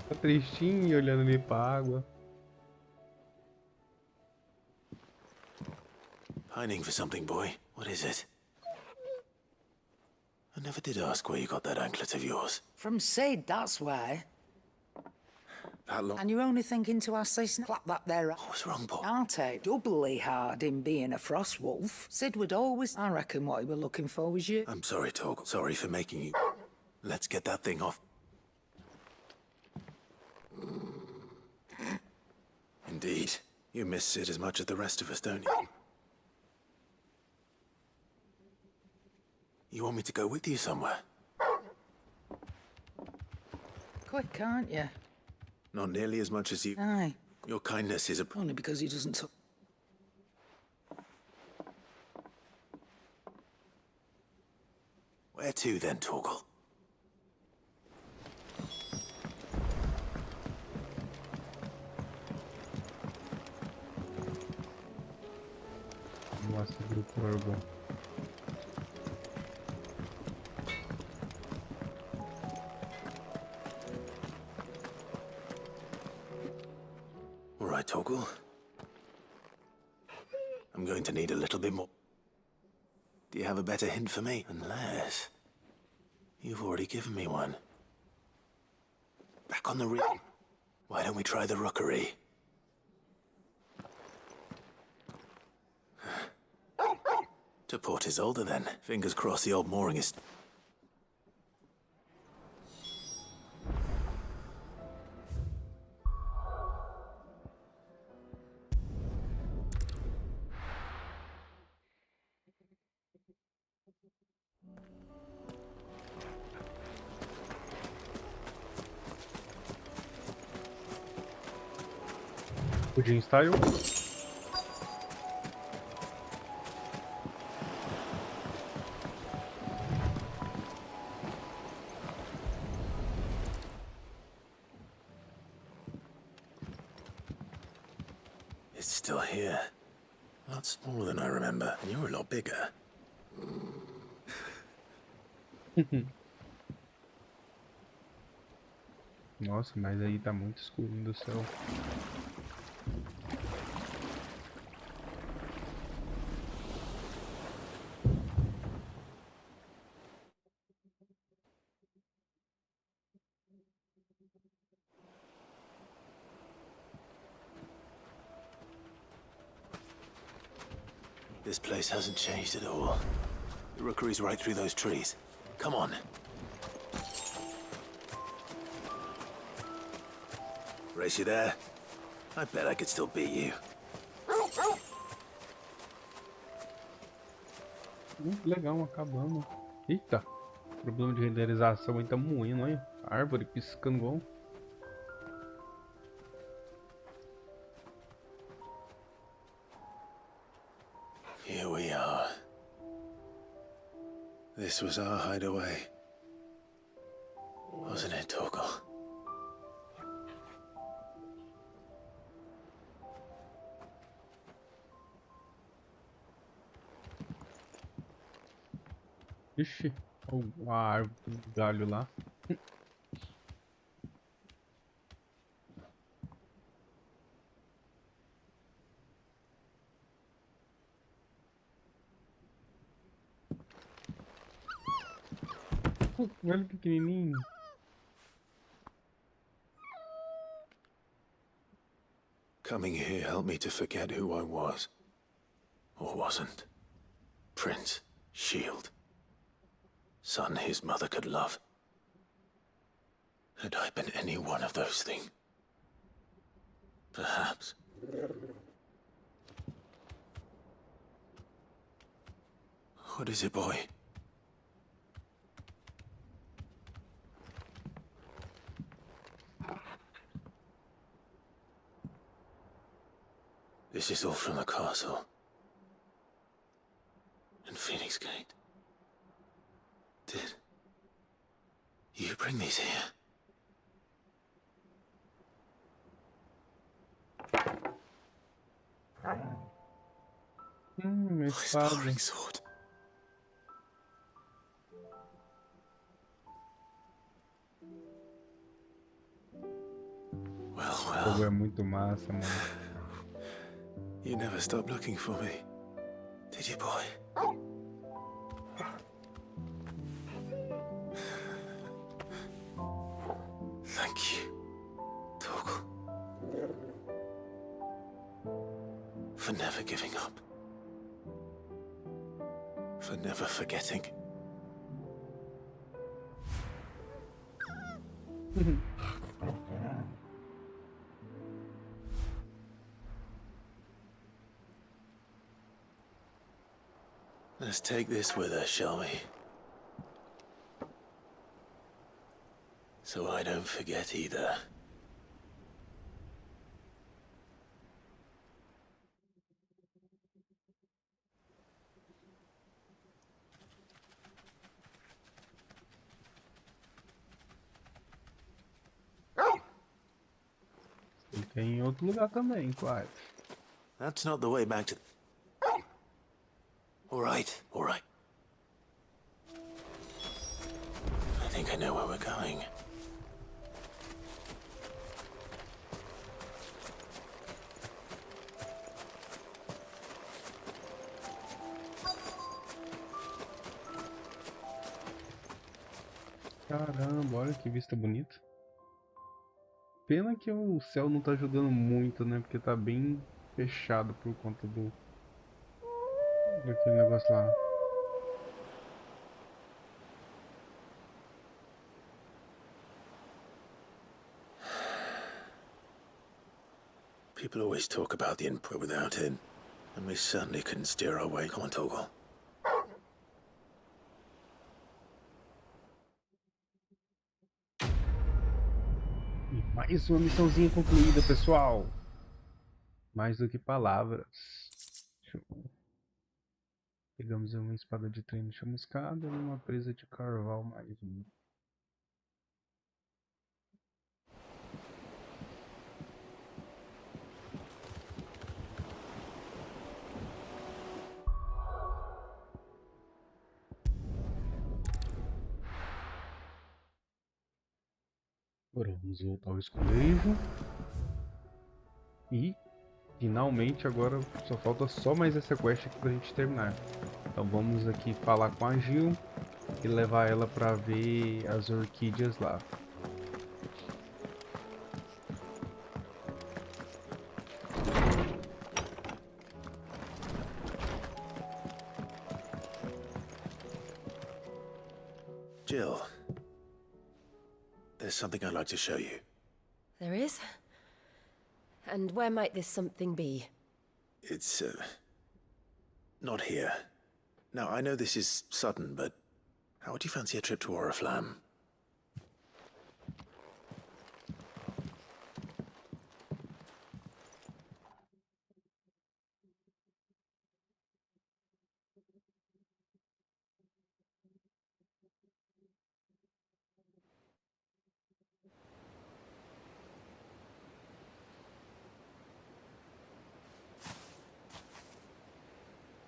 Tá tristinho olhando ali pra água. Pining for something, boy. What is it? I never did ask where you got that anklet of yours. From Sid, that's why. That long. And you're only thinking to assassinate clap that there. What's wrong, boy? Aren't I? Doubly hard in being a frost wolf. Sid would always. I reckon what he were looking for was you. I'm sorry, Torgal. Sorry for making you. Let's get that thing off. Indeed. You miss Sid as much as the rest of us, don't you? You want me to go with you somewhere? Quick, can't you? Not nearly as much as you. Aye. Your kindness is a... Only because he doesn't... Where to then, Torgal? Nossa, grupo urban. All right, Torgal. I'm going to need a little bit more. Do you have a better hint for me? Unless... you've already given me one. Back on the reel. Why don't we try the rookery? To Port Isolde then. Fingers crossed the old mooring is... Odin style. It's still here. A lot smaller than I remember, and you're a lot bigger. Nossa, mas aí tá muito escuro do céu. This place hasn't changed at all. The rookery's right through those trees. Come on. Race you there? I bet I could still beat you. Legal, acabamos. Eita, problema de renderização aí tá moendo, hein? Árvore piscando igual. Here we are. This was our hideaway. Wasn't it, Torgal? Ixi, a árvore do galho lá. Olha que pequenininho. Coming here helped me to forget who I was. Or wasn't. Prince, shield. Son his mother could love. Had I been any one of those things? Perhaps. What is it, boy? This is all from the castle. And Phoenix Gate. Did you bring these here? My sparring sword. O jogo é muito massa, mano. You never stopped looking for me, did you, boy? Thank you, Torgal, for never giving up, for never forgetting. Let's take this with us, shall we? So I don't forget either. E tem em outro lugar também, quase. That's not the way back to... All right, all right. I think I know where we're going. Caramba, olha que vista bonita. Pena que o céu não tá ajudando muito, né? Porque tá bem fechado por conta daquele negócio lá. People always talk about the input without it, and we certainly couldn't steer our way. Come on, Torgal. E mais uma missãozinha concluída, pessoal. Mais do que palavras. Pegamos uma espada de treino chamuscada e uma presa de carval mais uma. Agora vamos voltar ao esconderijo. E finalmente agora só falta só mais essa quest aqui pra gente terminar. Então vamos aqui falar com a Gil e levar ela pra ver as orquídeas lá. Jill, there's something I'd like to show you. There is? And where might this something be? It's, not here. Now, I know this is sudden, but how would you fancy a trip to Oriflamme?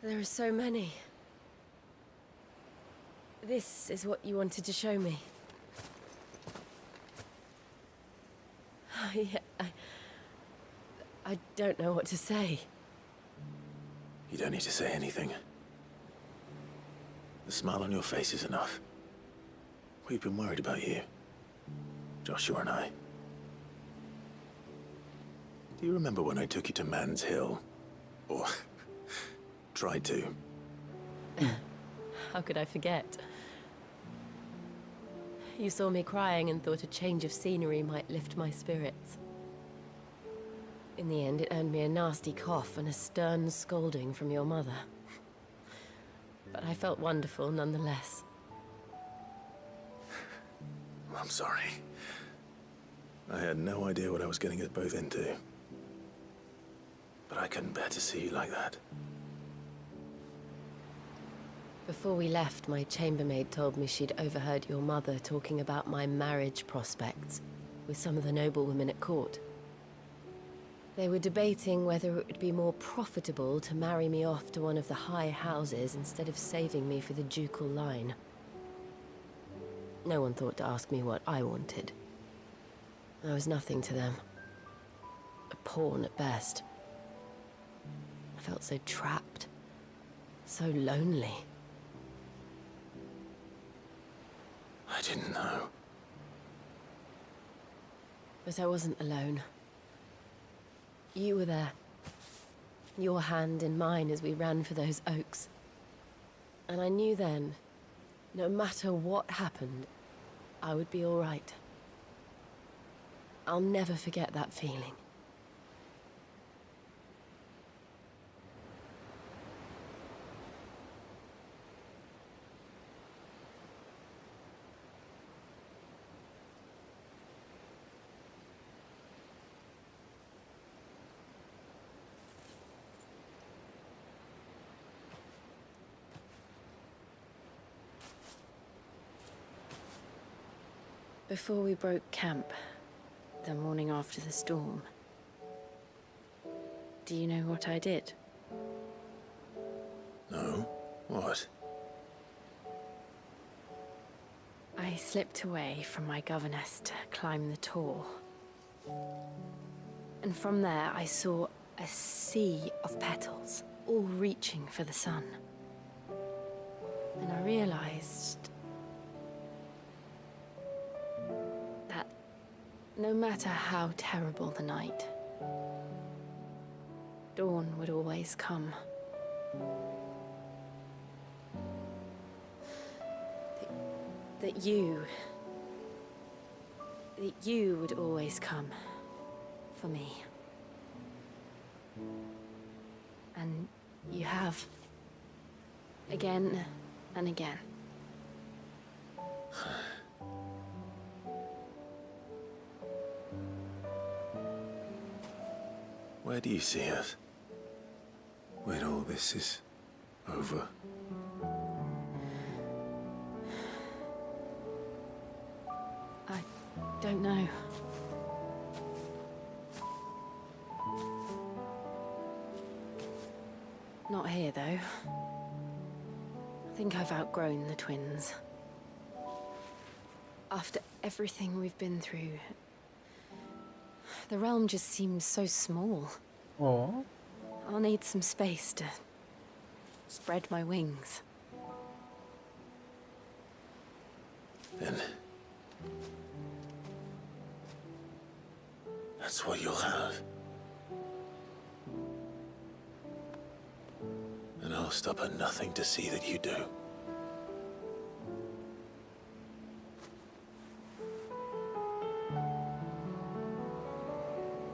There are so many. This is what you wanted to show me. I don't know what to say. You don't need to say anything. The smile on your face is enough. We've been worried about you, Joshua and I. Do you remember when I took you to Man's Hill? Or tried to? How could I forget? You saw me crying and thought a change of scenery might lift my spirits. In the end, it earned me a nasty cough and a stern scolding from your mother. But I felt wonderful nonetheless. I'm sorry. I had no idea what I was getting us both into. But I couldn't bear to see you like that. Before we left, my chambermaid told me she'd overheard your mother talking about my marriage prospects with some of the noblewomen at court. They were debating whether it would be more profitable to marry me off to one of the high houses instead of saving me for the ducal line. No one thought to ask me what I wanted. I was nothing to them. A pawn at best. I felt so trapped. So lonely. I didn't know. But I wasn't alone. You were there. Your hand in mine as we ran for those oaks. And I knew then, no matter what happened, I would be all right. I'll never forget that feeling. Before we broke camp, the morning after the storm, do you know what I did? No? What? I slipped away from my governess to climb the tor. And from there I saw a sea of petals, all reaching for the sun. And I realized No matter how terrible the night, dawn would always come. That you would always come for me. And you have. Again and again. Where do you see us? When all this is over? I don't know. Not here, though. I think I've outgrown the twins. After everything we've been through, the realm just seems so small. Oh. I'll need some space to spread my wings. Then that's what you'll have. And I'll stop at nothing to see that you do.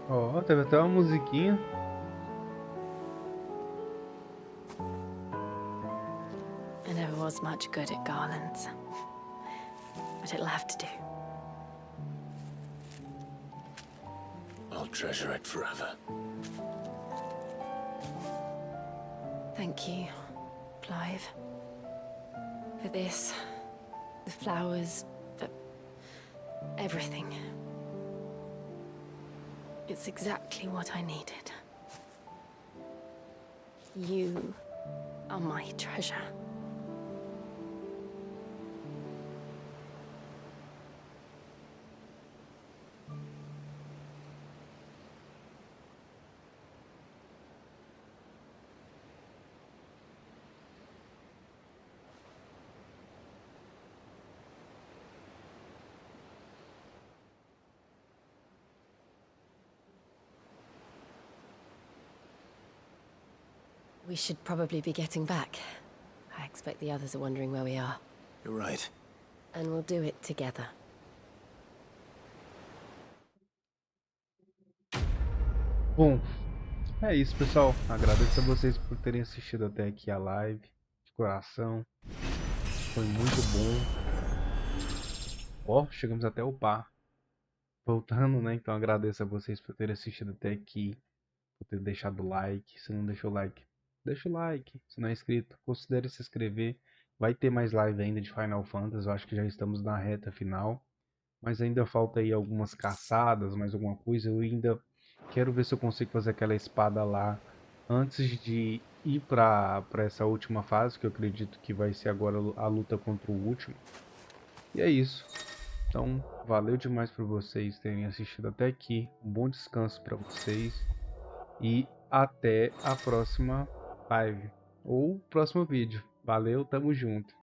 Ó, teve até uma musiquinha. I never was much good at garlands, but it'll have to do. I'll treasure it forever. Thank you, Clive. For this, the flowers, for everything. It's exactly what I needed. You are my treasure. We should probably be getting back. I expect the others are wondering where we are. You're right. And we'll do it together. Bom, é isso, pessoal. Agradeço a vocês por terem assistido até aqui a live. De coração. Foi muito bom. Ó, chegamos até o par. Voltando, né? Então agradeço a vocês por terem assistido até aqui. Por ter deixado o like. Se não deixou o like, deixa o like. Se não é inscrito, considere se inscrever. Vai ter mais live ainda de Final Fantasy. Eu acho que já estamos na reta final. Mas ainda falta aí algumas caçadas, mais alguma coisa. Eu ainda quero ver se eu consigo fazer aquela espada lá antes de ir para essa última fase, que eu acredito que vai ser agora a luta contra o último. E é isso. Então, valeu demais por vocês terem assistido até aqui. Um bom descanso para vocês. E até a próxima live ou próximo vídeo. Valeu, tamo junto.